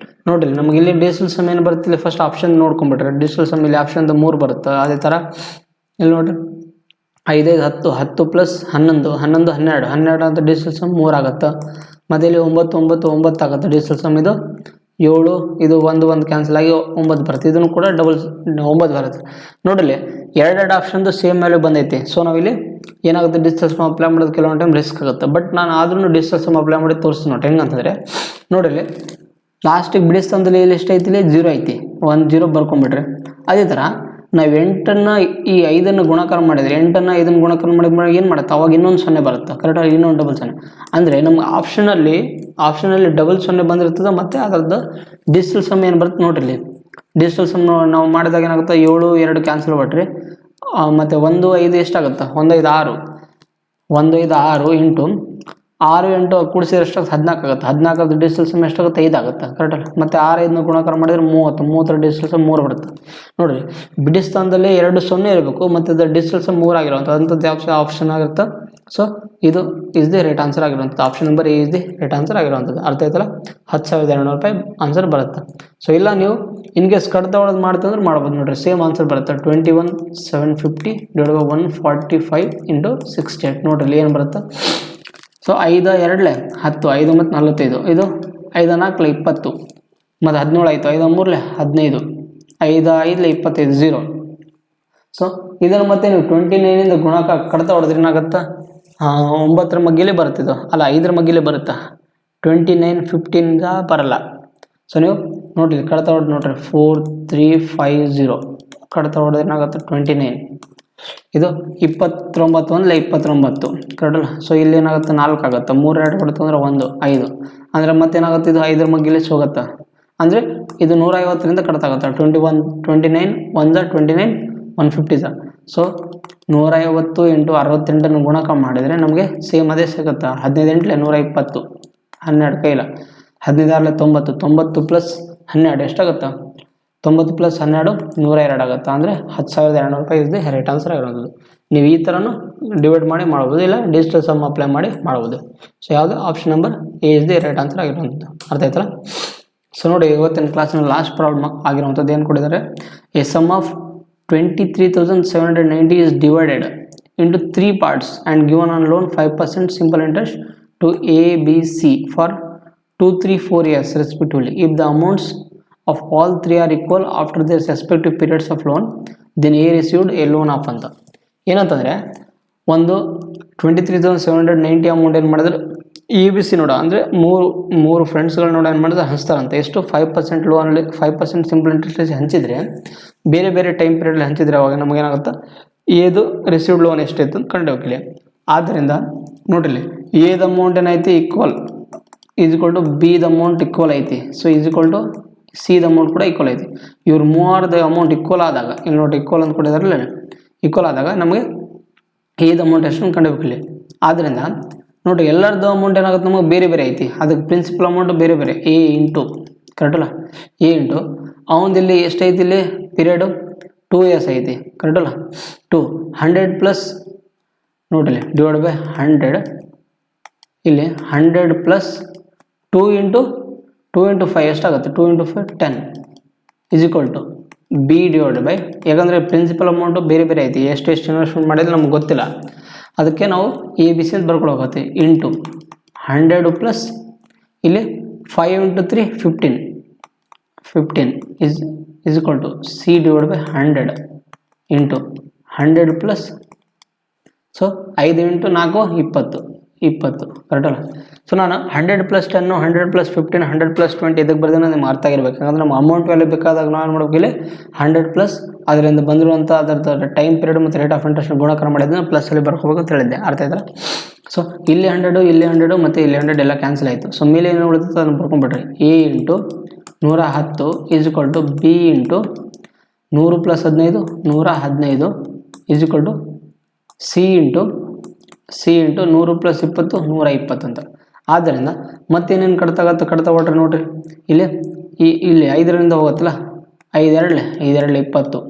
ನೋಡಿರಿ ನಮಗೆ ಇಲ್ಲಿ ಡಿಜಿಟಲ್ ಸಮ್ ಏನು ಬರುತ್ತೆ, ಇಲ್ಲಿ ಫಸ್ಟ್ ಆಪ್ಷನ್ ನೋಡ್ಕೊಂಬಿಟ್ರೆ ಡಿಜಿಟಲ್ ಸಮ್ ಇಲ್ಲಿ ಆಪ್ಷನ್ 3 ಬರುತ್ತೆ. ಅದೇ ಥರ ಇಲ್ಲಿ ನೋಡಿರಿ 5 5 10 ಪ್ಲಸ್ 11 11 12 12 ಅಂತ ಡಿಜಿಟಲ್ ಸಮ್ 3 ಆಗುತ್ತೆ. ಮತ್ತು ಇಲ್ಲಿ 9 9 9 ಆಗುತ್ತೆ ಡಿಜಿಟಲ್ ಸಮ್. ಇದು 7 ಇದು ಒಂದು ಕ್ಯಾನ್ಸಲ್ ಆಗಿ 9 ಬರುತ್ತೆ. ಇದನ್ನು ಕೂಡ ಡಬಲ್ 9 ಬರುತ್ತೆ. ನೋಡಿಲ್ಲಿ ಎರಡೆರಡು ಆಪ್ಷನ್ದು ಸೇಮ್ ವ್ಯಾಲ್ಯೂ ಬಂದೈತಿ. ಸೊ ನಾವಿಲ್ಲಿ ಏನಾಗುತ್ತೆ, ಡಿಜಿಟಲ್ ಸಮ್ ಅಪ್ಲೈ ಮಾಡೋದು ಕೆಲವೊಂದು ಟೈಮ್ ರಿಸ್ಕ್ ಆಗುತ್ತೆ. ಬಟ್ ನಾನು ಆದ್ರೂ ಡಿಜಿಟಲ್ ಸಮ್ ಅಪ್ಲೈ ಮಾಡಿ ತೋರಿಸ್ತೀನಿ ನೋಡಿ ಹೆಂಗಂತಂದರೆ, ನೋಡಿಲ್ಲಿ ಲಾಸ್ಟಿಗೆ ಬಿಡಿಸ್ತಂದಲ್ಲಿ ಇಲ್ಲಿ ಎಷ್ಟು ಐತಿ, 0 ಐತಿ, 1 0 ಬರ್ಕೊಂಬಿಟ್ರೆ. ಅದೇ ಥರ ನಾವು 8ನ್ನು ಈ 5ನ್ನು ಗುಣಾಕಾರ ಮಾಡಿದರೆ, 8ನ್ನು 5ನ್ನು ಗುಣಾಕಾರ ಮಾಡಿದ್ರೆ ಏನು ಮಾಡುತ್ತೆ, ಅವಾಗ ಇನ್ನೊಂದು 0 ಬರುತ್ತೆ. ಕರೆಕ್ಟಾಗಿ ಇನ್ನೊಂದು ಡಬಲ್ 0. ಅಂದರೆ ನಮ್ಗೆ ಆಪ್ಷನಲ್ಲಿ ಡಬಲ್ 0 ಬಂದಿರ್ತದೆ. ಮತ್ತು ಅದರದ್ದು ಡಿಜಿಟಲ್ ಸಮ್ ಏನು ಬರುತ್ತೆ ನೋಡ್ರಿ, ಡಿಜಿಟಲ್ ಸಮ್ ನಾವು ಮಾಡಿದಾಗ ಏನಾಗುತ್ತೆ, 7 2 ಕ್ಯಾನ್ಸಲ್ ಬಿಟ್ರಿ. ಮತ್ತು 1 5 ಎಷ್ಟಾಗುತ್ತೆ, 1 5 6, 1 5 6 ಇಂಟು 6 8 ಕೂಡಿಸಿದ್ರೆ ಎಷ್ಟಾಗುತ್ತೆ, 14 ಆಗುತ್ತೆ. 14 ಡಿಜಿಟಲ್ ಸಮ್ ಎಷ್ಟಾಗುತ್ತೆ, 5 ಆಗುತ್ತೆ. ಕರೆಕ್ಟಲ್ಲ. ಮತ್ತು 6 5ನ್ನು ಗುಣಾಕಾರ ಮಾಡಿದ್ರೆ 30 ಡಿಜಿಟಲ್ ಸಮ್ 3 ಬರುತ್ತೆ. ನೋಡಿರಿ, ಬಿಡಿ ಸ್ಥಾನದಲ್ಲಿ 2 0 ಇರಬೇಕು ಮತ್ತು ಅದು ಡಿಜಿಟಲ್ ಸಮ್ 3 ಆಗಿರುವಂಥದ್ದು ಅಂಥದ್ದು ಆಪ್ಷನ್ ಆಗಿರುತ್ತೆ. ಸೊ ಇದು ಇಸ್ ದಿ ರೈಟ್ ಆನ್ಸರ್ ಆಗಿರುವಂಥದ್ದು. Option number A is the right answer ಆಗಿರುವಂಥದ್ದು. ಅರ್ಥ ಆಯ್ತಲ್ಲ, 10,200 ರೂಪಾಯಿ ಆನ್ಸರ್ ಬರುತ್ತೆ. ಸೊ ಇಲ್ಲ ನೀವು ಇನ್ ಕೇಸ್ ಕಡ್ತ ಹೊಡೆದು ಮಾಡ್ತಂದ್ರೆ ಮಾಡ್ಬೋದು. ನೋಡಿರಿ, ಸೇಮ್ ಆನ್ಸರ್ ಬರುತ್ತೆ. 21,750 / 145 × 68. ನೋಡ್ರಿ ಏನು ಬರುತ್ತೆ. ಸೊ 5 2 10, 5 ಮತ್ತು 45, ಇದು 5 4 20 ಮತ್ತು 17 ಆಯಿತು, 5 3 15, 5 5 25 0. ಸೊ ಇದನ್ನು ಮತ್ತೆ ನೀವು 29ಇಂದ ಗುಣಾಕಾರ ಕಡ್ತ ಹೊಡೆದ್ರೆ ಏನಾಗುತ್ತೆ, 9ರ ಮಗ್ಗಿಲೇ ಬರುತ್ತಿದ್ದು, ಅಲ್ಲ 5ರ ಮಗ್ಗಿಲೇ ಬರುತ್ತೆ. 29 15 ಬರಲ್ಲ. ಸೊ ನೀವು ನೋಡಿರಿ, ಕಡ್ತ ಹೊಡೆದು ನೋಡ್ರಿ, 4 3 5 0 ಕಡ್ತ ಹೊಡೆದ್ರೆ ಏನಾಗುತ್ತೆ, 29. ಇದು 29 1 29 ಕರೆಕ್ಟಲ್ಲ. ಸೊ ಇಲ್ಲಿ ಏನಾಗುತ್ತೆ, 4 ಆಗುತ್ತೆ. 3 2 ಕೊಡ್ತು ಅಂದರೆ 1 5 ಅಂದರೆ ಮತ್ತೇನಾಗುತ್ತೆ, ಇದು 5ರ ಮಗ್ಗಿಲೇ ಹೋಗುತ್ತೆ. ಅಂದರೆ ಇದು 150ರಿಂದ ಕಡ್ತಾಗುತ್ತೆ. 21 29 1 29 150. ಸೊ 150 × 68ನ್ನು ಗುಣಾಕಾರ ಮಾಡಿದರೆ ನಮಗೆ ಸೇಮ್ ಅದೇ ಸಿಗುತ್ತೆ. 15 8 120, 12 ಕೈಲ 15 6 90, 90 + 12 ಎಷ್ಟಾಗುತ್ತೆ, 90 + 12 102 ಆಗುತ್ತೆ. ಅಂದರೆ 10,200 ರೂಪಾಯಿ ಇದೆ ರೈಟ್ ಆನ್ಸರ್ ಆಗಿರೋದು. ನೀವು ಈ ಥರನೂ ಡಿವೈಡ್ ಮಾಡಿ ಮಾಡ್ಬೋದು, ಇಲ್ಲ ಡಿಜಿಟಲ್ ಸಮ್ ಅಪ್ಲೈ ಮಾಡಿ ಮಾಡ್ಬೋದು. ಸೊ ಯಾವುದು, option number A is the right answer ಆಗಿರೋಂಥದ್ದು. ಅರ್ಥ ಆಯ್ತಲ್ಲ. ಸೊ ನೋಡಿ, ಇವತ್ತಿನ ಕ್ಲಾಸ್ನ ಲಾಸ್ಟ್ ಪ್ರಾಬ್ಲಮ್ ಆಗಿರುವಂಥದ್ದು ಏನು ಕೊಟ್ಟಿದ್ದಾರೆ, a sum of 23,790 is divided into 3 parts and given on loan 5% simple interest to A, B, C for 2, 3, 4 years respectively. If the amounts of all 3 are equal after their respective periods of loan, then A received a loan of ಅಂತ. ಏನಂತಂದರೆ, ಒಂದು 23,790 amount ಏನು ಮಾಡಿದ್ರೆ ABC ನೋಡ, ಅಂದರೆ ಮೂರು ಫ್ರೆಂಡ್ಸ್ಗಳು ನೋಡಿ ಏನು ಮಾಡಿದ್ರೆ ಹಂಚ್ತಾರಂತೆ. ಎಷ್ಟು, 5% ಲೋನಲ್ಲಿ 5% ಸಿಂಪಲ್ ಇಂಟ್ರೆಸ್ಟ್ ಹಂಚಿದ್ರೆ, ಬೇರೆ ಬೇರೆ ಟೈಮ್ ಪೀರಿಯಡಲ್ಲಿ ಹಂಚಿದ್ರೆ ಅವಾಗ ನಮಗೇನಾಗುತ್ತೆ, ಏದು ರಿಸೀವ್ಡ್ ಲೋನ್ ಎಷ್ಟಿತ್ತು ಅಂತ ಕಂಡು ಹೋಗಲಿ. ಆದ್ದರಿಂದ ನೋಡಿರಿ, ಎದ ಅಮೌಂಟ್ ಏನೈತಿ ಈಕ್ವಲ್ ಈಕ್ವಲ್ ಟು ಬಿದ ಅಮೌಂಟ್ ಈಕ್ವಲ್ ಐತಿ. ಸೊ ಈಕ್ವಲ್ ಟು ಸಿದ ಅಮೌಂಟ್ ಕೂಡ ಈಕ್ವಲ್ ಐತಿ. ಇವ್ರು ಮೂವರದ ಅಮೌಂಟ್ ಈಕ್ವಲ್ ಆದಾಗ, ಇಲ್ಲಿ ನೋಡಿ ಈಕ್ವಲ್ ಅಂತ ಕೊಟ್ಟಿದಾರಲ್ಲ, ಈಕ್ವಲ್ ಆದಾಗ ನಮಗೆ ಏದ ಅಮೌಂಟ್ ಎಷ್ಟು ಕಂಡು ಹೋಗಲಿ. ಆದ್ದರಿಂದ ನೋಡಿ, ಎಲ್ಲರದ್ದು ಅಮೌಂಟ್ ಏನಾಗುತ್ತೆ, ನಮಗೆ ಬೇರೆ ಬೇರೆ ಐತಿ. ಅದಕ್ಕೆ ಪ್ರಿನ್ಸಿಪಲ್ ಅಮೌಂಟ್ ಬೇರೆ ಬೇರೆ, ಎ ಇಂಟು ಕರೆಕ್ಟಲ್ಲ, ಎ ಇಂಟು ಅವನದಿಲ್ಲಿ ಎಷ್ಟೈತಿ, ಇಲ್ಲಿ ಪೀರಿಯಡು 2 years ಐತಿ. ಕರೆಕ್ಟಲ್ಲ. 2 100 ಪ್ಲಸ್ ನೋಡಿರಿ ಡಿವೈಡ್ ಬೈ 100, ಇಲ್ಲಿ 100 ಪ್ಲಸ್ 2 × 5 ಎಷ್ಟಾಗುತ್ತೆ, 2 × 5 10 equal to B divide by, ಯಾಕಂದರೆ ಪ್ರಿನ್ಸಿಪಲ್ ಅಮೌಂಟು ಬೇರೆ ಬೇರೆ ಐತಿ, ಎಷ್ಟು ಇನ್ವೆಸ್ಟ್ಮೆಂಟ್ ಮಾಡಿದ್ರೆ ನಮ್ಗೆ ಗೊತ್ತಿಲ್ಲ. ಅದಕ್ಕೆ ನಾವು ಎ ಬಿ ಸಿ ಅಂತ ಬರ್ಕೊಳೋಗುತ್ತೆ. ಇಂಟು 100 ಪ್ಲಸ್ ಇಲ್ಲಿ 5 × 3 15 is equal to C divided by 100 into 100 plus, so 5 × 4 20 ಕರೆಕ್ಟಲ್ಲ. So ನಾನು 100 + 10 100 + 15 100 + 20 ಇದಕ್ಕೆ ಬರ್ದೇನೆ ನಿಮ್ಗೆ ಅರ್ಥ ಆಗಿರ್ಬೇಕು. ಯಾಕಂದ್ರೆ ನಮ್ಮ ಅಮೌಂಟ್ ವ್ಯಾಲ್ಯೂ ಬೇಕಾದಾಗ ನಾವು ಏನು ಮಾಡಬೇಕು, ಇಲ್ಲಿ 100 ಪ್ಲಸ್ ಅದರಿಂದ ಬಂದಿರುವಂಥ ಅದರದ್ದು ಟೈಮ್ ಪೀರಿಯಡ್ ಮತ್ತು ರೇಟ್ ಆಫ್ ಇಂಟ್ರೆಸ್ಟ್ ಗುಣಾಕಾರ ಮಾಡಿದ್ರೆ ಪ್ಲಸ್ಸಲ್ಲಿ ಬರ್ಕೋಬೇಕು ಅಂತ ಹೇಳಿದ್ದೆ. ಅರ್ಥ ಆಯ್ತಲ್ಲ. ಸೊ ಇಲ್ಲಿ 100 ಇಲ್ಲಿ 100 ಮತ್ತು ಇಲ್ಲಿ 100 ಎಲ್ಲ ಕ್ಯಾನ್ಸಲ್ ಆಯಿತು. ಸೊ ಮೇಲೆ ಏನು ಉಳಿತದೆ ಅದನ್ನು ಬರ್ಕೊಂಡ್ಬಿಟ್ರಿ. A into 110 is equal to B into 100 + 15 115 is equal to C into 100 + 20 120 ಅಂತ. ಆದ್ದರಿಂದ ಮತ್ತೇನೇನು ಕಡ್ತಾ ಹೊಟ್ರೆ ನೋಡ್ರಿ, ಇಲ್ಲಿ 5ರಿಂದ ಹೋಗುತ್ತಲ್ಲ, 5 2 20,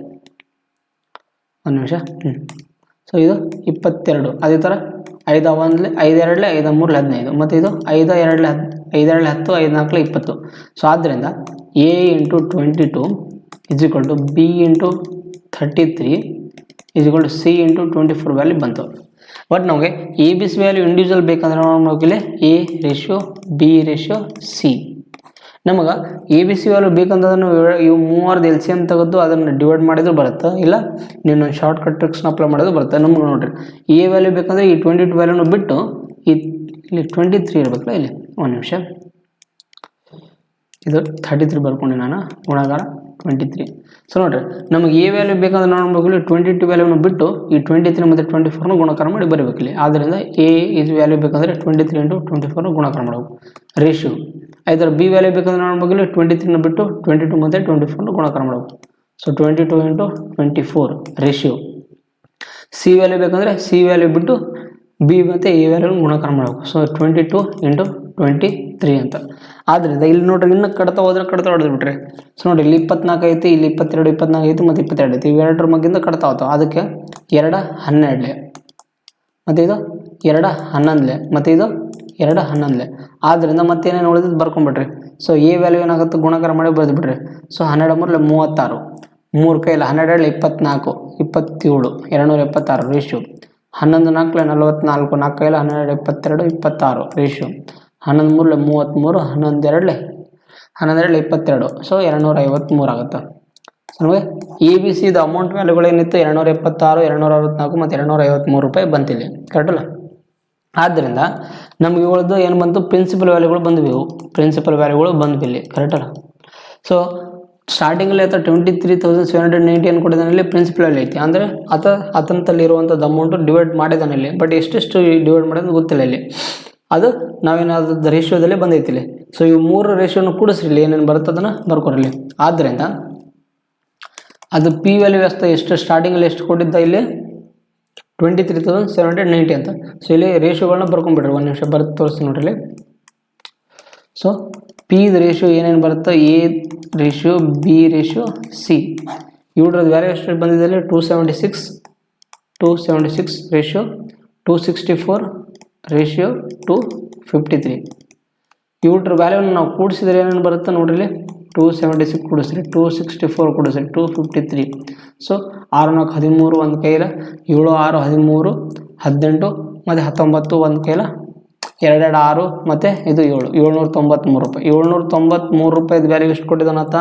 ಒಂದು ನಿಮಿಷ. ಸೊ ಇದು 22. ಅದೇ ಥರ 5 1 5 2 5 3 15 ಮತ್ತು ಇದು 5 2 10 5 4 20. ಸೊ ಆದ್ದರಿಂದ A into 22 is equal to B into 33 is equal to C into 24 value ಬಂತು. ಬಟ್ ನಮಗೆ A B C value individual ಬೇಕಂದ್ರೆ ನಾವು ಇಲ್ಲಿ A ratio B ratio C ನಮಗೆ ಎ ಬಿ ಸಿ ವ್ಯಾಲ್ಯೂ ಬೇಕಂದ್ರೆ ಇವು ಮೂವರ್ದು ಎಲ್ ಸಿ ಎಮ್ ತೆಗೆದು ಅದನ್ನು ಡಿವೈಡ್ ಮಾಡಿದ್ರು ಬರುತ್ತೆ, ಇಲ್ಲ ನೀವು ಶಾರ್ಟ್ ಕಟ್ ಟ್ರಿಕ್ಸ್ನ ಅಪ್ಲೈ ಮಾಡೋದು ಬರುತ್ತೆ. ನಮ್ಗೆ ನೋಡಿರಿ ಎ ವ್ಯಾಲ್ಯೂ ಬೇಕಂದ್ರೆ ಈ 22 ವ್ಯಾಲ್ಯೂನ ಬಿಟ್ಟು ಇಲ್ಲಿ 23 ಇರಬೇಕಲ್ಲ, ಇಲ್ಲಿ ಒಂದು ನಿಮಿಷ, ಇದು 33 ಬರ್ಕೊಂಡು ನಾನು ಗುಣಾಕಾರ 23. ಸೊ ನೋಡಿರಿ ನಮಗೆ ಎ ವ್ಯಾಲ್ಯೂ ಬೇಕಂದ್ರೆ ನೋಡ್ಬೇಕು, ಇಲ್ಲಿ 22 ವ್ಯಾಲ್ಯೂನ ಬಿಟ್ಟು ಈ 23 ಮತ್ತು 24ನ ಗುಣಾಕಾರ ಮಾಡಿ ಬರೀಬೇಕು ಇಲ್ಲಿ. ಆದ್ದರಿಂದ ಎ ಇದು ವ್ಯಾಲ್ಯೂ ಬೇಕಂದ್ರೆ 23 × 24ನ ಗುಣಾಕಾರ ಮಾಡಬೇಕು ರೇಷಿಯೋ. ಐದರ ಬಿ ವ್ಯಾಲ್ಯೂ ಬೇಕಂದ್ರೆ ನೋಡ್ಬೇಕು, ಇಲ್ಲಿ 23ನ ಬಿಟ್ಟು 22 ಮತ್ತು 24ನ ಗುಣಾಕಾರ ಮಾಡಬೇಕು. So 22 × 24 ratio. ಸಿ ವ್ಯಾಲ್ಯೂ ಬೇಕಂದ್ರೆ ಸಿ ವ್ಯಾಲ್ಯೂ ಬಿಟ್ಟು ಬಿ ಮತ್ತು ಎ ವ್ಯಾಲ್ಯೂ ಗುಣಾಕಾರ ಮಾಡಬೇಕು. ಸೊ 22 × 23 ಅಂತ. ಆದ್ದರಿಂದ ಇಲ್ಲಿ ನೋಡ್ರಿ ಇನ್ನು ಕಡ್ತಾ ಹೋದ್ರೆ ಕಡ್ತಾ ಹೊಡೆದು ಬಿಟ್ರಿ. ಸೊ ನೋಡಿ ಇಲ್ಲಿ 24 ಐತಿ, ಇಲ್ಲಿ 22, 24 ಐತಿ ಮತ್ತು 22 ಐತಿ. ಇವೆರಡರ ಮಗ್ಗಿಂದ ಕಡ್ತಾ ಹೋಗ್ತಾವೆ. ಅದಕ್ಕೆ 2 12 ಮತ್ತು ಇದು 2 11 ಮತ್ತು ಇದು 2 11. ಆದ್ದರಿಂದ ಮತ್ತೇನೇನು ಉಳಿದಿದ್ದು ಬರ್ಕೊಂಡ್ಬಿಟ್ರಿ. ಸೊ ಎ ವ್ಯಾಲ್ಯೂ ಏನಾಗುತ್ತೆ ಗುಣಾಕಾರ ಮಾಡಿ ಬರೆದು ಬಿಡ್ರಿ. ಸೊ 12 3 36, 3 ಕೈಲಿ 12 24, 27, 276 ರೇಷಿಯೋ. 11 4 44, 4 ಕೈಲಿ 12 22, 26 ರೇಷಿಯೋ. 11 3 33, 11 2 22. ಸೊ 253 ಆಗುತ್ತೆ. ನಮಗೆ ಎ ಬಿ ಸಿ ಇದು ಅಮೌಂಟ್ ವ್ಯಾಲ್ಯೂಗಳು ಏನಿತ್ತು 276, 264 ಮತ್ತು 253 ರೂಪಾಯಿ ಬಂತಿಲ್ಲಿ, ಕರೆಕ್ಟಲ್ಲ. ಆದ್ದರಿಂದ ನಮ್ಗೆ ಇವುಗಳದ್ದು ಏನು ಬಂತು, ಪ್ರಿನ್ಸಿಪಲ್ ವ್ಯಾಲ್ಯೂಗಳು ಬಂದ್ವಿ. ಇವು ಪ್ರಿನ್ಸಿಪಲ್ ವ್ಯಾಲ್ಯೂಗಳು ಬಂದ್ವಿ ಇಲ್ಲಿ, ಕರೆಕ್ಟಲ್ಲ. ಸೊ ಸ್ಟಾರ್ಟಿಂಗಲ್ಲಿ ಅಥವಾ 23,790 ಏನು ಕೊಟ್ಟಿದ್ದಾನೆ ಇಲ್ಲಿ ಪ್ರಿನ್ಸಿಪಲ್ ವ್ಯಾಲ್ಯೂ ಐತಿ. ಅಂದರೆ ಆತಂತಲ್ಲಿರುವಂಥದ್ದು ಅಮೌಂಟು ಡಿವೈಡ್ ಮಾಡಿದ್ದಾನೆ ಇಲ್ಲಿ. ಬಟ್ ಎಷ್ಟೆಷ್ಟು ಡಿವೈಡ್ ಮಾಡೋದು ಗೊತ್ತಿಲ್ಲ ಇಲ್ಲಿ. ಅದು ನಾವೇನಾದ್ರು ರೇಷಿಯೋದಲ್ಲಿ ಬಂದೈತಿ ಇಲ್ಲಿ. ಸೊ ಇವು 3 ರೇಷಿಯೋನ ಕೂಡಿಸ್ರಿ, ಇಲ್ಲಿ ಏನೇನು ಬರುತ್ತೆ ಅದನ್ನು ಬರ್ಕೊಡ್ರಿ. ಆದ್ದರಿಂದ ಅದು ಪಿ ವ್ಯಾಲ್ಯೂ ಎಷ್ಟು ಸ್ಟಾರ್ಟಿಂಗಲ್ಲಿ ಎಷ್ಟು ಕೊಟ್ಟಿದ್ದ ಇಲ್ಲಿ 23,790 ಅಂತ. ಸೊ ಇಲ್ಲಿ ರೇಷಿಯೋಗಳನ್ನ ಬರ್ಕೊಂಡ್ಬಿಡ್ರಿ. ಒಂದು ನಿಮಿಷ ಬರುತ್ತೆ ತೋರಿಸ್ತೀನಿ ನೋಡ್ರಿ. ಸೊ ಪಿ ರೇಷಿಯೋ ಏನೇನು ಬರುತ್ತೆ, A ratio, B ratio, C. ಇವ್ರದ್ದು ವ್ಯಾಲ್ಯೂ ಎಷ್ಟು ಬಂದಿದೆ ಇಲ್ಲಿ 276 ರೇಷಿಯೋ, 264 ರೇಷಿಯೋ, 253. ಇವ್ರ ವ್ಯಾಲ್ಯೂನ ನಾವು ಕೂಡಿಸಿದ್ರೆ ಏನೇನು ಬರುತ್ತೆ ನೋಡ್ರಿ. 276 ಕೂಡಿಸ್ರಿ, 264 ಕೂಡಿಸ್ರಿ, 253. ಸೊ 6 4 13, ಒಂದು ಕೈಲ 7 6 13, 18 ಮತ್ತು 19, ಒಂದು ಕೈಲ 2 2 6 ಮತ್ತು ಇದು 7, 793 ರೂಪಾಯಿ. 793 ರೂಪಾಯಿದು ವ್ಯಾಲ್ಯೂ ಎಷ್ಟು ಕೊಟ್ಟಿದ್ದಾನಂತ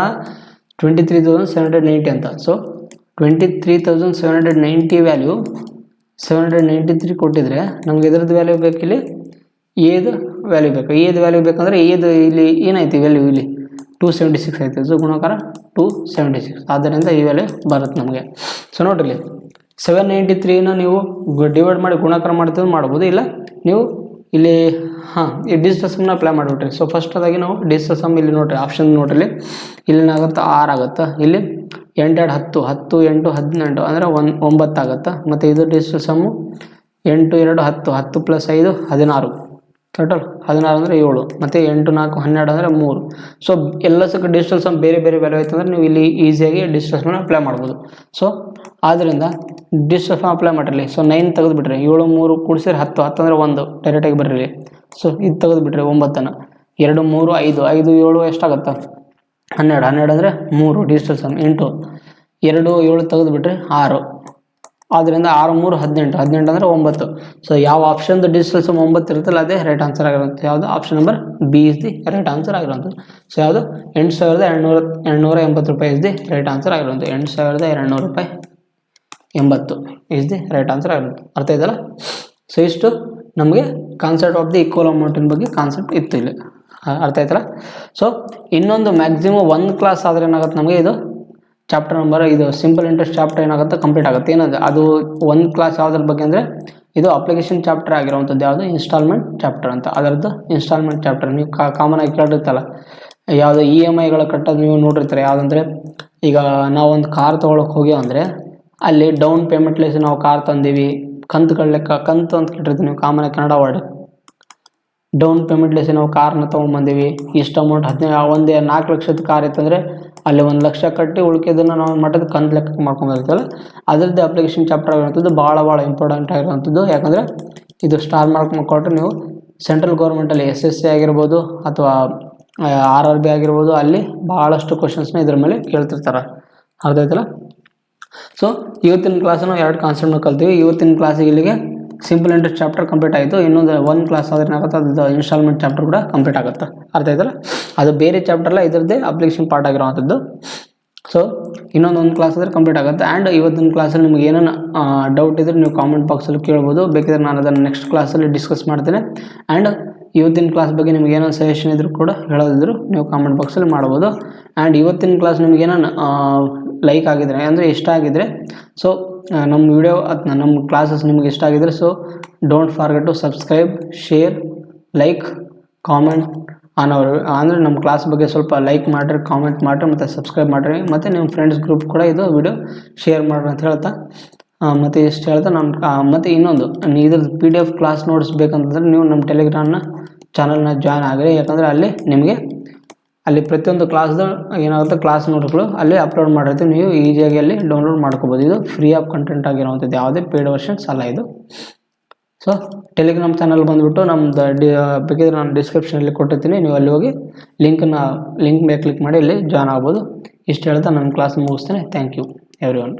23,790 ಅಂತ. ಸೊ 23,790 ವ್ಯಾಲ್ಯೂ 793 ಕೊಟ್ಟಿದ್ರೆ ನಮ್ಗೆ ಇದರದ್ದು ವ್ಯಾಲ್ಯೂ ಬೇಕಿಲ್ಲಿ, ಏದು ವ್ಯಾಲ್ಯೂ ಬೇಕು. ಏದು ವ್ಯಾಲ್ಯೂ ಬೇಕಂದ್ರೆ ಏದು ಇಲ್ಲಿ ಏನೈತಿ ವ್ಯಾಲ್ಯೂ ಇಲ್ಲಿ 276 ಐತೆ. ಸೊ ಗುಣಾಕಾರ 276. ಆದ್ದರಿಂದ ಈ ವ್ಯಾಲ್ಯೂ ಬರುತ್ತೆ ನಮಗೆ. ಸೊ ನೋಡ್ರಿ 793ನ ನೀವು ಡಿವೈಡ್ ಮಾಡಿ ಗುಣಾಕಾರ ಮಾಡ್ತೀವಿ ಮಾಡ್ಬೋದು, ಇಲ್ಲ ನೀವು ಇಲ್ಲಿ ಈ ಡಿಜಿಟಲ್ ಸಮ್ನ ಅಪ್ಲೈ ಮಾಡಿಬಿಟ್ರಿ. ಸೊ ಫಸ್ಟದಾಗಿ ನಾವು ಡಿಜಿಟಲ್ ಸಮ್ ಇಲ್ಲಿ ನೋಡ್ರಿ, ಆಪ್ಷನ್ ನೋಡ್ರಿ, ಇಲ್ಲೇನಾಗುತ್ತೆ 6 ಆಗುತ್ತೆ, ಇಲ್ಲಿ 8 2 10, 10 8 18 ಅಂದರೆ 9 ಆಗುತ್ತೆ. ಮತ್ತು ಇದು ಡಿಜಿಟಲ್ ಸಮ್ಮು 8 2 10, 10 + 5 16, ಟೋಟಲ್ 16 ಅಂದರೆ 7, ಮತ್ತು 8 4 12 ಅಂದರೆ 3. ಸೊ ಎಲ್ಲಸಕ್ಕೆ ಡಿಜಿಟಲ್ ಸಮ್ ಬೇರೆ ಬೇರೆ ವ್ಯಾಲ್ಯೂ ಆಯ್ತು ಅಂದರೆ ನೀವು ಇಲ್ಲಿ ಈಸಿಯಾಗಿ ಡಿಜಿಟಲ್ ಸಮ್ನ ಅಪ್ಲೈ ಮಾಡ್ಬೋದು. ಸೊ ಆದ್ದರಿಂದ ಡಿಜಿಟಲ್ ಸಮ್ ಅಪ್ಲೈ ಮಾಡಿರಲಿ. ಸೊ 9 ತೆಗೆದುಬಿಟ್ರಿ, 7 3 ಕೂಡಿಸಿದ್ರೆ 10, 10 ಅಂದರೆ 1 ಡೈರೆಕ್ಟಾಗಿ ಬರ್ರಿ. ಸೊ ಇದು ತೆಗೆದುಬಿಟ್ರಿ 9ನ, 2 3 5, 5 7 ಎಷ್ಟಾಗುತ್ತೆ 12, 12 ಅಂದರೆ 3 ಡಿಜಿಟಲ್ ಸಮ್ 8, 2 7 ತೆಗೆದುಬಿಟ್ರಿ 6. ಆದ್ದರಿಂದ 6 3 18, 18 ಅಂದರೆ 9. ಸೊ ಯಾವ ಆಪ್ಷನ್ದು ಡಿಜಿಟಲ್ ಸಮ್ 9 ಇರುತ್ತಲ್ಲ ಅದೇ ರೈಟ್ ಆನ್ಸರ್ ಆಗಿರುತ್ತೆ. ಯಾವುದು option number B is the right answer ಆಗಿರುವಂಥದ್ದು. ಸೊ ಯಾವುದು 8,280 ರೂಪಾಯಿ ಇಸ್ ದಿ ರೈಟ್ ಆನ್ಸರ್ ಆಗಿರುವಂಥದ್ದು. 8,280 ರೂಪಾಯಿ 80 ಇಸ್ ದಿ ರೈಟ್ ಆನ್ಸರ್ ಆಗಿರುತ್ತೆ. ಅರ್ಥ ಇದೆಯಲ್ಲ. ಸೊ ಇಷ್ಟು ನಮಗೆ ಕಾನ್ಸೆಪ್ಟ್ ಆಫ್ ದಿ ಈಕ್ವಲ್ ಅಮೌಂಟಿನ ಬಗ್ಗೆ ಕಾನ್ಸೆಪ್ಟ್ ಇತ್ತು ಇಲ್ಲಿ, ಅರ್ಥ ಆಯ್ತಲ್ಲ. ಸೊ ಇನ್ನೊಂದು ಮ್ಯಾಕ್ಸಿಮಮ್ 1 ಕ್ಲಾಸ್ ಆದರೆ ಏನಾಗುತ್ತೆ ನಮಗೆ ಇದು ಚಾಪ್ಟರ್ ನಂಬರ್, ಇದು ಸಿಂಪಲ್ ಇಂಟ್ರೆಸ್ಟ್ ಚಾಪ್ಟರ್ ಏನಾಗುತ್ತೆ ಕಂಪ್ಲೀಟ್ ಆಗುತ್ತೆ. ಏನದು ಅದು 1 ಕ್ಲಾಸ್ ಯಾವುದ್ರ ಬಗ್ಗೆ ಅಂದರೆ ಇದು ಅಪ್ಲಿಕೇಶನ್ ಚಾಪ್ಟರ್ ಆಗಿರುವಂಥದ್ದು. ಯಾವುದು ಇನ್ಸ್ಟಾಲ್ಮೆಂಟ್ ಚಾಪ್ಟರ್ ಅಂತ, ಅದರದ್ದು ಇನ್ಸ್ಟಾಲ್ಮೆಂಟ್ ಚಾಪ್ಟರ್. ನೀವು ಕಾಮನ್ ಆಗಿ ಕೇಳಿರ್ತಲ್ಲ, ಯಾವುದು EMIಗಳು ಕಟ್ಟೋದು ನೀವು ನೋಡಿರ್ತಾರೆ. ಯಾವುದಂದರೆ ಈಗ ನಾವೊಂದು ಕಾರ್ ತೊಗೊಳಕ್ಕೆ ಹೋಗಿ ಅಂದರೆ ಅಲ್ಲಿ ಡೌನ್ ಪೇಮೆಂಟ್ಲೆಸ್ ನಾವು ಕಾರ್ ತಂದೀವಿ, ಕಂತುಗಳ ಲೆಕ್ಕ, ಕಂತು ಅಂತ ಕೇಳಿರ್ತೀವಿ ನೀವು ಕಾಮನ್ ಆಗಿ ಕನ್ನಡ ವರ್ಡ್. ಡೌನ್ ಪೇಮೆಂಟ್ಲೆಸ್ ನಾವು ಕಾರ್ನ ತೊಗೊಂಡ್ಬಂದೀವಿ, ಇಷ್ಟು ಅಮೌಂಟ್ 4 ಲಕ್ಷದ ಕಾರ್ ಇತ್ತಂದರೆ ಅಲ್ಲಿ 1 ಲಕ್ಷ ಕಟ್ಟಿ ಉಳ್ಕಿದ್ದನ್ನು ನಾವು ಮಟ್ಟದ ಕಂತು ಲೆಕ್ಕ ಮಾಡ್ಕೊಂಡಿರ್ತೀವಲ್ಲ, ಅದರದ್ದು ಅಪ್ಲಿಕೇಶನ್ ಚಾಪ್ಟರ್ ಆಗಿರುವಂಥದ್ದು ಭಾಳ ಇಂಪಾರ್ಟೆಂಟ್ ಆಗಿರುವಂಥದ್ದು. ಯಾಕಂದರೆ ಇದು ಸ್ಟಾರ್ ಮಾರ್ಕ್ ಮಾಡಿಕೊಟ್ರೆ ನೀವು ಸೆಂಟ್ರಲ್ ಗೌರ್ಮೆಂಟಲ್ಲಿ SSC ಆಗಿರ್ಬೋದು ಅಥವಾ RRB ಆಗಿರ್ಬೋದು, ಅಲ್ಲಿ ಭಾಳಷ್ಟು ಕ್ವಶನ್ಸ್ನ ಇದ್ರ ಮೇಲೆ ಕೇಳ್ತಿರ್ತಾರೆ. ಅರ್ಥ ಆಯ್ತಲ್ಲ. ಸೊ ಇವತ್ತಿನ ಕ್ಲಾಸನ್ನು 2 ಕಾನ್ಸೆಪ್ಟ್ನ ಕಲ್ತೀವಿ. ಇವತ್ತಿನ ಕ್ಲಾಸಿಗೆ ಇಲ್ಲಿಗೆ ಸಿಂಪಲ್ ಇಂಟ್ರೆಸ್ಟ್ ಚಾಪ್ಟರ್ ಕಂಪ್ಲೀಟ್ ಆಯಿತು. ಇನ್ನೊಂದು ಒಂದು ಕ್ಲಾಸ್ ಆದರೆ ಏನಾಗುತ್ತೆ ಅದು ಇನ್ಸ್ಟಾಲ್ಮೆಂಟ್ ಚಾಪ್ಟರ್ ಕೂಡ ಕಂಪ್ಲೀಟ್ ಆಗುತ್ತೆ. ಅರ್ಥ ಆಯ್ತಲ್ಲ, ಅದು ಬೇರೆ ಚಾಪ್ಟರ್ ಅಲ್ಲ, ಇದರದ್ದೇ ಅಪ್ಲಿಕೇಶನ್ ಪಾರ್ಟ್ ಆಗಿರೋವಂಥದ್ದು. ಸೊ ಇನ್ನೊಂದು ಕ್ಲಾಸ್ ಆದರೆ ಕಂಪ್ಲೀಟ್ ಆಗುತ್ತೆ. ಆ್ಯಂಡ್ ಇವತ್ತಿನ ಕ್ಲಾಸಲ್ಲಿ ನಿಮಗೆ ಏನೇನು ಡೌಟ್ ಇದ್ದರೆ ನೀವು ಕಾಮೆಂಟ್ ಬಾಕ್ಸಲ್ಲಿ ಕೇಳ್ಬೋದು. ಬೇಕಿದ್ರೆ ನಾನು ಅದನ್ನು ನೆಕ್ಸ್ಟ್ ಕ್ಲಾಸಲ್ಲಿ ಡಿಸ್ಕಸ್ ಮಾಡ್ತೇನೆ. ಆ್ಯಂಡ್ ಇವತ್ತಿನ ಕ್ಲಾಸ್ ಬಗ್ಗೆ ನಿಮ್ಗೆ ಏನೋ ಸಜೆಷನ್ ಇದ್ದರೂ ಕೂಡ ಹೇಳೋದಿದ್ರು ನೀವು ಕಾಮೆಂಟ್ ಬಾಕ್ಸಲ್ಲಿ ಮಾಡ್ಬೋದು. ಆ್ಯಂಡ್ ಇವತ್ತಿನ ಕ್ಲಾಸ್ ನಿಮ್ಗೆ ಏನೋ ಲೈಕ್ ಆಗಿದ್ರೆ ಅಂದರೆ ಇಷ್ಟ ಆಗಿದ್ರೆ, ಸೊ ನಮ್ಮ ವಿಡಿಯೋ ಅಥವಾ ನಮ್ಮ ಕ್ಲಾಸಸ್ ನಿಮ್ಗೆ ಇಷ್ಟ ಆಗಿದ್ರೆ, so don't forget to subscribe, share, like, comment on our. ಅಂದರೆ ನಮ್ಮ ಕ್ಲಾಸ್ ಬಗ್ಗೆ ಸ್ವಲ್ಪ ಲೈಕ್ ಮಾಡಿರಿ, ಕಾಮೆಂಟ್ ಮಾಡಿರಿ ಮತ್ತು ಸಬ್ಸ್ಕ್ರೈಬ್ ಮಾಡಿರಿ. ಮತ್ತು ನಿಮ್ಮ ಫ್ರೆಂಡ್ಸ್ ಗ್ರೂಪ್ ಕೂಡ ಇದು ವಿಡಿಯೋ ಶೇರ್ ಮಾಡಿರಿ ಅಂತ ಹೇಳ್ತಾ ಮತ್ತು ಇಷ್ಟು ಹೇಳ್ತಾ ನಾನು ಮತ್ತು ಇನ್ನೊಂದು ಇದ್ರದ್ದು PDF ಕ್ಲಾಸ್ ನೋಟ್ಸ್ ಬೇಕಂತಂದರೆ ನೀವು ನಮ್ಮ ಟೆಲಿಗ್ರಾಮ್ನ ಚಾನಲ್ನ ಜಾಯ್ನ್ ಆಗಿರಿ. ಯಾಕಂದರೆ ಅಲ್ಲಿ ಪ್ರತಿಯೊಂದು ಕ್ಲಾಸ್ದು ಏನಾಗುತ್ತೆ ಕ್ಲಾಸ್ ನೋಟ್ಸ್ಗಳು ಅಲ್ಲಿ ಅಪ್ಲೋಡ್ ಮಾಡಿರ್ತೀವಿ. ನೀವು ಈಸಿಯಾಗಿ ಅಲ್ಲಿ ಡೌನ್ಲೋಡ್ ಮಾಡ್ಕೋಬೋದು. ಇದು ಫ್ರೀ ಆಫ್ ಕಂಟೆಂಟ್ ಆಗಿರುವಂಥದ್ದು, ಯಾವುದೇ ಪೇಯ್ಡ್ ವರ್ಷನ್ಸ್ ಅಲ್ಲ ಇದು. ಸೊ ಟೆಲಿಗ್ರಾಮ್ ಚಾನಲ್ ಬಂದುಬಿಟ್ಟು ನಮ್ಮದು ಬೇಕಿದ್ರೆ ನಾನು ಡಿಸ್ಕ್ರಿಪ್ಷನಲ್ಲಿ ಕೊಟ್ಟಿರ್ತೀನಿ, ನೀವು ಅಲ್ಲಿ ಹೋಗಿ ಲಿಂಕ್ ಮೇಲೆ ಕ್ಲಿಕ್ ಮಾಡಿ ಇಲ್ಲಿ ಜಾಯ್ನ್ ಆಗ್ಬೋದು. ಇಷ್ಟು ಹೇಳ್ತಾ ನನ್ನ ಕ್ಲಾಸ್ ಮುಗಿಸ್ತೇನೆ. Thank you every one.